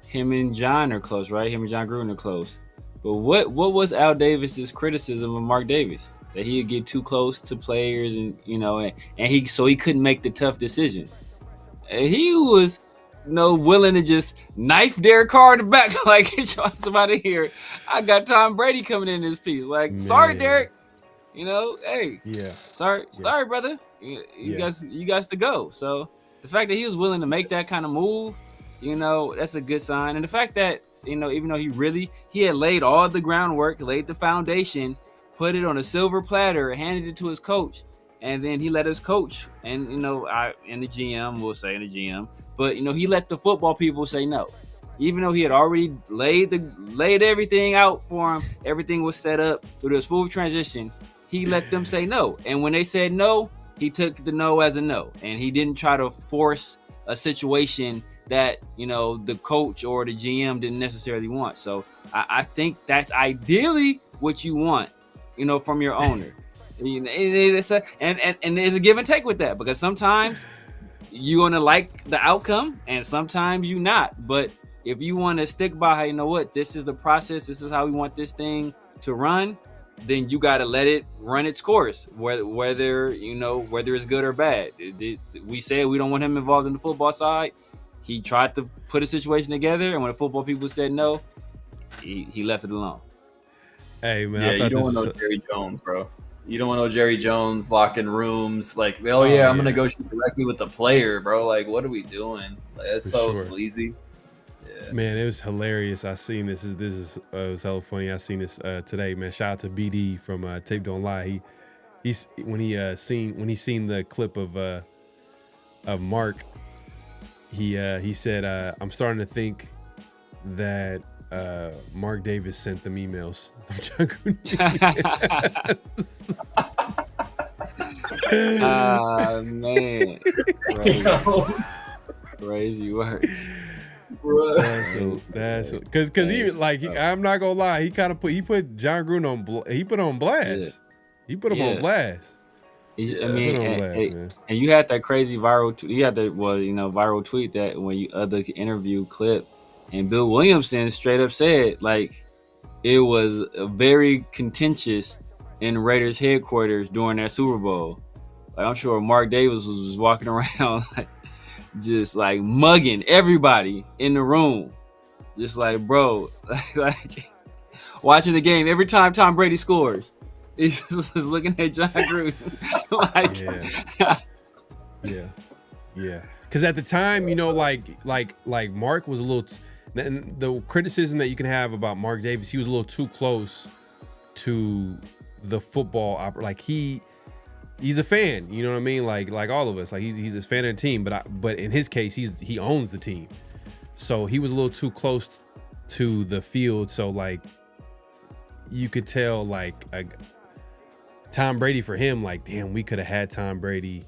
B: Him and John are close, right? Him and John Gruden are close. But what was Al Davis's criticism of Mark Davis? That he'd get too close to players, and you know, and he couldn't make the tough decisions. And he was, you know, willing to just knife Derek Carr in the back, like get your ass out of here. I got Tom Brady coming in this piece. Like, man. Sorry, Derek. You know, hey, sorry, brother. You guys to go. So the fact that he was willing to make that kind of move, you know, that's a good sign. And the fact that, you know, even though he had laid all the groundwork, laid the foundation, put it on a silver platter, handed it to his coach, and then he let his coach and, you know, and the GM, we'll say the GM, but, you know, he let the football people say no. Even though he had already laid everything out for him, everything was set up with a smooth transition, he let them say no. And when they said no, he took the no as a no. And he didn't try to force a situation that, you know, the coach or the GM didn't necessarily want. So I think that's ideally what you want, you know, from your owner. You know, and there's a give and take with that, because sometimes you're going to like the outcome and sometimes you not. But if you want to stick by, you know what, this is the process, this is how we want this thing to run, then you got to let it run its course, whether it's good or bad. We said we don't want him involved in the football side. He tried to put a situation together, and when the football people said no, he left it alone.
C: Hey, man.
A: Yeah, you don't want no Jerry Jones, bro. You don't want no Jerry Jones locking rooms. Like, I'm going to negotiate directly with the player, bro. Like, what are we doing? Like, that's so sleazy. Yeah.
C: Man, it was hilarious. I seen this. It was hella funny. I seen this today, man. Shout out to BD from Tape Don't Lie. When he seen the clip of Mark, he said, I'm starting to think that Mark Davis sent them emails.
B: Man. Crazy work.
C: That's because he like I'm not gonna lie, he put John Gruden on blast.
B: Yeah.
C: He put him on blast.
B: And you had that crazy viral tweet that when you other interview clip, and Bill Williamson straight up said like it was very contentious in Raiders headquarters during that Super Bowl. Like, I'm sure Mark Davis was walking around like just like mugging everybody in the room, just like, bro, like watching the game every time Tom Brady scores. He's just looking at John Gruden.
C: Yeah. Because at the time, you know, like Mark was a little. The criticism that you can have about Mark Davis, he was a little too close to the football. Like he's a fan, you know what I mean? Like all of us, like he's a fan of the team. But in his case, he owns the team, so he was a little too close to the field. So like you could tell like Tom Brady, for him, like, damn, we could have had Tom Brady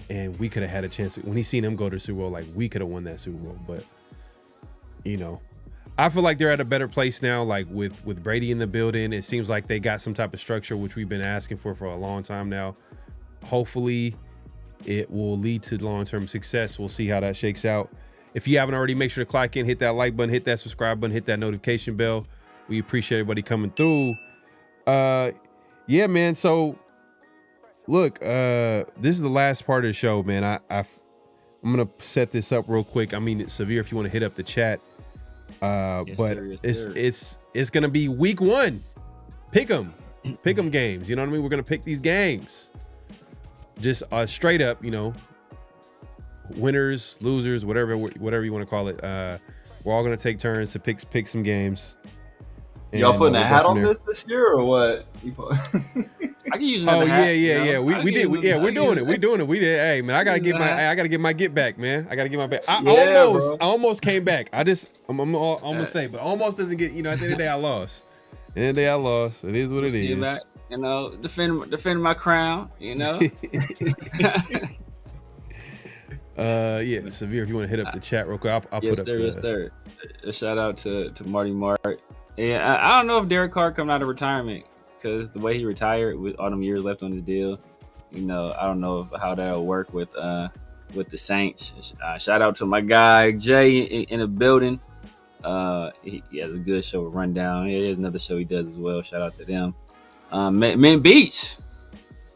C: and we could have had a chance when he seen him go to the Super Bowl, like we could have won that Super Bowl. But you know, I feel like they're at a better place now, like with Brady in the building. It seems like they got some type of structure, which we've been asking for a long time now. Hopefully it will lead to long-term success. We'll see how that shakes out. If you haven't already, make sure to clock in, hit that like button, hit that subscribe button, hit that notification bell. We appreciate everybody coming through. Yeah, man. So look, this is the last part of the show, man. I'm gonna set this up real quick. I mean, Severe, if you want to hit up the chat,
B: Yes,
C: but
B: sir, yes, sir.
C: it's gonna be week 1. Pick 'em games. You know what I mean? We're gonna pick these games, just straight up. You know, winners, losers, whatever you want to call it. We're all gonna take turns to pick some games.
A: Y'all putting a hat on
C: there.
A: this year or what?
B: I can use another hat.
C: Yeah. We did. We're doing it. We did. Hey man, I gotta get my get back, man. I gotta get my back. I almost came back. I'm almost say, but almost doesn't get. You know, at the end of the day, I lost. At the end of the day, I lost. It is what it is.
B: Back, you know, defend my crown. You know.
C: Yeah, Severe. If you want to hit up the chat real quick, I'll put up.
B: Yes, sir. A shout out to Marty Mart. Yeah, I don't know if Derek Carr coming out of retirement because the way he retired with all them years left on his deal, you know, I don't know how that'll work with the Saints. Shout out to my guy Jay in the building. He has a good show, Rundown. He has another show he does as well. Shout out to them. Men Beach,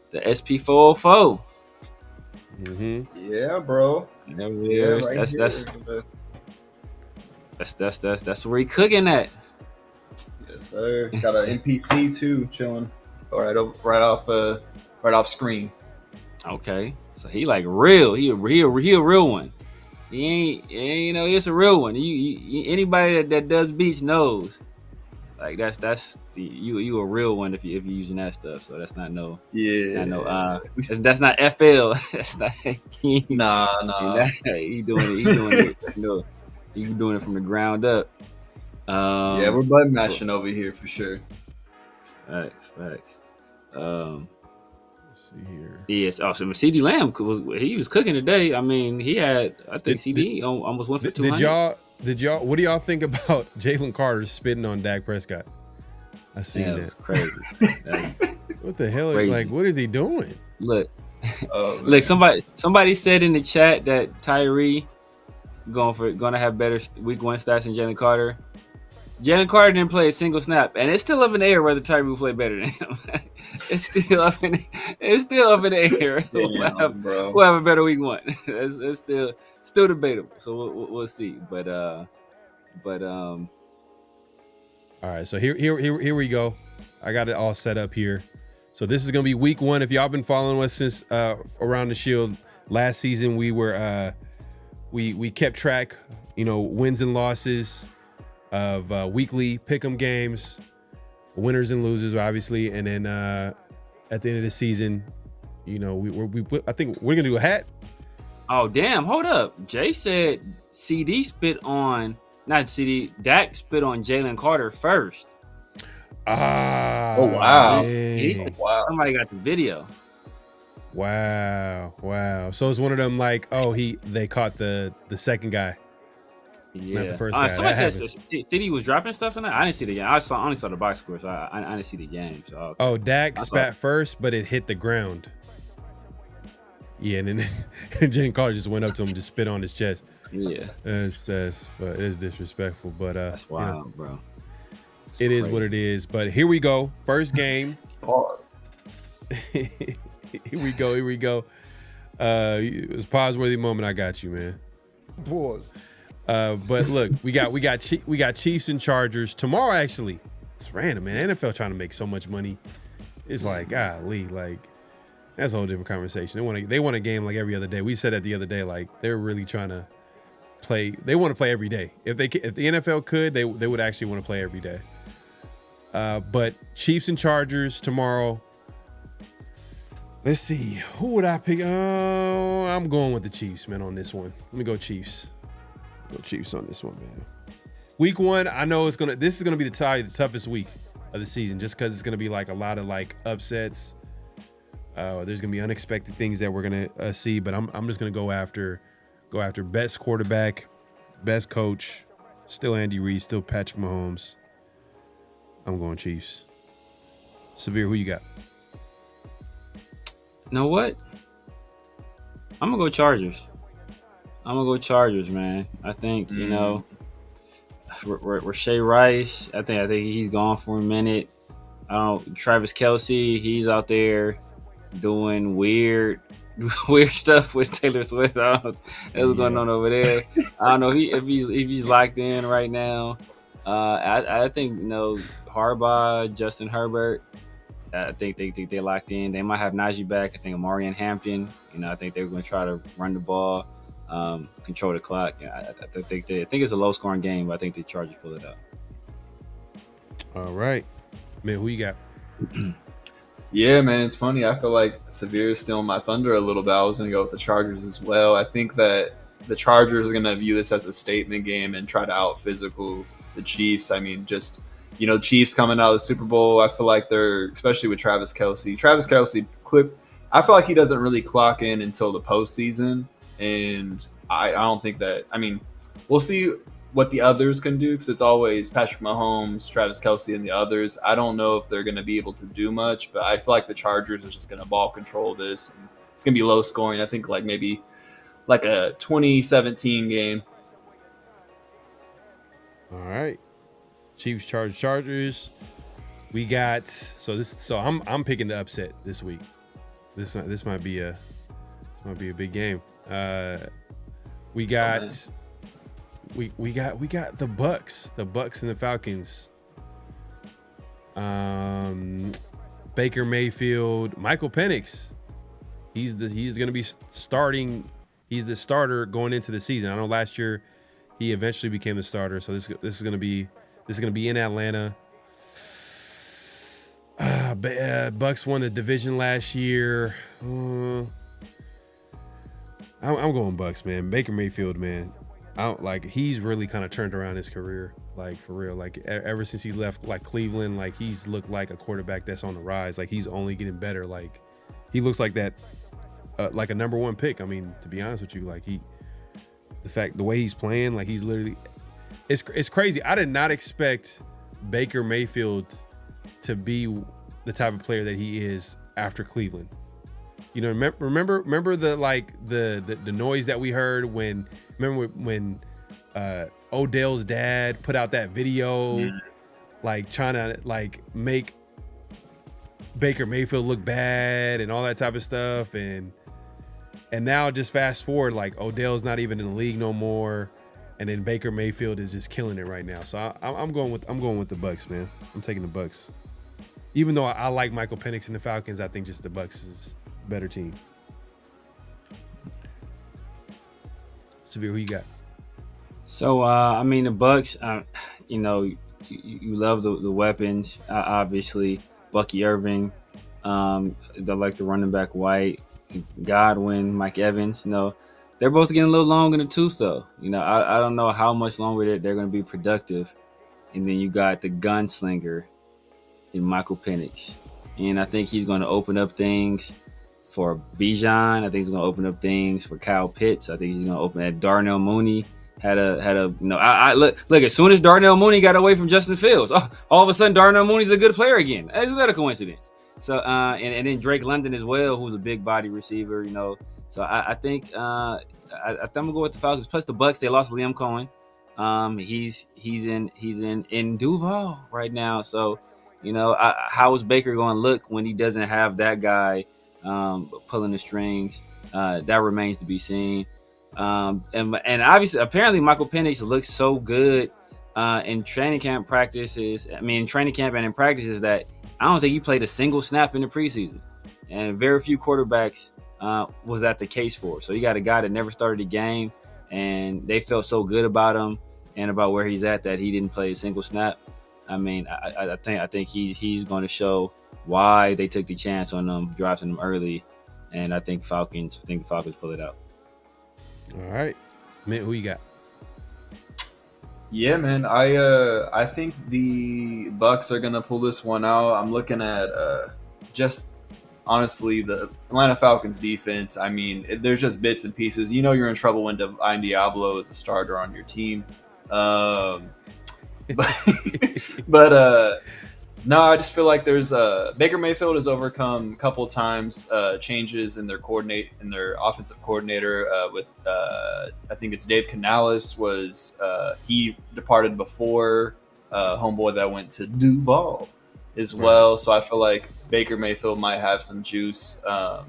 B: the SP404.
A: Yeah, bro.
B: Yeah, that's where he cooking at.
A: Yes, sir. Got an NPC too, chilling. Right off screen.
B: Okay, so he like real. He a real one. He ain't you know, it's a real one. You anybody that does beats knows. Like that's you a real one if you using that stuff. So that's not no.
A: Yeah.
B: That's not FL. That's not.
A: Nah.
B: He doing it. You know, he doing it from the ground up.
A: Yeah, we're button mashing over here for sure.
B: Facts.
C: Let's see here.
B: Yes. Also, CeeDee Lamb was cooking today. I mean, he had CeeDee almost went for 200.
C: Did y'all? What do y'all think about Jalen Carter spitting on Dak Prescott? I seen that.
B: Was crazy.
C: What the hell?
B: Crazy.
C: Like, what is he doing?
B: Look, look. Somebody said in the chat that Tyree gonna have better week 1 stats than Jalen Carter. Jalen Carter didn't play a single snap, and it's still up in the air whether Tyree will play better than him. It's still up in the air.
A: Damn, bro.
B: We'll have a better week 1. It's still debatable. So we'll see. But
C: all right. So here we go. I got it all set up here. So this is gonna be week 1. If y'all been following us since around the Shield last season, we were we kept track, you know, wins and losses of weekly pick'em games, winners and losers, obviously, and then at the end of the season, you know, I think we're gonna do a hat.
B: Oh damn! Hold up. Jay said Dak spit on Jalen Carter first.
A: Oh wow!
B: Wow! Somebody got the video.
C: Wow! So it's one of them like, they caught the second guy.
B: Yeah,
C: not the first guy.
B: Somebody said CD was dropping stuff tonight. I didn't see the game. I only saw the box score, so I didn't see the game. So
C: Dak spat first, but it hit the ground. Yeah, and then Jalen Carter just went up to him, just spit on his chest.
B: Yeah,
C: it's disrespectful, but
B: that's wild, bro.
C: It is what it is. But here we go, first game.
A: Pause.
C: Here we go. It was a pause-worthy moment. I got you, man.
H: Pause.
C: But look, we got Chiefs and Chargers tomorrow. Actually, it's random, man. NFL trying to make so much money. It's like, golly, like that's a whole different conversation. They want a game like every other day. We said that the other day, like they're really trying to play. They want to play every day. If the NFL could, they would actually want to play every day. But Chiefs and Chargers tomorrow. Let's see, who would I pick? Oh, I'm going with the Chiefs, man, on this one. Let me go Chiefs. Go Chiefs on this one, man. Week 1, I know this is gonna be the toughest week of the season, just because it's gonna be like a lot of like upsets. There's gonna be unexpected things that we're gonna see, but I'm just gonna go after best quarterback, best coach, still Andy Reid, still Patrick Mahomes. I'm going Chiefs. Severe, who you got?
B: You know what? I'm gonna go Chargers. Man. I think you know, Rashay Rice. I think he's gone for a minute. Travis Kelce, he's out there doing weird weird stuff with Taylor Swift. I don't know what's going on over there. I don't know if he's locked in right now. I think Harbaugh, Justin Herbert. I think they locked in. They might have Najee back. I think Amari and Hampton. I think they're going to try to run the ball, control the clock. I think it's a low scoring game, but I think the Chargers pull it out.
C: All right, man. Who you got?
A: Yeah, man, it's funny. I feel like Severe is stealing my thunder a little bit. I was going to go with the Chargers as well. I think that the Chargers are going to view this as a statement game and try to out-physical the Chiefs. I mean, just, Chiefs coming out of the Super Bowl, I feel like they're, especially with Travis Kelce. I feel like he doesn't really clock in until the postseason. And I don't think that, we'll see what the others can do because it's always Patrick Mahomes, Travis Kelce, and the others. I don't know if they're going to be able to do much, but I feel like the Chargers are just going to ball control this. And it's going to be low scoring. I think maybe a 2017 game.
C: All right, Chiefs, Chargers. We got so I'm picking the upset this week. This might be a big game. We got. We got the Bucks and the Falcons. Baker Mayfield, Michael Penix. He's going to be starting. He's the starter going into the season. I know last year he eventually became the starter. So this is going to be in Atlanta. Bucks won the division last year. I'm going Bucks, man. Baker Mayfield, man. He's really kind of turned around his career, for real. Ever since he left Cleveland, he's looked like a quarterback that's on the rise. He's only getting better. He looks like that, like a number one pick. To be honest with you, the way he's playing, he's literally, it's crazy. I did not expect Baker Mayfield to be the type of player that he is after Cleveland. Remember the noise that we heard when Odell's dad put out that video, trying to make Baker Mayfield look bad and all that type of stuff, and now just fast forward, Odell's not even in the league no more, and then Baker Mayfield is just killing it right now. So I'm going with the Bucks, man. I'm taking the Bucks, even though I like Michael Penix and the Falcons. I think just the Bucks is better team. Severe, who you got?
B: So the Bucks, you love the weapons, obviously. Bucky Irving, they like the running back White, Godwin, Mike Evans. They're both getting a little long in the tooth, though. I don't know how much longer they're going to be productive. And then you got the gunslinger in Michael Penix, and I think he's going to open up things for Bijan. I think he's going to open up things for Kyle Pitts. I think he's going to open that Darnell Mooney had a look. As soon as Darnell Mooney got away from Justin Fields, all of a sudden Darnell Mooney's a good player again. Isn't that a coincidence? So and then Drake London as well, who's a big body receiver. So I think I'm gonna go with the Falcons. Plus the Bucks, they lost Liam Cohen. He's in Duval right now. So how is Baker going to look when he doesn't have that guy pulling the strings? That remains to be seen. And obviously, apparently, Michael Penix looks so good in training camp practices. In training camp and in practices that I don't think he played a single snap in the preseason, and very few quarterbacks was that the case for. So you got a guy that never started a game, and they felt so good about him and about where he's at that he didn't play a single snap. I think he's going to show why they took the chance on them, drafting him early, and I think the Falcons pull it out.
C: All right, Mitt, who you got?
A: Yeah, man, I think the Bucks are gonna pull this one out. I'm looking at just honestly the Atlanta Falcons defense. There's just bits and pieces. You're in trouble when Divine Diablo is a starter on your team. But no, I just feel like there's Baker Mayfield has overcome a couple of times changes in their offensive coordinator with I think it's Dave Canales he departed before homeboy that went to Duval as well. So I feel like Baker Mayfield might have some juice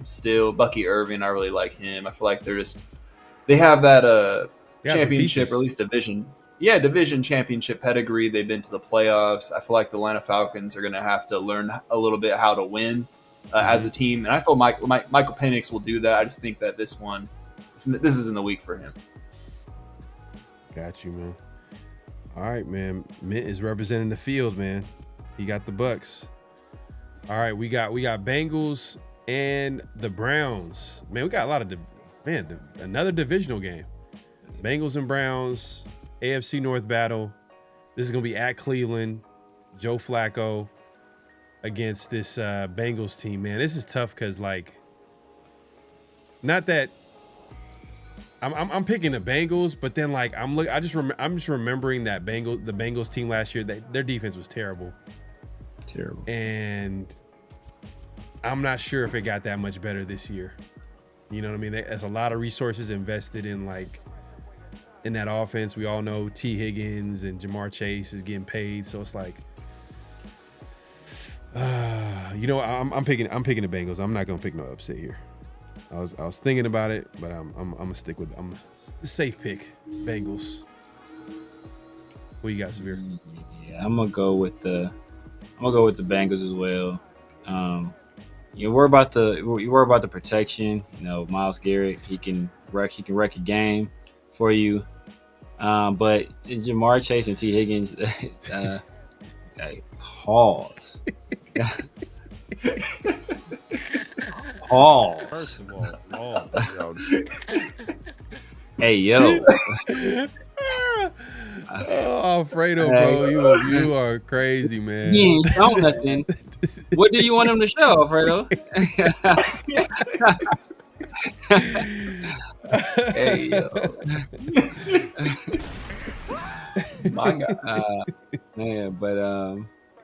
A: still. Bucky Irving, I really like him. I feel like they have that championship or at least division championship pedigree. They've been to the playoffs. I feel like the Atlanta Falcons are going to have to learn a little bit how to win as a team, and I feel Michael Penix will do that. I just think that this isn't the week for him.
C: Got you, man. All right, man. Mint is representing the field, man. He got the Bucks. All right, we got Bengals and the Browns. Man, we got a lot of another divisional game. Bengals and Browns, AFC North battle. This is gonna be at Cleveland. Joe Flacco against this Bengals team. Man, this is tough because not that I'm picking the Bengals, but then I'm just remembering that the Bengals team last year, their defense was terrible. And I'm not sure if it got that much better this year. You know what I mean? There's a lot of resources invested in that offense. We all know T. Higgins and Jamar Chase is getting paid, so it's I'm picking the Bengals. I'm not gonna pick no upset here. I was thinking about it, but I'm gonna stick with the safe pick, Bengals. What you got, Severe?
B: Yeah, I'm gonna go with the Bengals as well. You worry about the protection. You know, Myles Garrett, he can wreck a game for you. But it's Jamar Chase and T. Higgins. Pause. Pause.
C: First of all,
B: hey yo.
C: Oh, Alfredo, bro, you are crazy, man.
B: He ain't shown nothing. What do you want him to show, Alfredo?
A: Hey yo. My God.
B: Man, but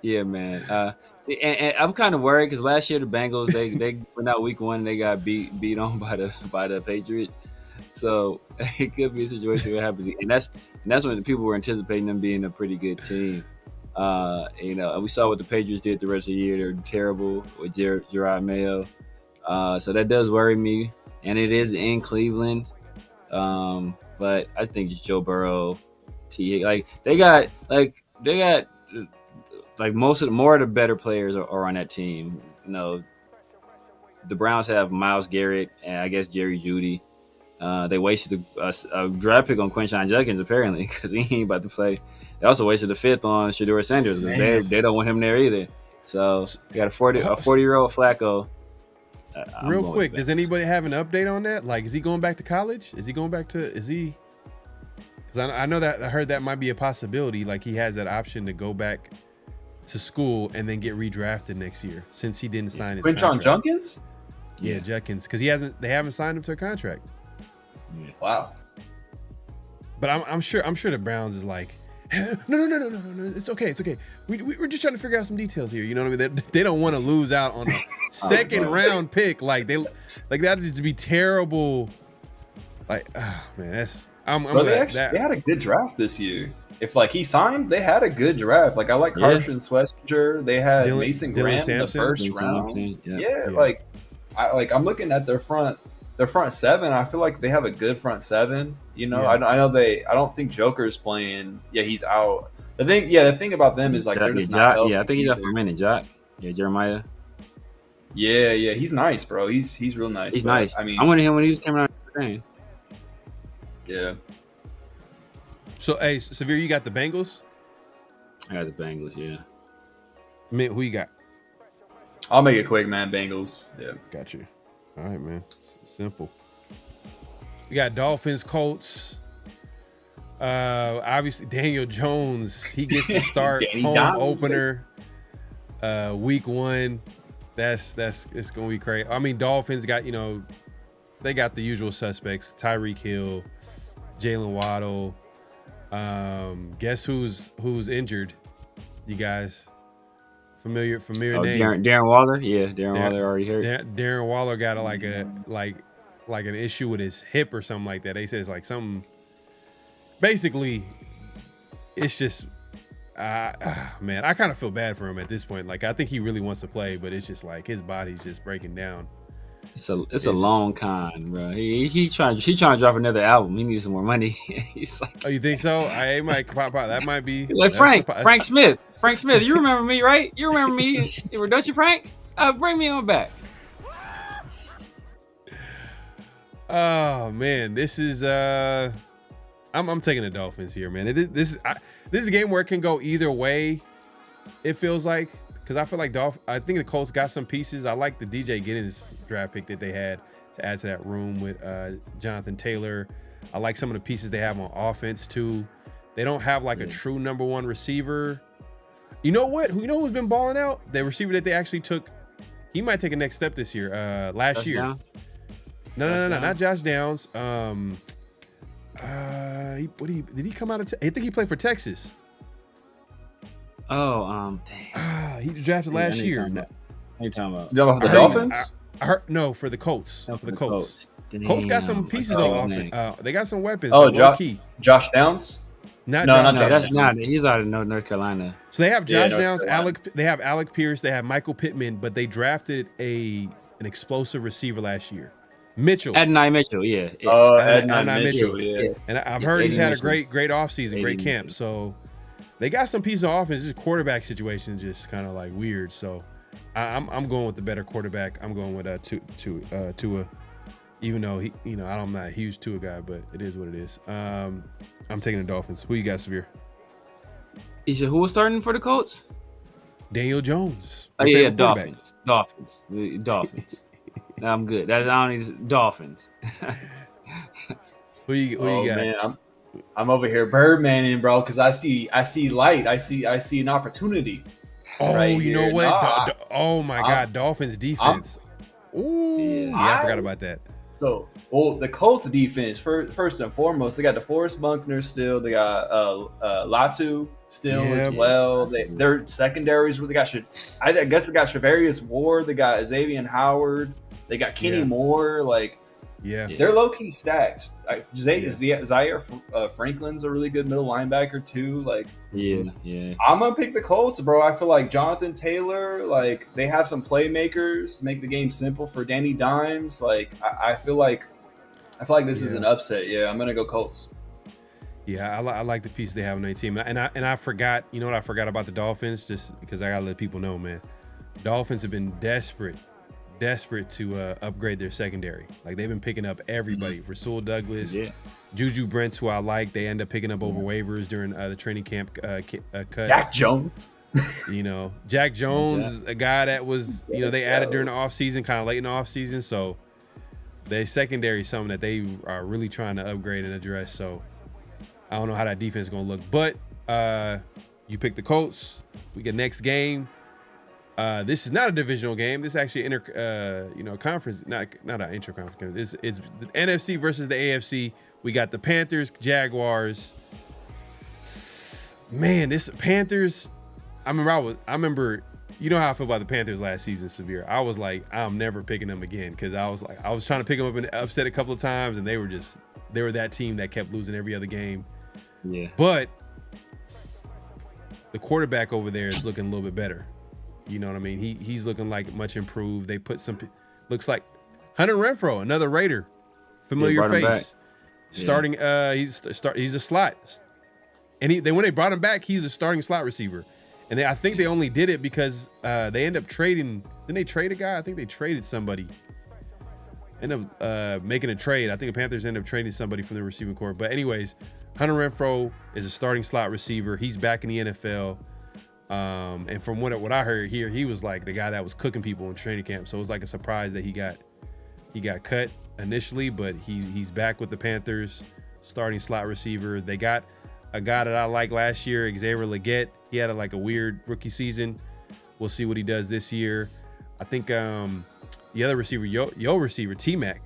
B: yeah, man. See, and I'm kind of worried because last year the Bengals they went out week 1, they got beat on by the Patriots. So it could be a situation where it happens, and that's when people were anticipating them being a pretty good team. And we saw what the Patriots did the rest of the year. They're terrible with Gerard Mayo. So that does worry me, and it is in Cleveland. But I think it's Joe Burrow. They got more of the better players are on that team. You know, the Browns have Myles Garrett and I guess Jerry Jeudy. They wasted a draft pick on Quinshon Judkins apparently because he ain't about to play. They also wasted the 5th on Shedeur Sanders. They don't want him there either. So you got a 40-year-old Flacco.
C: Real quick, does anybody have an update on that? Is he going back to college? Because I know that I heard that might be a possibility. He has that option to go back to school and then get redrafted next year since he didn't sign his contract.
A: Quinshon Judkins?
C: Yeah, Judkins, because they haven't signed him to a contract.
B: Yeah.
A: Wow.
C: But I'm sure the Browns is no, it's okay. We're just trying to figure out some details here. You know what I mean? They don't want to lose out on a second round pick. That would just be terrible. Man,
A: They had a good draft this year. If he signed, they had a good draft. I like Carson Swessinger. They had Mason Graham in the first round. I'm looking at their front seven. I feel like they have a good front seven. I don't think Joker's playing. Yeah, he's out. The thing about them is they're just not healthy.
B: Yeah, I think he's out for a minute. Jock. Yeah, Jeremiah.
A: Yeah, he's nice, bro. He's real nice.
B: He's nice. I mean, I wanted him when he was coming out of the game.
A: Yeah.
C: So, hey, Severe, you got the Bengals?
B: I got the Bengals, yeah.
C: Mint, who you got?
A: I'll make it quick, man. Bengals. Yeah.
C: Got you. All right, man. Simple. We got Dolphins, Colts. Obviously, Daniel Jones. He gets to start home opener. Week 1. It's gonna be crazy. I mean, Dolphins got they got the usual suspects: Tyreek Hill, Jalen Waddle. Guess who's injured? You guys familiar name?
B: Darren Waller. Yeah, Darren Waller already hurt.
C: Darren Waller got an issue with his hip or something like that. They say it's something. Basically, it's just man, I kind of feel bad for him at this point. Like, I think he really wants to play, but it's just like his body's just breaking down.
B: It's a long con, bro. He trying to drop another album. He needs some more money. He's like,
C: oh, you think so? I might pop out. That might be
B: like Frank Smith. Frank Smith, you remember me, right? You remember me? Don't you, Frank? Bring me on back.
C: Oh man, this is I'm taking the Dolphins here, man. This is a game where it can go either way. It feels like, because I feel like I think the Colts got some pieces. I like the DJ Giddens draft pick that they had to add to that room with Jonathan Taylor. I like some of the pieces they have on offense too. They don't have like a true number one receiver. You know what? You know who's been balling out? The receiver that they actually took. He might take a next step this year. Last year.
B: Down?
C: No, not Josh Downs. Did he come out of? I think he played for Texas.
B: Oh, dang.
C: He drafted last year.
B: What are you talking about?
A: The Dolphins?
C: I heard no for the Colts.
B: No,
C: for the Colts.
B: Damn.
C: Colts got some pieces on offense. They got some weapons.
A: Oh,
C: low key.
A: Josh Downs?
C: Not
A: No,
C: Josh
A: not
C: Downs.
A: Josh
B: That's not. He's out of North Carolina.
C: So they have Josh
A: North
C: Downs,
A: Carolina.
C: they have Alec Pierce, they have Michael Pittman, but they drafted an explosive receiver last year, Mitchell.
B: Adonai Mitchell, yeah.
C: Adonai
A: Mitchell, yeah.
C: And I've heard he's had a
B: Mitchell.
C: great offseason, great
B: Aiden
C: camp.
B: Mitchell.
C: So they got some pieces of offense. This quarterback situation just kind of like weird. So I'm going with the better quarterback. I'm going with Tua. Even though I'm not a huge Tua guy, but it is what it is. I'm taking the Dolphins. Who you got, Severe?
B: He said, who was starting for the Colts?
C: Daniel Jones.
B: Oh,
C: Your
B: yeah,
C: favorite quarterback.
B: Dolphins. No, I'm good. I don't need Dolphins.
C: Who you
A: Oh
C: got?
A: man, I'm over here Birdmaning, bro, because I see light. I see an opportunity.
C: Oh,
A: right
C: you know
A: here.
C: what?
A: Nah,
C: Oh my God, Dolphins defense. Ooh, I forgot about that.
A: So, the Colts defense, first and foremost, they got DeForest Buckner still. They got Latu still as well. Their secondaries, they got I guess they got Shavarius Ward. They got Xavier Howard. They got Kenny Moore. Like, they're low key stacked. Zaire Franklin's a really good middle linebacker too. Like, I'm gonna pick the Colts, bro. I feel like Jonathan Taylor, like, they have some playmakers, make the game simple for Danny Dimes. Like, I feel like this is an upset. Yeah, I'm gonna go Colts.
C: Yeah, I like the pieces they have on their team, and I forgot. You know what I forgot about the Dolphins? Just because I gotta let people know, man. Dolphins have been desperate to upgrade their secondary. Like, they've been picking up everybody. Rasul Douglas, Juju Brents, who I like. They end up picking up over waivers during the training camp cuts.
A: Jack Jones.
C: Jack Jones is a guy that was, they added during the offseason, kind of late in the offseason. So their secondary is something that they are really trying to upgrade and address. So I don't know how that defense is going to look. But you pick the Colts. We get next game. This is not a divisional game. This is actually conference, not an intra-conference game. It's the NFC versus the AFC. We got the Panthers, Jaguars. Man, this Panthers. I remember. You know how I feel about the Panthers last season, Severe. I was like, I'm never picking them again, because I was trying to pick them up and upset a couple of times, and they were that team that kept losing every other game.
B: Yeah.
C: But the quarterback over there is looking a little bit better. You know what I mean? He's looking like much improved. They put looks like Hunter Renfrow, another Raider, familiar face, starting. He's a slot, and when they brought him back, he's a starting slot receiver. And I think they only did it because they end up trading. Didn't they trade a guy? I think they traded somebody. End up making a trade. I think the Panthers end up trading somebody from the receiving corps. But anyways, Hunter Renfrow is a starting slot receiver. He's back in the NFL. And from what I heard here, he was like the guy that was cooking people in training camp. So it was like a surprise that he got cut initially, but he's back with the Panthers, starting slot receiver. They got a guy that I liked last year, Xavier Legette. He had a weird rookie season. We'll see what he does this year. I think the other receiver, yo receiver, T-Mac.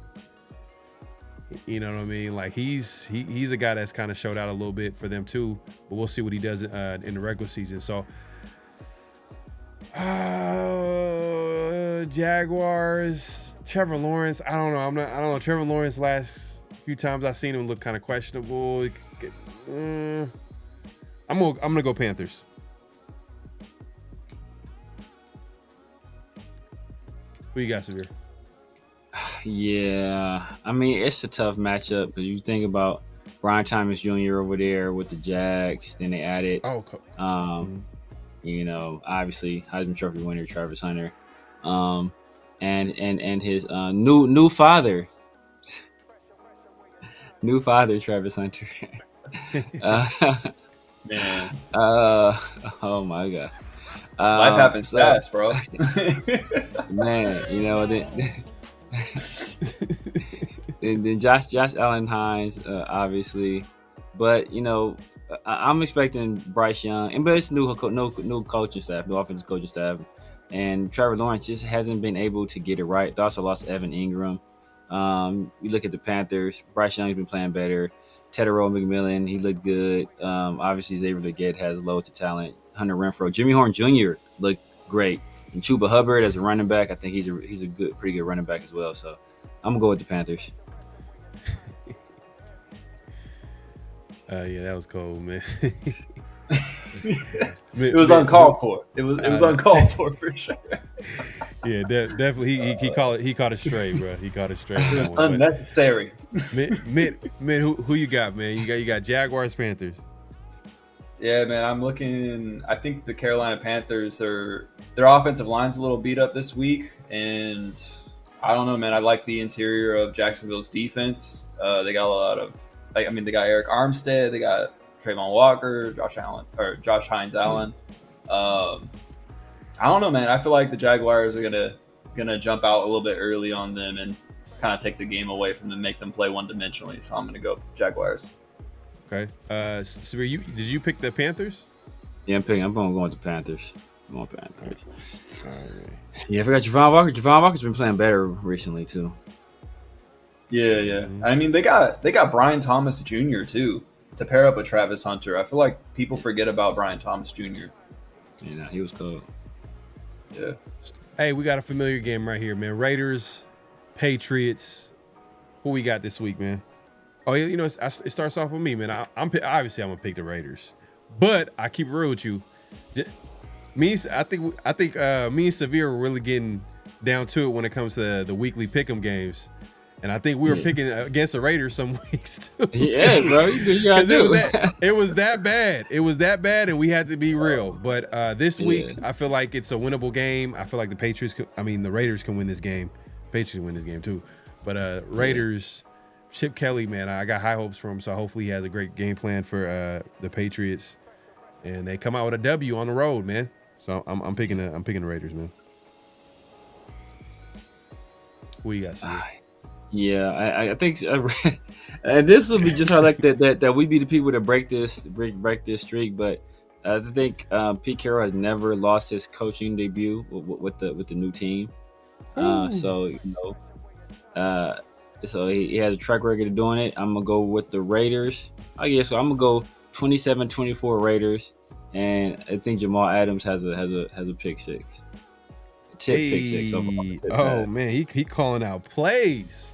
C: You know what I mean? Like, he's a guy that's kind of showed out a little bit for them too. But we'll see what he does in the regular season. So Jaguars, Trevor Lawrence. I don't know. Trevor Lawrence, last few times I've seen him look kind of questionable. I'm gonna go Panthers. Who you got, Severe?
B: Yeah, I mean it's a tough matchup because you think about Brian Thomas Jr. over there with the Jags. Then they added, obviously Heisman Trophy winner Travis Hunter, and his new father, Travis Hunter.
A: Man,
B: oh my God.
A: Life happens fast, bro.
B: Man, then Josh Allen Hines, obviously, but I'm expecting Bryce Young, but it's new coaching staff, new offensive coaching staff, and Trevor Lawrence just hasn't been able to get it right. They also lost Evan Ingram. You look at the Panthers, Bryce Young's been playing better. Tedero McMillan, he looked good. Obviously, he's able to has loads of talent. Hunter Renfrow, Jimmy Horn Jr. looked great, and Chuba Hubbard as a running back. I think he's a pretty good running back as well. So I'm gonna go with the Panthers.
C: Yeah, that was cold, man.
A: It was uncalled for. It was uncalled for sure.
C: Yeah, definitely. He caught it straight, bro. He caught it straight.
A: It was unnecessary.
C: Man, who you got, man? You got Jaguars, Panthers.
A: Yeah, man. I'm looking. I think the Carolina Panthers their offensive line's a little beat up this week, and I don't know, man. I like the interior of Jacksonville's defense. They got a lot of. They got Eric Armstead. They got Trayvon Walker, Josh Hines Allen. I don't know, man. I feel like the Jaguars are gonna jump out a little bit early on them and kind of take the game away from them, make them play one-dimensionally. So I'm gonna go Jaguars.
C: Okay. So did you pick the Panthers?
B: Yeah, I'm going with the Panthers. I'm going Panthers.
C: All right.
B: Yeah, I forgot Javon Walker. Javon Walker's been playing better recently too.
A: Yeah. Mm-hmm. I mean, they got Brian Thomas Jr. too to pair up with Travis Hunter. I feel like people forget about Brian Thomas Jr.
B: Yeah, he was cool.
A: Yeah.
C: Hey, we got a familiar game right here, man. Raiders, Patriots. Who we got this week, man? Oh, yeah, it starts off with me, man. I'm gonna pick the Raiders, but I keep it real with you. I think me and Severe are really getting down to it when it comes to the weekly pick'em games. And I think we were picking against the Raiders some weeks too.
B: Yeah, bro. Because
C: it was that bad. It was that bad, and we had to be real. But this week, I feel like it's a winnable game. I feel like the Raiders can win this game. Patriots can win this game too. But Raiders, Chip Kelly, man, I got high hopes for him. So hopefully he has a great game plan for the Patriots, and they come out with a W on the road, man. So I'm picking the Raiders, man. Who you got, Steve?
B: Yeah, I think this will be just hard, like that we be the people that break this streak. But I think Pete Carroll has never lost his coaching debut with the new team. So he has a track record of doing it. I'm gonna go with the Raiders. I guess so. I'm gonna go 27-24 Raiders, and I think Jamal Adams has a pick six. Pick six so far.
C: Oh man, he calling out plays.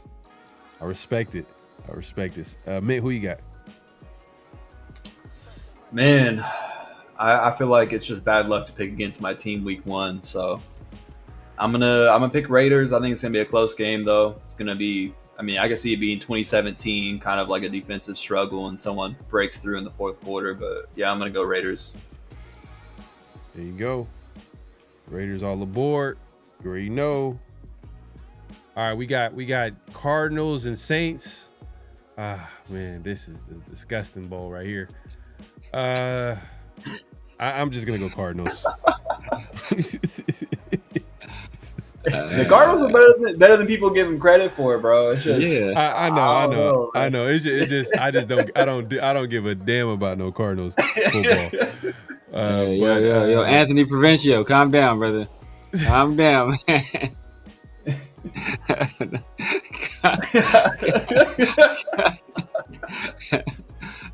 C: I respect it. I respect this. Mitt, who you got?
A: Man, I feel like it's just bad luck to pick against my team week one. So I'm gonna pick Raiders. I think it's gonna be a close game though. It's gonna be. I mean, I can see it being 2017, kind of like a defensive struggle, and someone breaks through in the fourth quarter. But yeah, I'm gonna go Raiders.
C: There you go. Raiders all aboard. You already know. All right, we got Cardinals and Saints. Man, this is a disgusting bowl right here. I'm just gonna go Cardinals.
A: The Cardinals are better than people give them credit for, bro. It's just
C: yeah. I know. It's just I don't give a damn about no Cardinals football.
B: Yo, Anthony Provencio, calm down, brother. Calm down, man.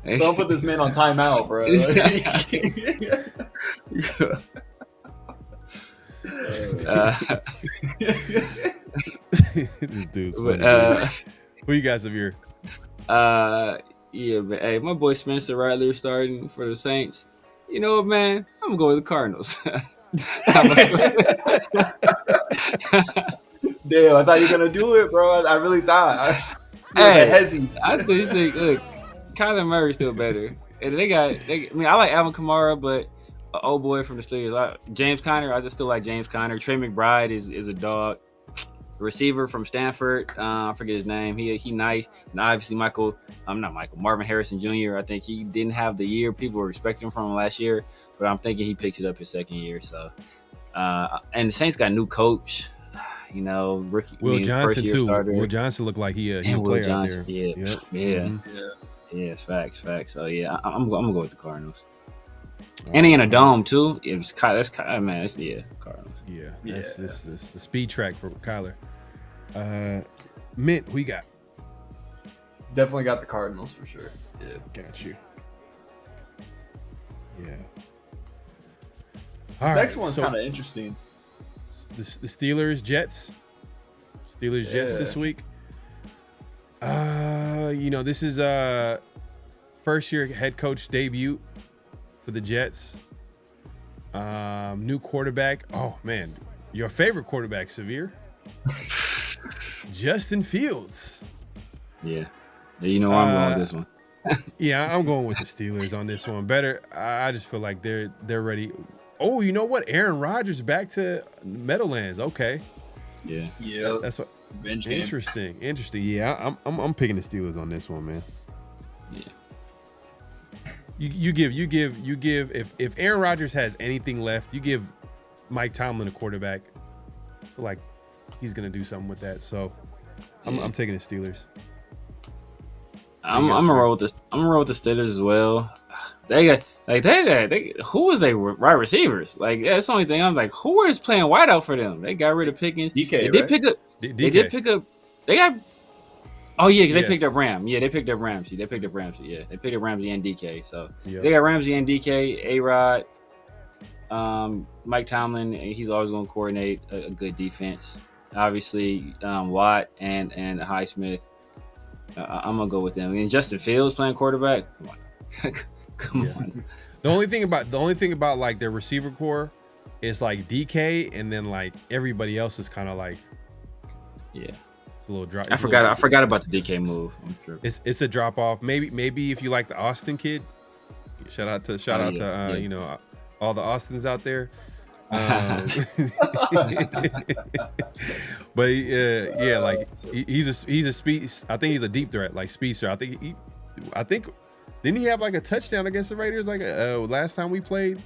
A: Don't put this man on timeout, bro.
C: This dude's funny. Who you guys have here?
B: Yeah, but hey, my boy Spencer Rattler starting for the Saints. You know what, man? I'm gonna go with the Cardinals.
A: Damn, I thought you were gonna do it, bro. I really thought.
B: Hey,
A: hezzy.
B: I just think, look, Kyler Murray's still better. And I mean, I like Alvin Kamara, but old boy from the Steelers, James Conner, I just still like James Conner. Trey McBride is a dog. Receiver from Stanford, I forget his name. He nice. And obviously Marvin Harrison Jr. I think he didn't have the year people were expecting from him last year, but I'm thinking he picks it up his second year. So, and the Saints got a new coach. You know, rookie
C: Will Johnson
B: first year
C: too.
B: starter.
C: Will Johnson looked like he a
B: Will
C: player
B: Johnson,
C: out there.
B: yeah,
C: Yep.
B: yeah,
C: Mhm.
B: yeah. It's facts. So yeah, I'm gonna go with the Cardinals. And he in a dome too. It was that's man. It's Cardinals.
C: Yeah, that's the speed track for Kyler. Mint, who you got?
A: Definitely got the Cardinals for sure. Yeah,
C: Got you. Yeah.
A: This next one's kind of interesting.
C: The Steelers Jets. Jets this week. This is first year head coach debut for the Jets. New quarterback. Oh man, your favorite quarterback, Severe. Justin Fields.
B: Yeah. You know I'm going with this one.
C: Yeah, I'm going with the Steelers on this one. Better. I just feel like they're ready. Oh, you know what? Aaron Rodgers back to Meadowlands. Okay.
B: Yeah.
A: Yeah.
C: That's what.
A: Revenge game.
C: Interesting. Yeah, I'm picking the Steelers on this one, man.
B: Yeah.
C: You give if Aaron Rodgers has anything left, you give Mike Tomlin a quarterback. I feel like he's gonna do something with that. So I'm taking the Steelers.
B: I'm gonna roll with the Steelers as well. They got who was they wide receivers? Like that's the only thing I'm like, who is playing wide out for them? They got rid of Pickens.
A: DK,
B: They
A: right?
B: did pick up.
C: DK.
B: They did pick up. They got. Oh yeah, because
C: Yeah.
B: they picked up Ram. Yeah, they picked up Ramsey. Yeah, they picked up Ramsey and DK. So
C: Yeah.
B: they got Ramsey and DK, A-Rod, Mike Tomlin. He's always going to coordinate a good defense. Obviously, Watt and Highsmith. I'm gonna go with them. And Justin Fields playing quarterback. Come on, come on.
C: The only thing about like their receiver core is like DK, and then like everybody else is kind of like
B: Yeah.
C: it's a little drop.
B: I forgot about the DK move. I'm sure.
C: It's a drop off. Maybe if you like the Austin kid, shout out to you know, all the Austins out there. But yeah, like he's a speed. I think he's a deep threat, like speedster. I think didn't he have like a touchdown against the Raiders like last time we played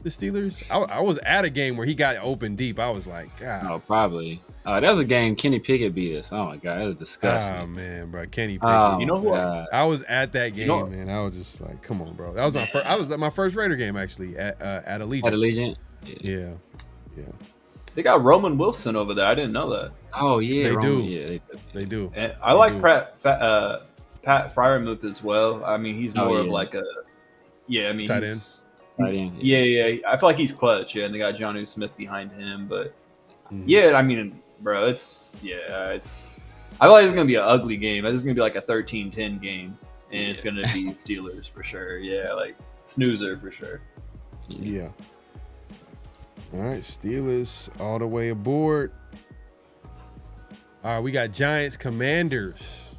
C: the Steelers? I was at a game where he got open deep. I was like, God.
B: Oh, probably. That was a game Kenny Pickett beat us. Oh my God, that was disgusting.
C: Oh man, bro, Kenny Pickett.
B: Oh,
A: You know who?
C: I was at that game,
A: You know-
C: man. I was just like, come on, bro. That was my first. I was at my first Raider game actually at Allegiant.
B: At Allegiant.
C: Yeah.
A: They got Roman Wilson over there. I didn't know that.
B: Oh yeah,
C: They do.
B: Yeah,
C: They do.
A: And I like
C: do.
A: Pat Fryermuth as well. I mean, he's more of
B: yeah.
A: like a
C: Tight end.
A: he's-
B: Tight end,
A: yeah. I feel like he's clutch. Yeah, and they got Jonnu Smith behind him. But
C: Mhm.
A: yeah, I mean, bro, I feel like it's gonna be an ugly game. This is gonna be like a 13-10 game, and it's gonna be Steelers for sure. Yeah, like snoozer for sure.
C: Yeah. All right, Steelers all the way aboard. All right, we got Giants Commanders.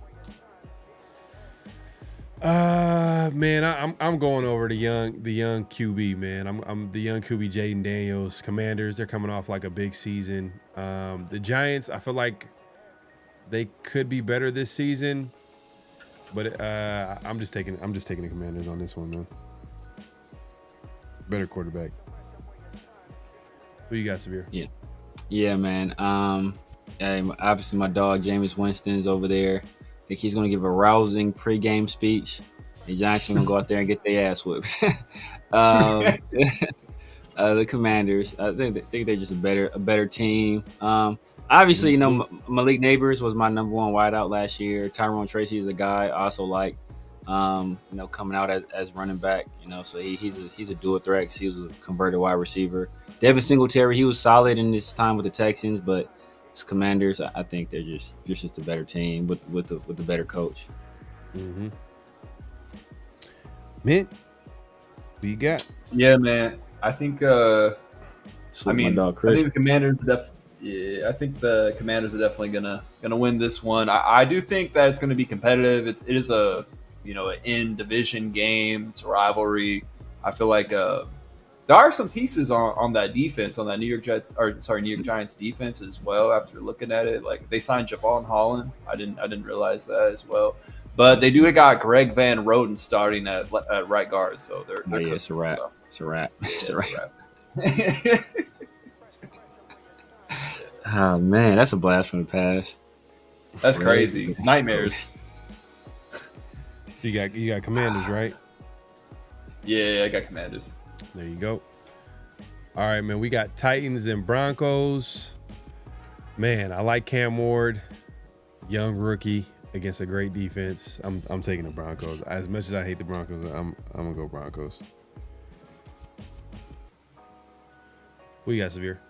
C: Man, I'm going over the young QB, man. I'm the young QB Jaden Daniels. Commanders, they're coming off like a big season. The Giants, I feel like they could be better this season, but I'm just taking the Commanders on this one, man. Better quarterback. Who you got, Severe?
B: Yeah, man. Obviously, my dog Jameis Winston's over there. I think he's going to give a rousing pregame speech. The Giants are going to go out there and get their ass whipped. The Commanders, I think they're just a better team. Obviously, you know, Malik Neighbors was my number one wideout last year. Tyrone Tracy is a guy I also like. Coming out as running back, so he's a dual threat. He was a converted wide receiver. Devin Singletary, he was solid in his time with the Texans, but it's Commanders. I think they're just a better team with the better coach.
C: Mm-hmm. Mint, who you got?
A: Yeah, man. I think.
B: My dog
A: I
B: Chris.
A: think the Commanders Yeah, I think the Commanders are definitely gonna win this one. I do think that it's gonna be competitive. It is a an in division game. It's a rivalry. I feel like there are some pieces on that defense, on that New York Giants defense as well. After looking at it, like they signed Javon Holland. I didn't realize that as well. But they do got Greg Van Roten starting at right guard, so they're
B: yeah, it's a wrap.
A: So.
B: It's a wrap. It's a wrap. Oh man, that's a blast from the past.
A: That's crazy. Nightmares.
C: So you got Commanders, right?
A: Yeah, I got Commanders.
C: There you go. All right, man. We got Titans and Broncos. Man, I like Cam Ward, young rookie against a great defense. I'm taking the Broncos. As much as I hate the Broncos, I'm gonna go Broncos. Who you got, Severe?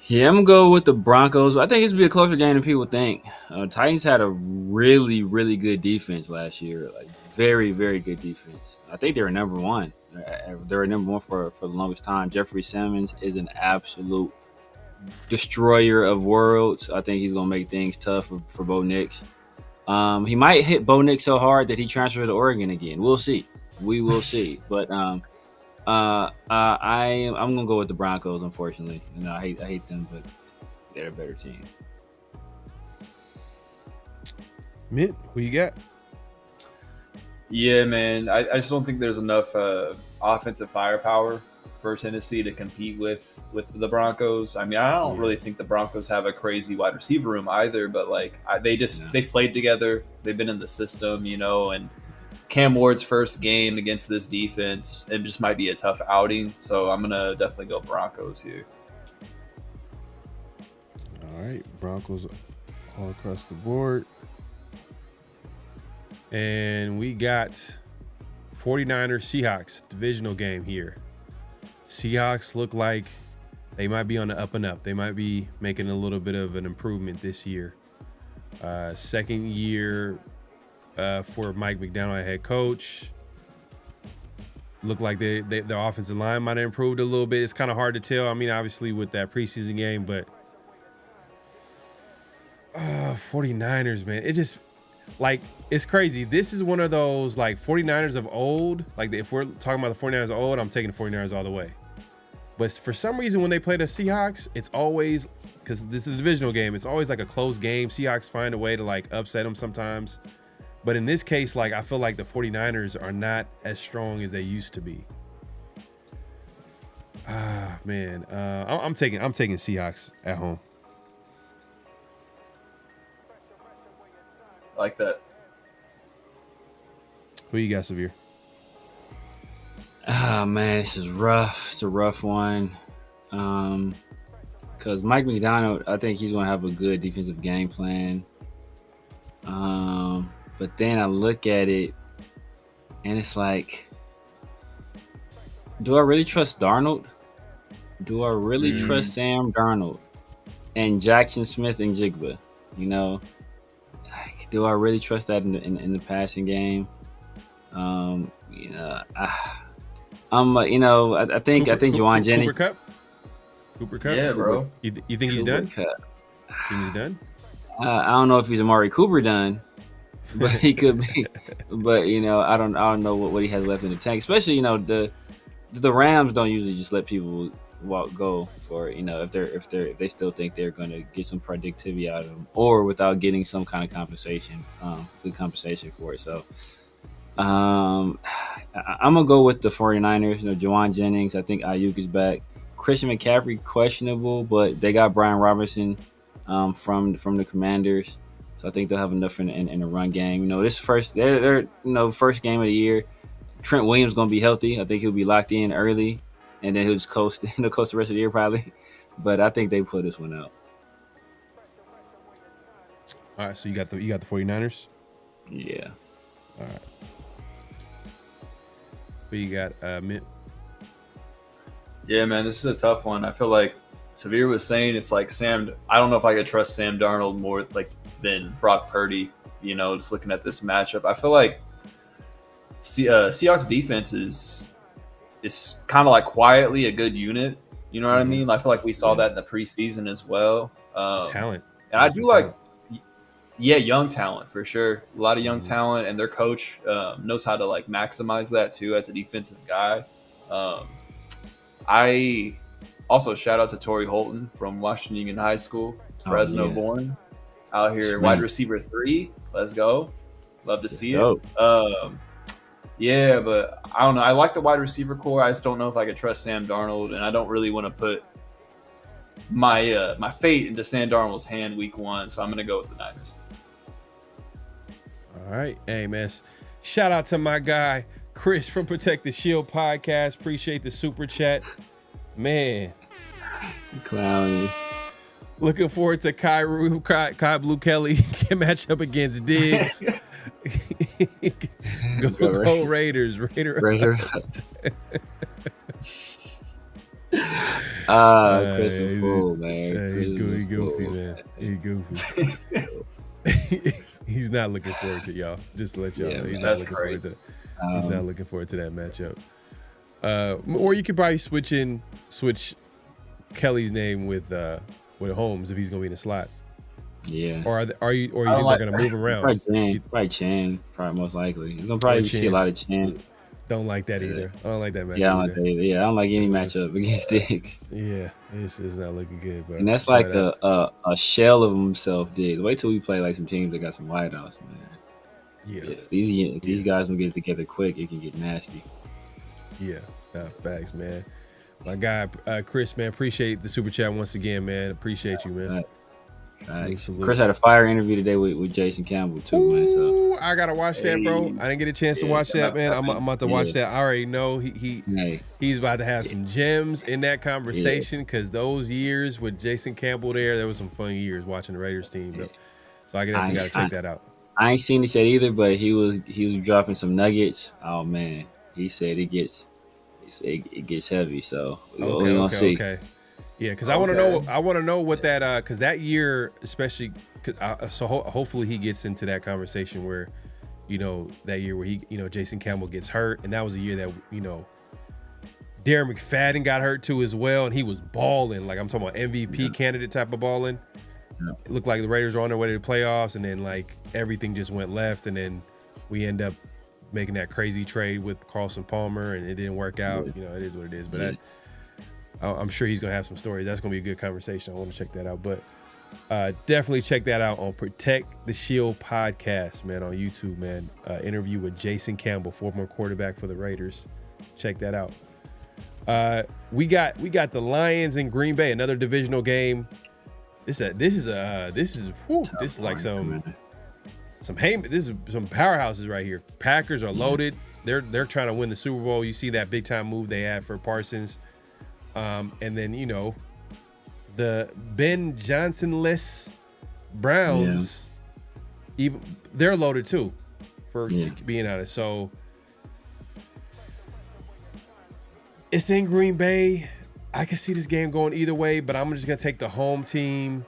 B: Yeah, I'm gonna go with the Broncos. I think it's gonna be a closer game than people think. Titans had a really, really good defense last year. Like very, very good defense. I think they were number one. They were number one for the longest time. Jeffrey Simmons is an absolute destroyer of worlds. I think he's gonna make things tough for Bo Nix. He might hit Bo Nix so hard that he transfers to Oregon again. We'll see. We will see. But I'm gonna go with the Broncos. Unfortunately, I hate them, but they're a better team.
C: Mint, who you got?
A: Yeah, man. I just don't think there's enough offensive firepower for Tennessee to compete with the Broncos. I mean, I don't really think the Broncos have a crazy wide receiver room either, but like they've played together. They've been in the system, and Cam Ward's first game against this defense, it just might be a tough outing. So I'm gonna definitely go Broncos here.
C: All right, Broncos all across the board. And we got 49ers Seahawks divisional game here. Seahawks look like they might be on the up and up. They might be making a little bit of an improvement this year. Second year for Mike McDaniel, head coach. Look like their offensive line might have improved a little bit. It's kind of hard to tell. I mean, obviously with that preseason game, but 49ers, man, it just like it's crazy. This is one of those like 49ers of old. Like if we're talking about the 49ers of old, I'm taking the 49ers all the way. But for some reason, when they play the Seahawks, it's always, because this is a divisional game, it's always like a close game. Seahawks find a way to like upset them sometimes. But in this case, like I feel like the 49ers are not as strong as they used to be. Man, I'm taking Seahawks at home.
A: I like that.
C: Who you got, Severe?
B: Man, this is rough. It's a rough one. Because Mike McDaniel, I think he's going to have a good defensive game plan. But then I look at it, and it's like, do I really trust Darnold? Do I really trust Sam Darnold and Jackson Smith and Jigba? Do I really trust that in the passing game? I think Juwan Jennings.
C: Cooper Kupp.
A: Yeah, bro.
C: You think he's done? Think he's done?
B: I don't know if he's Amari Cooper done, but he could be. But I don't know what he has left in the tank. Especially the Rams don't usually just let people go for if they still think they're going to get some productivity out of them, or without getting some kind of compensation, good compensation for it. So I'm gonna go with the 49ers. Juwan Jennings, I think Ayuk is back. Christian McCaffrey questionable, but they got Brian Robinson from the Commanders, so I think they'll have enough in the run game. This first game of the year. Trent Williams gonna be healthy. I think he'll be locked in early, and then he'll just coast the rest of the year probably. But I think they pull this one out.
C: All right, so you got the 49ers?
B: Yeah.
C: All right. Who you got, Mint?
A: Yeah, man, this is a tough one. I feel like Severe was saying it's like I don't know if I could trust Sam Darnold more than Brock Purdy, just looking at this matchup. I feel like Seahawks defense is kind of like quietly a good unit. You know what I mean? I feel like we saw that in the preseason as well.
C: Talent.
A: And I do like, young talent for sure. A lot of young talent, and their coach knows how to like maximize that too as a defensive guy. I also shout out to Torrey Holton from Washington Union High School, Fresno born, out here, wide receiver 3. Let's go. Love to see it. Yeah, but I don't know. I like the wide receiver core. I just don't know if I could trust Sam Darnold, and I don't really want to put my my fate into Sam Darnold's hand week 1. So I'm gonna go with the Niners.
C: All right, hey man, shout out to my guy Chris from Protect the Shield podcast. Appreciate the super chat, man.
B: Clowny.
C: Looking forward to Kai Blue Kelly can match up against Diggs. go Raiders.
B: Raider. Chris is full, man.
C: He's goofy, man. He's goofy. He's not looking forward to y'all. Just to let y'all know. He's not looking forward to that matchup. Or you could probably switch Kelly's name with Holmes if he's gonna be in the slot.
B: Yeah.
C: Or are you think they're gonna move him around?
B: Probably Chan. Probably most likely. You're gonna probably see a lot of Chan.
C: Don't like that either. I don't like that matchup.
B: Yeah, I don't like that either. Yeah, I don't like any matchup against Diggs.
C: Yeah, it's not looking good, bro.
B: And that's like a shell of himself, Diggs. Wait till we play like some teams that got some wideouts, man.
C: Yeah.
B: If these guys don't get it together quick, it can get nasty.
C: Yeah, facts, man. My guy, Chris, man, appreciate the super chat once again, man. Appreciate you, man.
B: Salute. Chris had a fire interview today with Jason Campbell too, man. So
C: I gotta watch that, bro. I didn't get a chance to watch that, man. I'm about to watch that. I already know he's about to have some gems in that conversation because those years with Jason Campbell there was some fun years watching the Raiders team, bro. So I definitely gotta check that out.
B: I ain't seen it yet either, but he was dropping some nuggets. Oh man, he said it gets heavy. So we're gonna see.
C: Okay. Yeah, because I want to know what that because that year especially hopefully he gets into that conversation where that year where Jason Campbell gets hurt, and that was a year that Darren McFadden got hurt too as well, and he was balling, like I'm talking about MVP candidate type of balling. Yeah. It looked like the Raiders were on their way to the playoffs, and then like everything just went left, and then we end up making that crazy trade with Carlson Palmer, and it didn't work out. It is what it is, but I'm sure he's going to have some stories. That's going to be a good conversation. I want to check that out. But definitely check that out on Protect the Shield podcast, man, on YouTube, man. Interview with Jason Campbell, former quarterback for the Raiders. Check that out. We got the Lions in Green Bay, another divisional game. This is like some powerhouses right here. Packers are loaded. They're trying to win the Super Bowl. You see that big time move they had for Parsons. And then, the Ben Johnson-less Browns, even they're loaded too, for being honest. So it's in Green Bay. I can see this game going either way, but I'm just going to take the home team.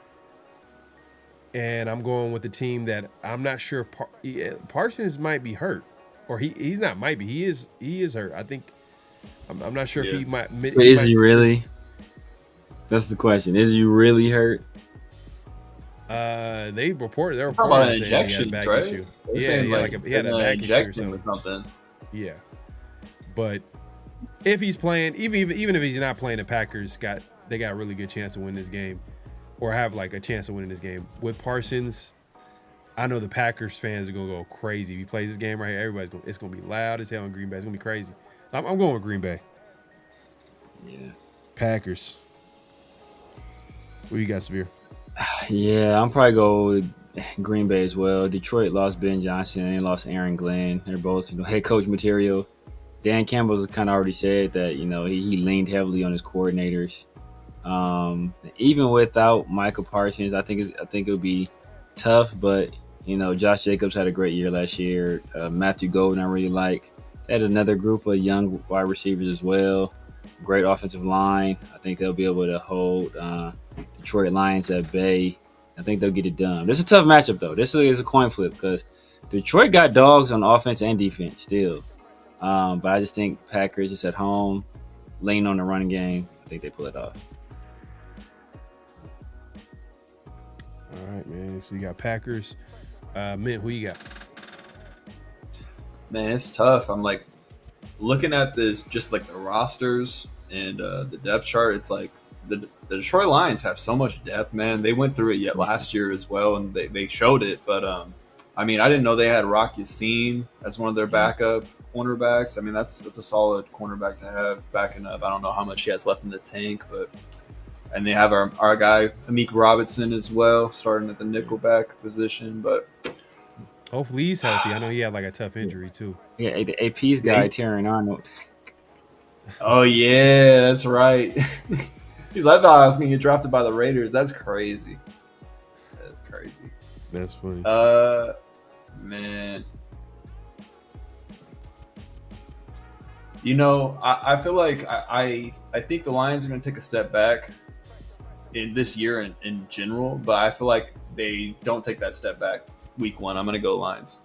C: And I'm going with the team that I'm not sure if Parsons might be hurt. Or he's not might be. He is hurt. I think I'm not sure if he might.
B: But is he really? That's the question. Is he really hurt?
C: They reported
A: about an injection, right?
C: Issue. Yeah, he had a back issue or something. Yeah, but if he's playing, even if he's not playing, the Packers got a really good chance to win this game, or have like a chance of winning this game with Parsons. I know the Packers fans are gonna go crazy if he plays this game right here. It's gonna be loud as hell in Green Bay. It's gonna be crazy. So I'm going with Green Bay.
B: Yeah.
C: Packers. What you got, Severe?
B: Yeah, I'm probably go with Green Bay as well. Detroit lost Ben Johnson and they lost Aaron Glenn. They're both head coach material. Dan Campbell's kind of already said that he leaned heavily on his coordinators. Even without Michael Parsons, I think it would be tough. But Josh Jacobs had a great year last year. Matthew Golden I really like. They had another group of young wide receivers as well. Great offensive line. I think they'll be able to hold Detroit Lions at bay. I think they'll get it done. This is a tough matchup, though. This is a coin flip because Detroit got dogs on offense and defense still. But I just think Packers just at home, lean on the running game. I think they pull it off.
C: All right, man. So you got Packers. Mint, who you got?
A: Man, it's tough. I'm like looking at this, just like the rosters and the depth chart. It's like the Detroit Lions have so much depth, man. They went through it yet last year as well, and they showed it. But I mean, I didn't know they had Rock Yassin as one of their backup cornerbacks. I mean, that's a solid cornerback to have backing up. I don't know how much he has left in the tank, but and they have our guy Amik Robinson as well, starting at the nickelback position. But
C: hopefully he's healthy. I know he had like a tough injury too.
B: Yeah, the AP's guy, Terran Arnold.
A: Oh yeah, that's right. Because I thought I was gonna get drafted by the Raiders. That's crazy. That's crazy.
C: That's funny.
A: Man. You know, I feel like I think the Lions are going to take a step back in this year in general, but I feel like they don't take that step back week 1. I'm going to go Lions.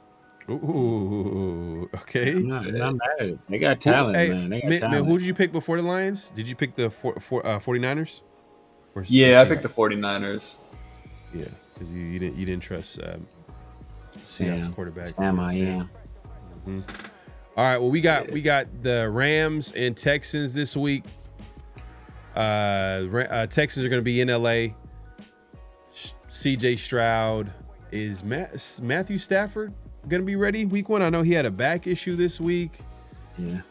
C: Ooh, okay.
B: Not mad. They got talent, man. They got talent.
C: Man, who did you pick before the Lions? Did you pick the 49ers?
A: Yeah, I picked the 49ers.
C: Yeah, because you didn't trust Seattle's quarterback.
B: Sam, yeah.
C: Mm-hmm. All right, well we got the Rams and Texans this week. Texans are going to be in LA. CJ Stroud. Is Matthew Stafford going to be ready week 1? I know he had a back issue this week.
B: Yeah.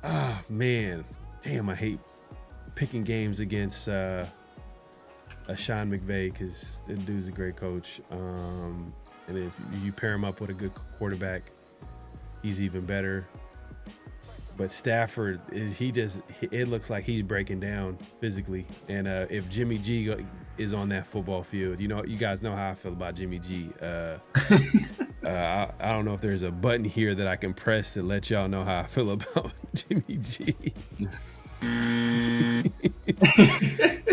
C: Oh man, damn! I hate picking games against Sean McVay because that dude's a great coach. And if you pair him up with a good quarterback, he's even better. But Stafford it looks like he's breaking down physically. And if Jimmy G is on that football field, you guys know how I feel about Jimmy G. I don't know if there's a button here that I can press to let y'all know how I feel about Jimmy G.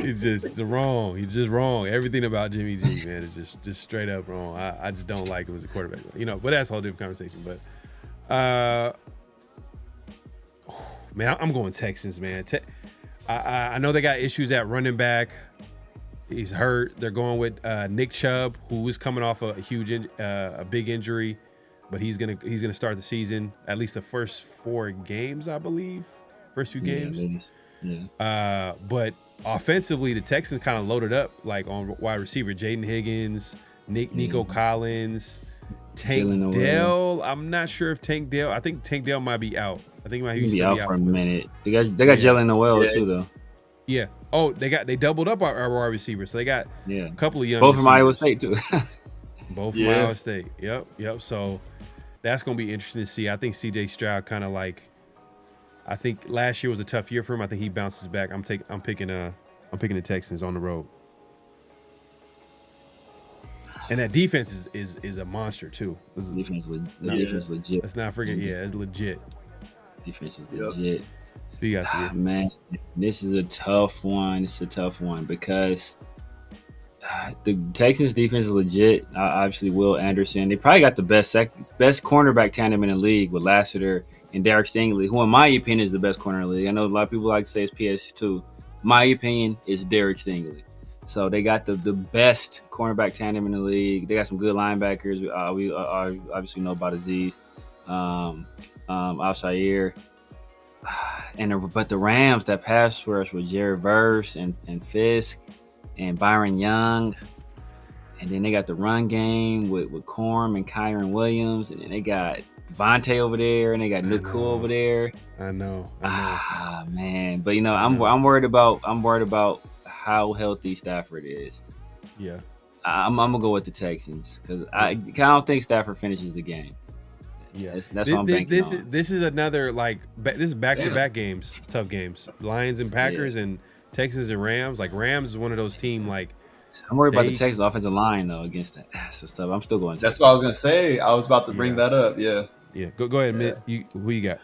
C: He's just wrong. He's just wrong. Everything about Jimmy G, man, is just straight up wrong. I just don't like him as a quarterback. But that's a whole different conversation. But man, I'm going Texans, man. I know they got issues at running back. He's hurt. They're going with Nick Chubb, who is coming off a big injury, but he's gonna start the season, at least the first 4 games, I believe. First few games. Yeah. But offensively, the Texans kind of loaded up, like on wide receiver, Jaden Higgins, Nico Collins, Tank Dell. I'm not sure if Tank Dell. I think Tank Dell might be out. I think he might be out for a minute.
B: They got Jalen Noel too, though.
C: Yeah. Oh, they doubled up our wide receivers, so they got a couple of young.
B: Both from Iowa State too.
C: Both from Iowa State. Yep. So that's gonna be interesting to see. I think CJ Stroud kind of like. I think last year was a tough year for him. I think he bounces back. I'm picking the Texans on the road. And that defense is a monster too.
B: Defense legit.
C: Let's not forget. Yeah, it's legit.
B: Defense is legit.
C: You guys,
B: man, this is a tough one. It's a tough one because the Texans defense is legit. Obviously, Will Anderson. They probably got the best cornerback tandem in the league with Lassiter and Derek Stingley, who in my opinion is the best corner in the league. I know a lot of people like to say it's PS2. My opinion is Derek Stingley. So they got the best cornerback tandem in the league. They got some good linebackers. We obviously know about Aziz, Al-Shair. But the Rams, that pass rush with Jared Verse and Fisk and Byron Young. And then they got the run game with Corm and Kyron Williams. And then they got Devontae over there, and they got Nuku over there.
C: I know.
B: Man. But I'm worried about how healthy Stafford is.
C: Yeah.
B: I'm gonna go with the Texans because I don't think Stafford finishes the game.
C: Yeah,
B: that's what I'm thinking.
C: This is another this is back-to-back games, tough games. Lions and Packers and Texans and Rams. Like Rams is one of those teams. Like
B: I'm worried about the Texans offensive line though against that. So tough. I'm still going.
A: That's what I was gonna say. I was about to bring that up. Yeah.
C: Go ahead, Mitt. Who you got?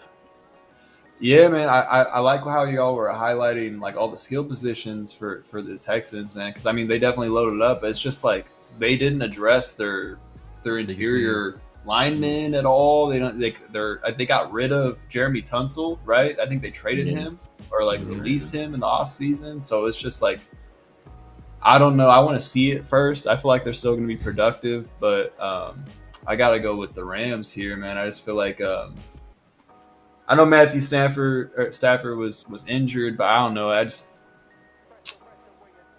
A: Yeah, man. I like how y'all were highlighting like all the skill positions for the Texans, man. Because I mean, they definitely loaded up. It's just like they didn't address their interior linemen at all. They got rid of Jeremy Tunsil, right? I think they traded him or like released him in the offseason. So it's just like, I don't know. I want to see it first. I feel like they're still going to be productive, but I got to go with the Rams here, man. I just feel like I know Matthew Stafford was injured, but I don't know.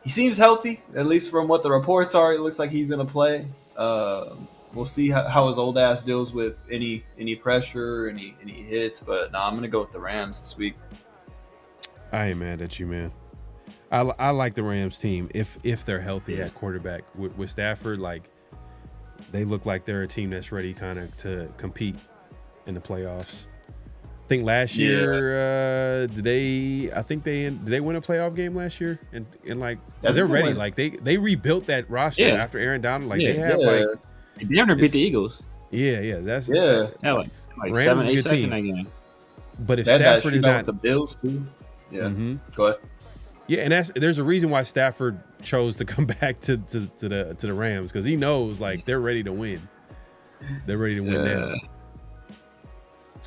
A: He seems healthy, at least from what the reports are. It looks like he's going to play. We'll see how his old ass deals with any pressure, any hits. But no, I'm going to go with the Rams this week.
C: I ain't mad at you, man. I like the Rams team if they're healthy at quarterback. With Stafford, like, they look like they're a team that's ready kind of to compete in the playoffs. I think last year, did they win a playoff game last year? And like, they're ready. Like they rebuilt that roster after Aaron Donald. Like they have like
B: they never beat the Eagles.
C: Yeah. That's
B: like
C: Rams
B: 7-8 sacks in that game.
C: But if Stafford is not
A: the Bills too, go ahead.
C: Yeah, and there's a reason why Stafford chose to come back to the Rams, because he knows like they're ready to win. They're ready to win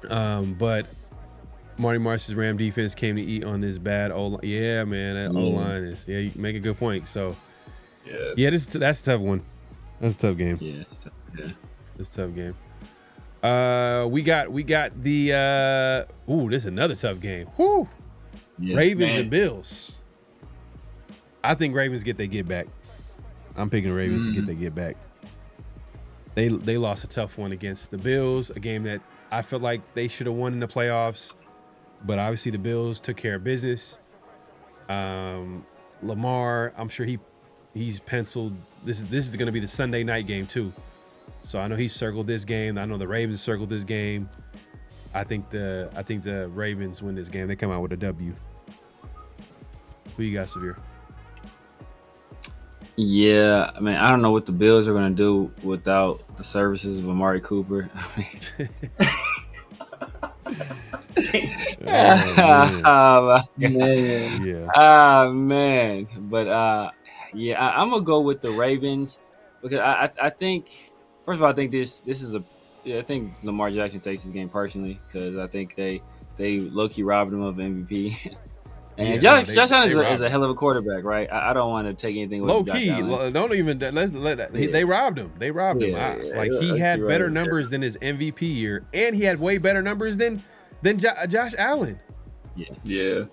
C: now. But Marty Marsh's Ram defense came to eat on this bad O-line. Yeah, man, that O-line is. Yeah, you make a good point. So that's a tough one. That's a tough game.
B: Yeah, it's tough. Yeah,
C: it's a tough game. We got the this is another tough game. Whoo. Yeah, Ravens and Bills. I think Ravens get back. I'm picking the Ravens to get their get back. They lost a tough one against the Bills, a game that I felt like they should have won in the playoffs, but obviously the Bills took care of business. Lamar, I'm sure he's penciled. This is going to be the Sunday night game too, so I know he circled this game. I know the Ravens circled this game. I think the Ravens win this game. They come out with a W. Who you got, Severe?
B: Yeah, I mean, I don't know what the Bills are going to do without the services of Amari Cooper. Man. But I'm gonna go with the Ravens because I think, first of all, I think this is I think Lamar Jackson takes this game personally because I think they low-key robbed him of MVP. And Josh Allen is a hell of a quarterback, right? I don't want to take anything away from Josh Allen.
C: Don't even they robbed him. They robbed him. He had better numbers than his MVP year, and he had way better numbers than Josh Allen.
A: Yeah.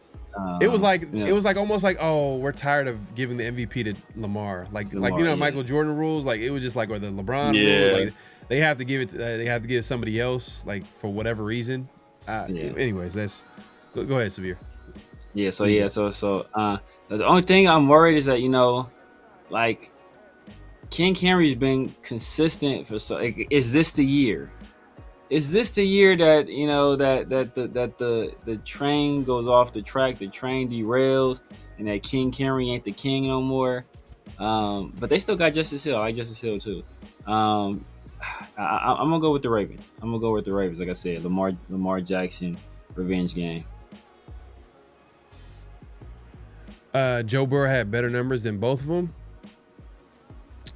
C: It was like almost like, oh, we're tired of giving the MVP to Lamar. Michael Jordan rules. Like it was just like, or the LeBron rule. Like they have to give it. They have to give somebody else, like for whatever reason. Anyways, let's go ahead, Sabir.
B: Yeah. So the only thing I'm worried is that like King Henry's been consistent for is this the year? Is this the year that the train goes off the track, the train derails, and that King Henry ain't the king no more? But they still got Justice Hill. I like Justice Hill too. I'm gonna go with the Ravens. Like I said, Lamar Jackson revenge game.
C: Joe Burrow had better numbers than both of them.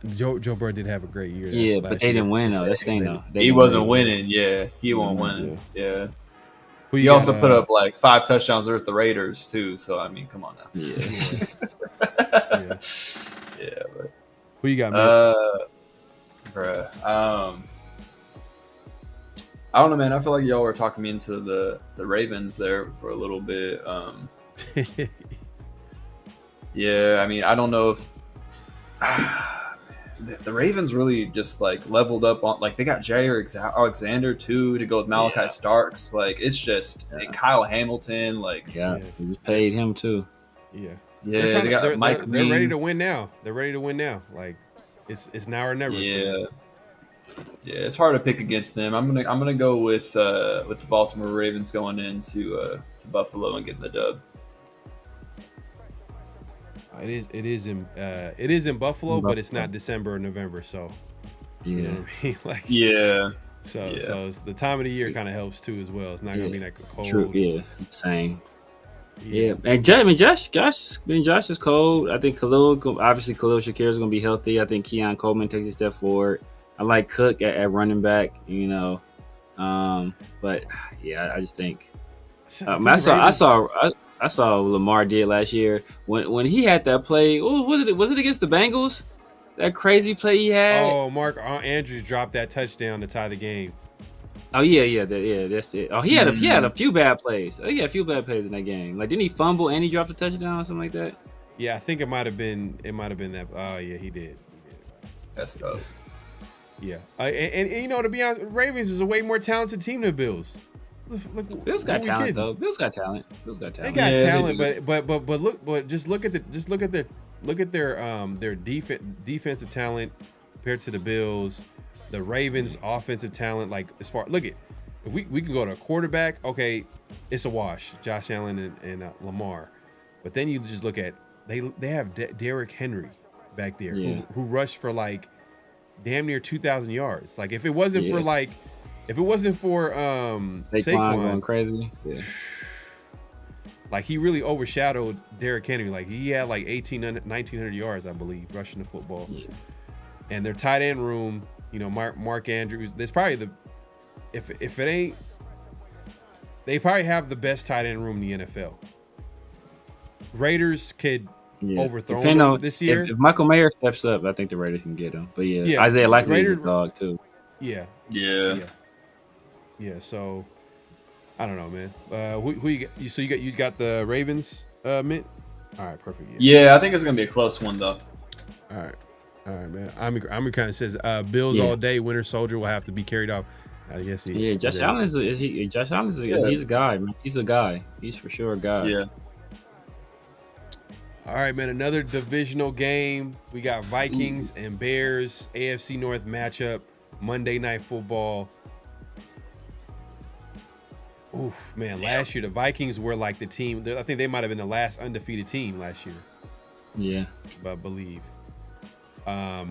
C: Joe Burrow did have a great year.
B: Yeah, but they didn't win though. That's the thing though.
A: He wasn't winning. Yeah, he wasn't winning. Yeah. He also put up like 5 touchdowns versus the Raiders too. So I mean, come on now.
B: Yeah.
A: Yeah. But
C: who you got, man?
A: I don't know, man. I feel like y'all were talking me into the Ravens there for a little bit. Yeah, I mean, I don't know if the Ravens really just like leveled up on, like they got Jair Alexander too to go with Malachi Starks. Like it's just Kyle Hamilton. Like
B: they just paid him too.
C: Yeah,
A: they're
C: ready to win now. They're ready to win now. Like it's now or never.
A: Yeah, it's hard to pick against them. I'm gonna go with the Baltimore Ravens going into to Buffalo and getting the dub.
C: It is in Buffalo, but it's not December or November, so you know what I mean. Like So it's the time of the year kind of helps too as well. It's not gonna be like a cold.
B: True. Yeah. Same. Yeah. And Josh is cold. I think Khalil Shakir is gonna be healthy. I think Keon Coleman takes a step forward. I like Cook at running back. But yeah, I just think I I saw what Lamar did last year when he had that play. Oh, was it against the Bengals? That crazy play he had.
C: Oh, Mark Andrews dropped that touchdown to tie the game.
B: Oh that's it. Oh, he had a few bad plays. He had a few bad plays in that game. Like, didn't he fumble and he dropped a touchdown or something like that?
C: Yeah, I think it might have been that. Oh yeah, he did.
A: That's tough.
C: Yeah, and you know, to be honest, Ravens is a way more talented team than Bills.
B: Look, Bills got talent though. Bills got talent.
C: They got talent, but just look at their defensive talent compared to the Bills. The Ravens' offensive talent, like if we can go to a quarterback. Okay, it's a wash. Josh Allen and Lamar, but then you just look at they have Derrick Henry back there who rushed for like damn near 2,000 yards. Like if it wasn't for Saquon
B: going crazy,
C: like he really overshadowed Derrick Henry. Like he had like 1,900 yards, I believe, rushing the football. Yeah. And their tight end room, you know, Mark Andrews. There's probably if it ain't, they probably have the best tight end room in the NFL. Raiders could overthrow them this year.
B: If Michael Mayer steps up, I think the Raiders can get him. But Isaiah Likely is a dog too.
C: Yeah. So I don't know, man. Who you got? So you got the Ravens, Mint. All right, perfect.
A: Yeah, I think it's gonna be a close one though.
C: All right, man. Amari kind of says Bills all day. Winter Soldier will have to be carried off. I guess
B: Josh Allen is he's a guy, man. He's a guy. He's for sure a guy.
A: Yeah.
C: All right, man. Another divisional game. We got Vikings and Bears, AFC North matchup, Monday Night Football. Oof, man. Last year, the Vikings were like the team. I think they might have been the last undefeated team last year.
B: Yeah.
C: I believe.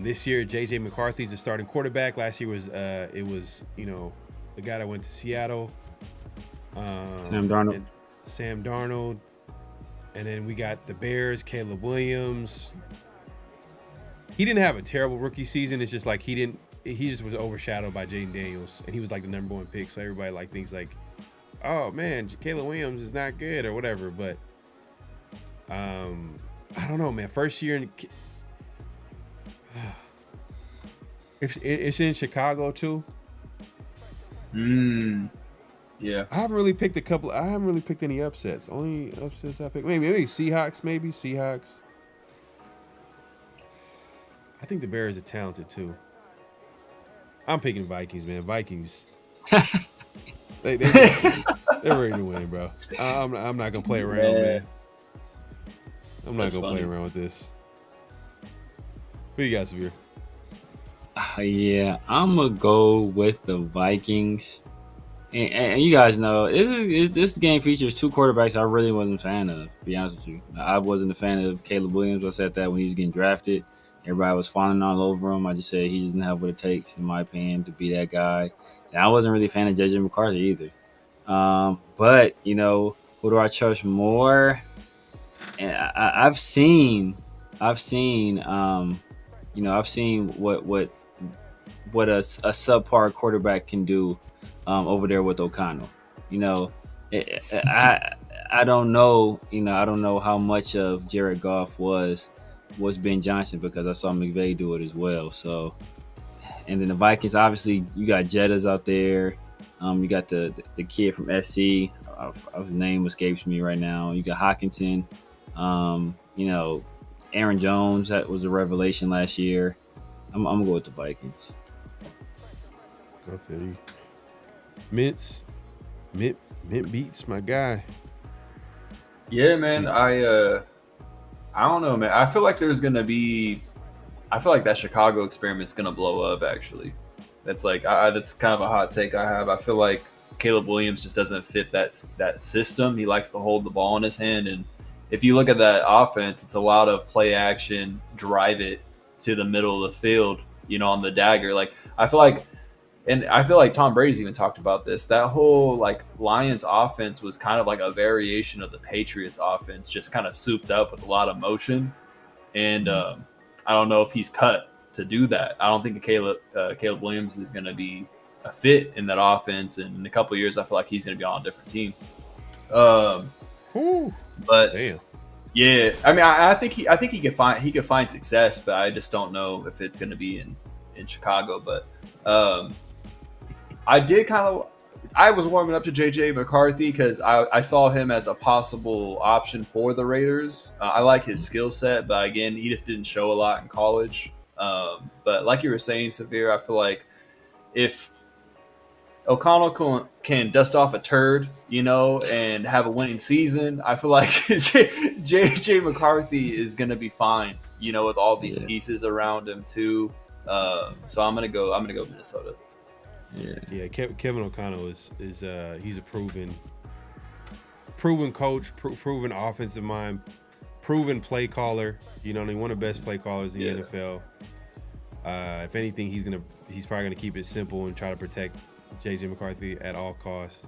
C: This year, J.J. McCarthy's the starting quarterback. Last year was the guy that went to Seattle.
B: Sam
C: Darnold. And then we got the Bears, Caleb Williams. He didn't have a terrible rookie season. It's just like he just was overshadowed by Jaden Daniels, and he was like the number one pick. So everybody like thinks like, oh man, Caleb Williams is not good or whatever. But I don't know, man. First year it's in Chicago too.
A: Yeah.
C: I haven't really picked any upsets. Only upsets I picked. Maybe Seahawks. I think the Bears are talented too. I'm picking Vikings, man. Vikings. they're ready to win, bro. I'm not gonna play around, man. I'm not gonna play around with this. Who you got, Severe?
B: Yeah, I'm gonna go with the Vikings. And you guys know this game features two quarterbacks I really wasn't a fan of, to be honest with you. I wasn't a fan of Caleb Williams. I said that when he was getting drafted. Everybody was fawning all over him. I just said he doesn't have what it takes, in my opinion, to be that guy. And I wasn't really a fan of J.J. McCarthy either. But, you know, who do I trust more? And I've seen what a subpar quarterback can do over there with O'Connell. You know, I don't know. You know, I don't know how much of Jared Goff was Ben Johnson, because I saw McVay do it as well. So, and then the Vikings, obviously, you got Jettas out there. You got the kid from SC. His name escapes me right now. You got Hawkinson. You know, Aaron Jones, that was a revelation last year. I'm gonna go with the Vikings.
C: I feel you. Mint beats my guy.
A: Yeah, man. I don't know, man. I feel like that Chicago experiment's gonna blow up. Actually, that's like that's kind of a hot take I have. I feel like Caleb Williams just doesn't fit that system. He likes to hold the ball in his hand, and if you look at that offense, it's a lot of play action, drive it to the middle of the field, you know, on the dagger. Like I feel like Tom Brady's even talked about this. That whole like Lions offense was kind of like a variation of the Patriots offense, just kind of souped up with a lot of motion. And I don't know if he's cut to do that. I don't think Caleb Williams is going to be a fit in that offense. And in a couple of years, I feel like he's going to be on a different team. But
C: Damn.
A: yeah, I mean, I think he could find success, but I just don't know if it's going to be in Chicago. But I was warming up to JJ McCarthy because I saw him as a possible option for the Raiders. I like his skill set, but again, he just didn't show a lot in college. But like you were saying, Severe, I feel like if O'Connell can dust off a turd, and have a winning season, I feel like JJ McCarthy is going to be fine, with all these pieces around him too. So I'm gonna go Minnesota.
C: Yeah. Kevin O'Connell is he's a proven coach, proven offensive mind, proven play caller. One of the best play callers in the NFL. If anything, he's probably gonna keep it simple and try to protect JJ McCarthy at all costs.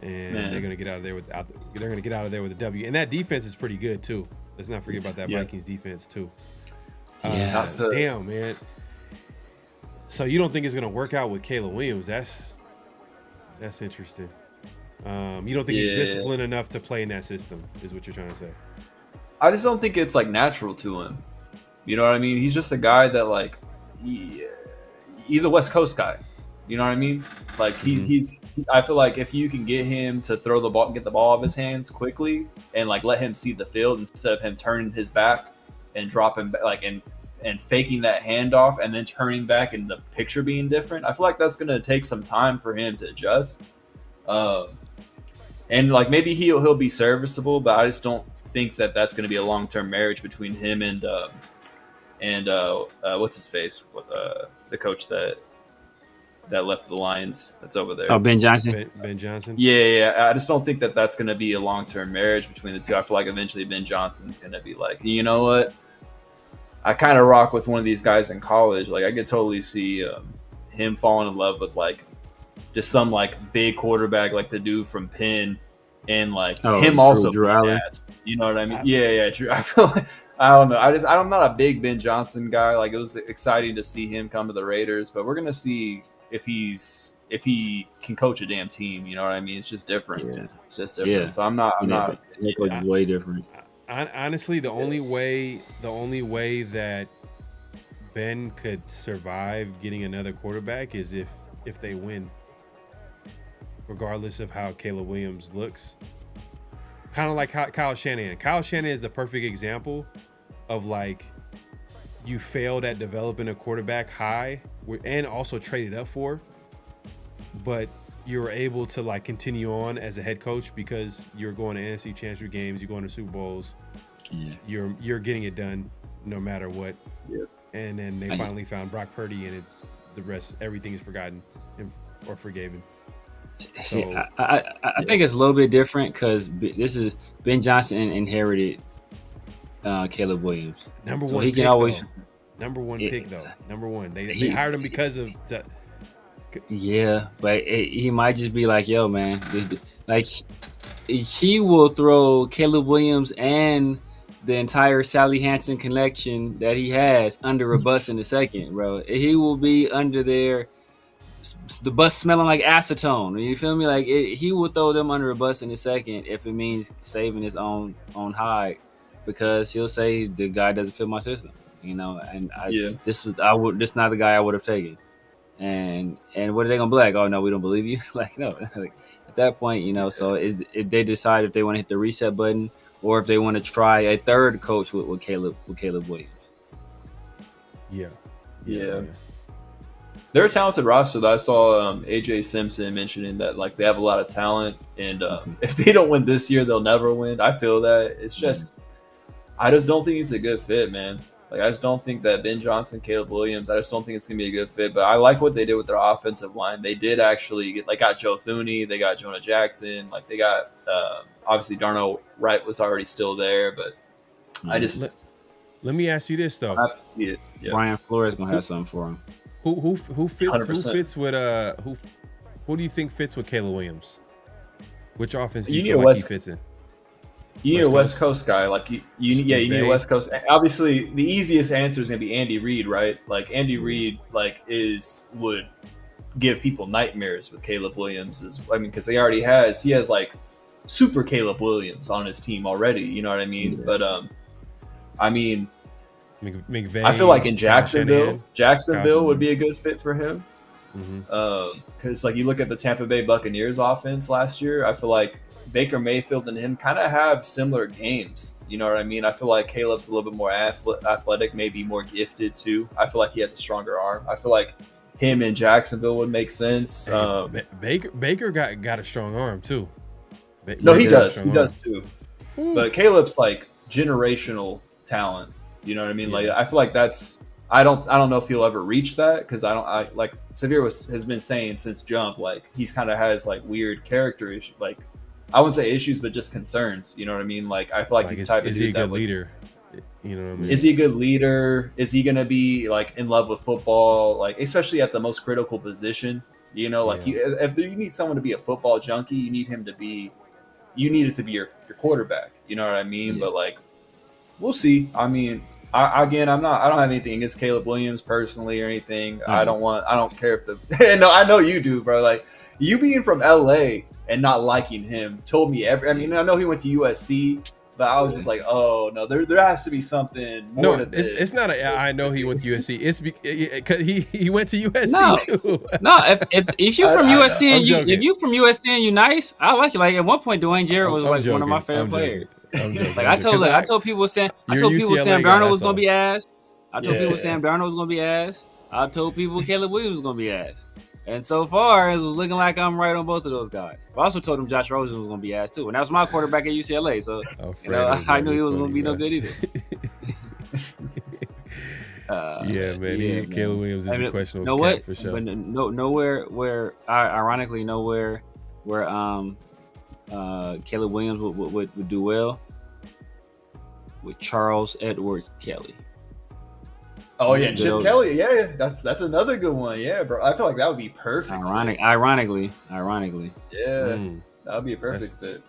C: And they're gonna get out of there with a W. And that defense is pretty good too. Let's not forget about that Vikings defense too. Damn, man. So you don't think it's gonna work out with Caleb Williams? That's interesting. You don't think he's disciplined enough to play in that system, is what you're trying to say?
A: I just don't think it's like natural to him. You know what I mean? He's just a guy that he's a West Coast guy. You know what I mean? Like I feel like if you can get him to throw the ball, get the ball off his hands quickly, and let him see the field instead of him turning his back and dropping and faking that handoff and then turning back and the picture being different, I feel like that's gonna take some time for him to adjust. And maybe he'll be serviceable, but I just don't think that that's gonna be a long-term marriage between him and what's his face, the coach that left the Lions that's over there.
B: Oh, Ben Johnson.
C: Ben Johnson.
A: Yeah. I just don't think that that's going to be a long-term marriage between the two. I feel like eventually Ben Johnson's going to be like, you know what? I kind of rock with one of these guys in college. Like, I could totally see him falling in love with just some big quarterback like the dude from Penn, and him also.
B: Drew Allen.
A: You know what I mean? Yeah. Drew. I feel like, I don't know. I'm not a big Ben Johnson guy. It was exciting to see him come to the Raiders, but we're gonna see if he can coach a damn team. You know what I mean? It's just different. Yeah. It's just different. Yeah. So I'm not.
B: It's way different.
C: Honestly, the only way that Ben could survive getting another quarterback is if they win, regardless of how Caleb Williams looks. Kind of like Kyle Shanahan. Kyle Shanahan is the perfect example of you failed at developing a quarterback high and also traded up for, but you were able to continue on as a head coach because you're going to NFC Championship games, you're going to Super Bowls, you're getting it done no matter what. Yeah. And then they finally found Brock Purdy, and it's the rest. Everything is forgotten or forgiven. So
B: I think it's a little bit different because this is Ben Johnson inherited Caleb Williams.
C: Number one pick, though. Number one. They hired him because of.
B: Yeah, but he might just be like, yo, man, he will throw Caleb Williams and the entire Sally Hansen connection that he has under a bus in a second, bro. He will be under there, the bus smelling like acetone. You feel me? He will throw them under a bus in a second if it means saving his own hide, because he'll say the guy doesn't fit my system, And this is not the guy I would have taken. And what are they gonna be like? Oh no, we don't believe you. No. At that point, So if they decide if they want to hit the reset button or if they want to try a third coach with Caleb Williams. Yeah.
A: They're a talented roster. That I saw AJ Simpson mentioning that they have a lot of talent, and if they don't win this year, they'll never win. I feel that. It's just I just don't think it's a good fit, man. I just don't think that Ben Johnson, Caleb Williams, I just don't think it's going to be a good fit. But I like what they did with their offensive line. They did actually got Joe Thuney. They got Jonah Jackson. They got, obviously, Darnell Wright was already still there. But I just...
C: Let me ask you this, though.
A: I have to see it. Yeah.
B: Brian Flores going to have something for him.
C: Who fits 100%. Who do you think fits with Caleb Williams? Which offense do you feel like he fits in?
A: You need a West Coast guy. You need a West Coast. Obviously, the easiest answer is going to be Andy Reid, right? Andy Reid, would give people nightmares with Caleb Williams. Because he has super Caleb Williams on his team already. You know what I mean?
B: Yeah.
A: But I mean,
C: McVay,
A: I feel like in Jacksonville would be a good fit for him.
C: Mm-hmm.
A: Because like you look at the Tampa Bay Buccaneers offense last year, I feel like Baker Mayfield and him kind of have similar games. You know what I mean? I feel like Caleb's a little bit more athletic, maybe more gifted too. I feel like he has a stronger arm. I feel like him in Jacksonville would make sense.
C: Baker got a strong arm too.
A: No, he does. He does too. But Caleb's like generational talent. You know what I mean?
C: Yeah.
A: Like I feel like that's. I don't know if he'll ever reach that because I like Severe has been saying since jump, like he's kind of has like weird character issues, like I wouldn't say issues, but just concerns. You know what I mean? Like I feel like he's the type of dude.
C: Is he a good
A: that,
C: leader? You know what I mean?
A: Is he a good leader? Is he gonna be like in love with football? Like especially at the most critical position. You know, like if you need someone to be a football junkie, you need it to be your quarterback. You know what I mean? But like we'll see. I mean. I don't have anything against Caleb Williams personally or anything.
C: Mm-hmm.
A: I don't care if no, I know you do, bro. Like you being from LA and not liking him told me I mean, I know he went to USC, but I was just like, oh no, there has to be something more to this.
C: It's not I know he went to USC. It's because he went to USC too.
B: No, if you from USC if you from USC and you nice, I like it. Like at one point, Dwayne Jarrett was like one of my favorite players. Like I told people Sam Darnold was gonna be ass. I told people Sam Darnold was gonna be ass. I told people Caleb Williams was gonna be ass. And so far, it's looking like I'm right on both of those guys. I also told him Josh Rosen was gonna be ass too, and that was my quarterback at UCLA. So I knew he was gonna be no good either.
C: Caleb Williams is a questionable cat for sure.
B: But nowhere where Caleb Williams would do well with Charles Edwards Kelly.
A: Oh yeah, Chip Kelly. Yeah, that's another good one. Yeah, bro. I feel like that would be perfect.
B: Ironically.
A: Yeah, that would be a perfect fit.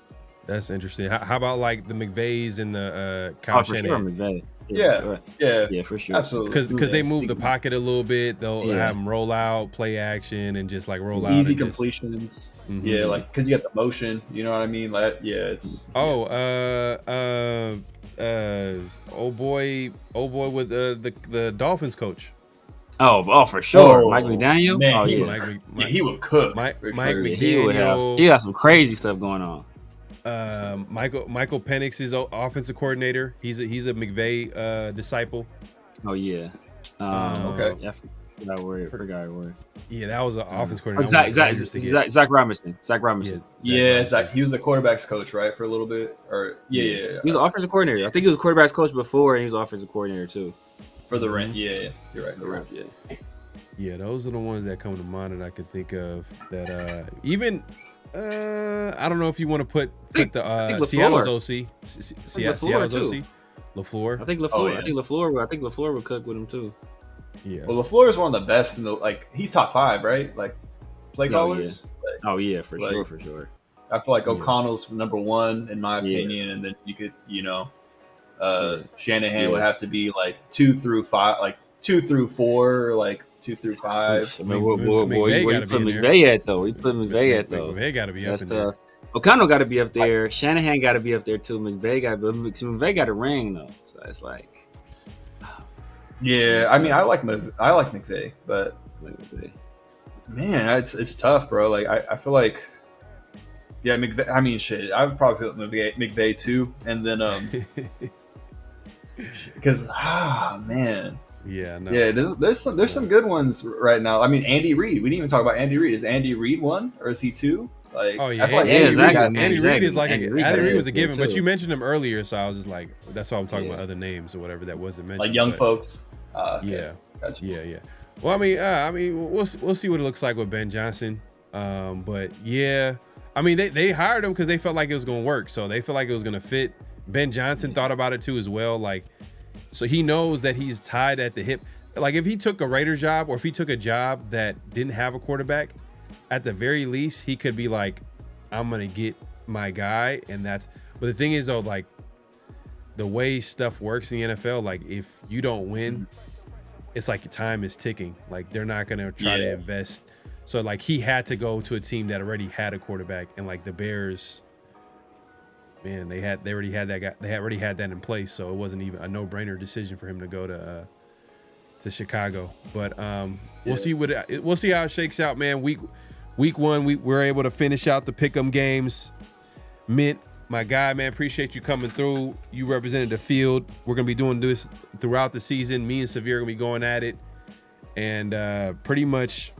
C: That's interesting. How about like the McVays and the Kyle Shanahan?
B: Sure, McVay.
A: Yeah,
B: for sure.
A: Absolutely.
C: Because they move the pocket a little bit. They'll have them roll out, play action, and just like roll out.
A: Easy completions. Mm-hmm. Yeah, like because you got the motion. You know what I mean? Like it's.
C: Old boy with the Dolphins coach.
B: Oh, for sure. Mike McDaniel.
A: Man, he would cook.
C: Mike
A: sure.
C: McDaniel.
B: He got some crazy stuff going on.
C: Michael Penix is offensive coordinator. He's a McVay disciple.
B: Oh yeah.
A: Okay.
B: Yeah, I forgot word.
C: Yeah, that was an offense coordinator.
B: Zach Robinson.
A: Yeah, Zach. He was the quarterback's coach, right, for a little bit. Or yeah.
B: He was an offensive coordinator. I think he was a quarterback's coach before, and he was an offensive coordinator too.
A: For the Rams. Yeah, you're right. The Rams. Yeah.
C: Yeah, those are the ones that come to mind that I could think of. That even. I don't know if you want to put the Seattle's OC. Seattle's OC. LaFleur.
B: I think LaFleur. I think LaFleur would cook with him too.
C: Yeah.
A: Well, LaFleur is one of the best in the he's top 5, right? Like play callers.
B: Yeah. For sure.
A: I feel like O'Connell's number 1 in my opinion, and then you could, Shanahan would have to be like 2 through 5, like 2 through 4, like 2 through 5.
B: Where you put McVay at though?
C: McVay got to be up in there.
B: O'Connell got to be up there. Shanahan got to be up there too. McVay got a ring though, so it's like.
A: Yeah, I mean, I like McVay, but man, it's tough, bro. Like I feel like, yeah, McVay. I mean, shit, I would probably put McVay too, and then because man.
C: Yeah, no.
A: Yeah, there's some good ones right now. I mean, Andy Reid. We didn't even talk about Andy Reid. Is Andy Reid 1 or is he 2? Like,
C: oh yeah, Andy Reid is like Andy Reid was a given, but you mentioned him earlier, so I was just like, that's why I'm talking about other names or whatever that wasn't mentioned.
A: Like young folks.
C: Okay. Yeah,
A: gotcha.
C: Yeah. Well, I mean, we'll see what it looks like with Ben Johnson. But yeah, I mean, they hired him because they felt like it was gonna work, so they felt like it was gonna fit. Ben Johnson thought about it too as well, like. So he knows that he's tied at the hip. Like if he took a Raiders job or if he took a job that didn't have a quarterback, at the very least, he could be like, I'm going to get my guy. But the thing is though, like the way stuff works in the NFL, like if you don't win, it's like your time is ticking. Like they're not going to try to invest. So like he had to go to a team that already had a quarterback, and like the Bears man, they already had that guy. They already had that in place, so it wasn't even a no-brainer decision for him to go to Chicago. But we'll see how it shakes out, man. Week one, we're able to finish out the pick'em games. Mint, my guy, man, appreciate you coming through. You represented the field. We're gonna be doing this throughout the season. Me and Severe are gonna be going at it, and pretty much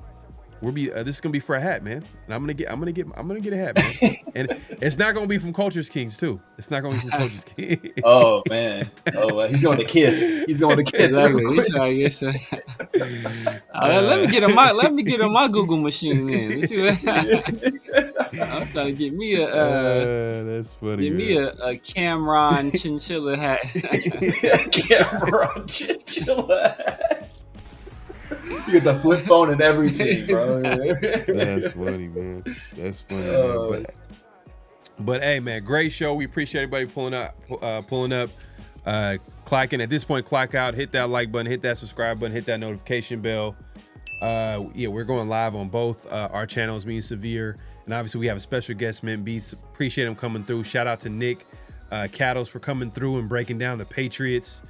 C: this is gonna be for a hat, man. And I'm gonna get a hat, man. And it's not gonna be from Culture's Kings too. It's not gonna be from Culture's Kings.
A: Oh man. Oh, he's going to Kid. He's going to Kid.
B: Let me get on my Google machine then. Let's see what I'm trying to get me
C: that's funny.
B: Get me a Cameron chinchilla hat.
A: Cameron chinchilla hat. You get the flip phone and everything, bro.
C: That's funny, man. That's funny, man. But hey, man, great show. We appreciate everybody pulling up, clocking. At this point, clock out, hit that like button, hit that subscribe button, hit that notification bell. We're going live on both our channels, me and Severe, and obviously we have a special guest, Mint Beats. Appreciate him coming through. Shout out to Nick Cattles for coming through and breaking down the Patriots.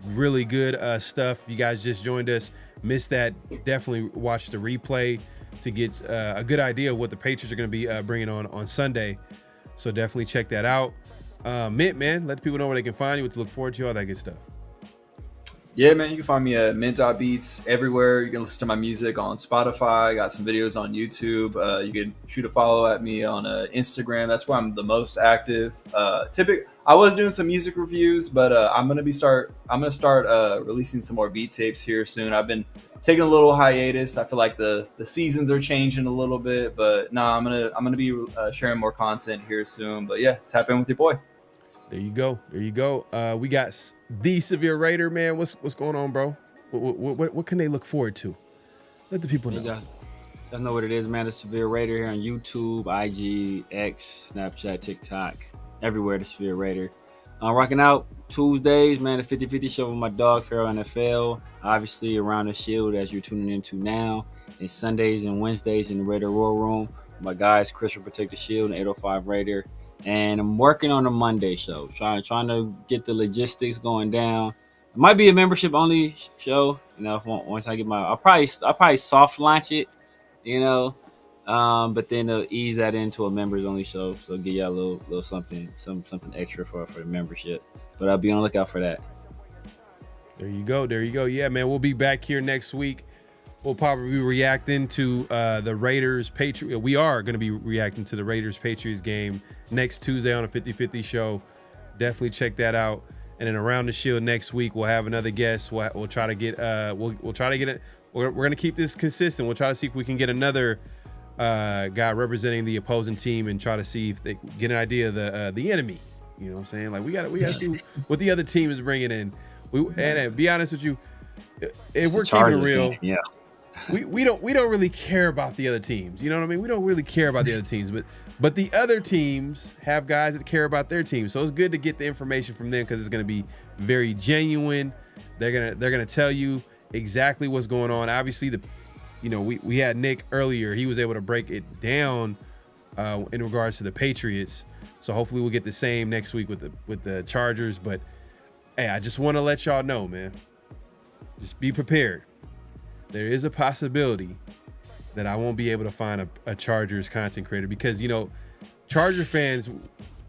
C: Really good stuff. If you guys just joined us, missed that, definitely watch the replay to get a good idea of what the Patriots are going to be bringing on Sunday. So definitely check that out. Mint, man, let the people know where they can find you, what to look forward to, all that good stuff.
A: Yeah, man, you can find me at mint.beats everywhere. You can listen to my music on Spotify. I got some videos on YouTube. You can shoot a follow at me on Instagram. That's where I'm the most active. I was doing some music reviews, but I'm gonna start releasing some more beat tapes here soon. I've been taking a little hiatus. I feel like the seasons are changing a little bit, but I'm gonna be sharing more content here soon. But yeah, tap in with your boy.
C: There you go. We got the Severe Raider, man. What's going on, bro? What can they look forward to? Let the people know.
B: You guys know what it is, man. The Severe Raider here on YouTube, IG, X, Snapchat, TikTok, everywhere. The Severe Raider. Rocking out Tuesdays, man. The 50-50 show with my dog PharoahNFL. Obviously around the Shield, as you're tuning into now. And Sundays and Wednesdays in the Raider War Room. My guys, Chris will protect the Shield and 805 Raider. And I'm working on a Monday show, trying to get the logistics going down. It might be a membership only show, you know. Once I get I'll probably soft launch it, you know. But then they'll ease that into a members only show, so give y'all a little something extra for the membership. But I'll be on the lookout for that.
C: There you go. Yeah, man, we'll be back here next week. We'll probably be reacting to the Raiders Patriots. We are going to be reacting to the Raiders Patriots game next Tuesday on a 50-50 show. Definitely check that out. And then around the Shield next week, we'll have another guest. We'll try to get we'll try to get it. We're going to keep this consistent. We'll try to see if we can get another guy representing the opposing team and try to see if they get an idea of the enemy. You know what I'm saying? Like we got to see what the other team is bringing in. And be honest with you, if we're keeping it real,
B: yeah.
C: We don't really care about the other teams. You know what I mean? We don't really care about the other teams, but the other teams have guys that care about their team. So it's good to get the information from them because it's going to be very genuine. They're gonna tell you exactly what's going on. Obviously, we had Nick earlier. He was able to break it down in regards to the Patriots. So hopefully we'll get the same next week with the Chargers. But hey, I just want to let y'all know, man. Just be prepared. There is a possibility that I won't be able to find a Chargers content creator because, Charger fans,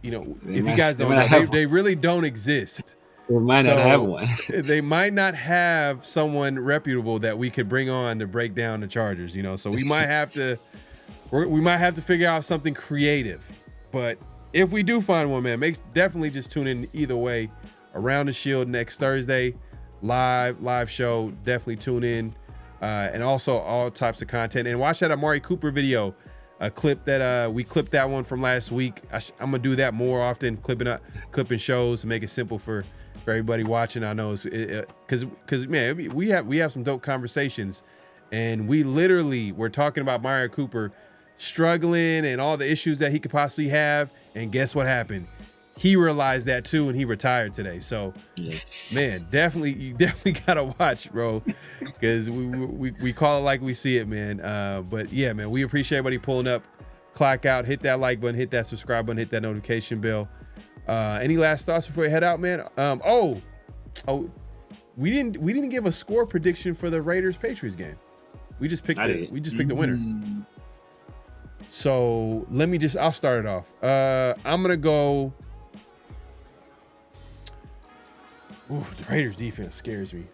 C: if you guys don't know, they really don't exist.
B: They might not have one.
C: They might not have someone reputable that we could bring on to break down the Chargers, so we might have to figure out something creative. But if we do find one, man, definitely just tune in either way. Around the Shield next Thursday, live show. Definitely tune in. And also all types of content. And watch that Amari Cooper video, a clip that we clipped that one from last week. I'm gonna do that more often, clipping shows to make it simple for everybody watching. I know because man, we have some dope conversations, and we're talking about Amari Cooper struggling and all the issues that he could possibly have. And guess what happened? He realized that too, and he retired today. So, man, you definitely gotta watch, bro, because we call it like we see it, man. But yeah, man, we appreciate everybody pulling up. Clock out, hit that like button, hit that subscribe button, hit that notification bell. Any last thoughts before we head out, man? We didn't give a score prediction for the Raiders Patriots game. We just picked the winner. So I'll start it off. I'm gonna go. Ooh, the Raiders defense scares me.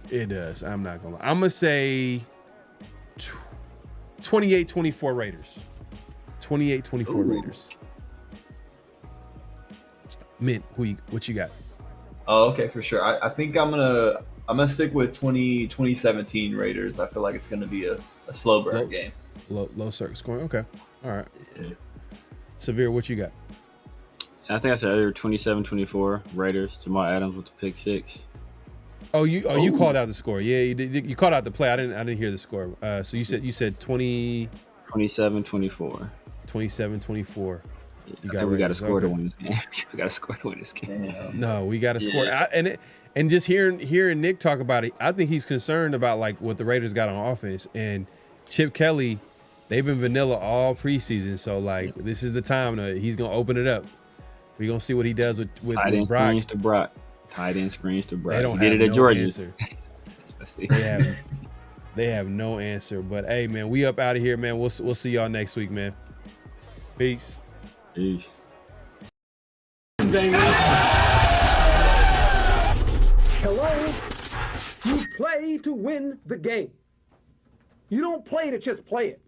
C: It does. I'm not gonna lie. I'm gonna say 28-24 Raiders. 28-24 Raiders. Mint, what you got?
A: Oh, okay, for sure. I think I'm gonna stick with 2017 Raiders. I feel like it's gonna be a slow burn game.
C: Low circle scoring. Okay. All right. Yeah. Severe, what you got?
B: I think I said earlier 27-24 Raiders. Jamal Adams with the pick 6.
C: You called out the score. Yeah, you did. You called out the play. I didn't hear the score. So you said 20
B: 27-24.
C: 27-24.
B: We got to score to win this game. We got to score to win this game.
C: No, we got to score. And just hearing Nick talk about it, I think he's concerned about like what the Raiders got on offense. And Chip Kelly, they've been vanilla all preseason. So like this is the time he's gonna open it up. We're gonna see what he does with Brock.
B: Tight end screens to Brock.
C: They don't
B: he did it at Georgia.
C: Let's see. They have no answer. But hey, man, we up out of here, man. We'll see y'all next week, man. Peace.
B: Peace.
H: Hello? You play to win the game. You don't play to just play it.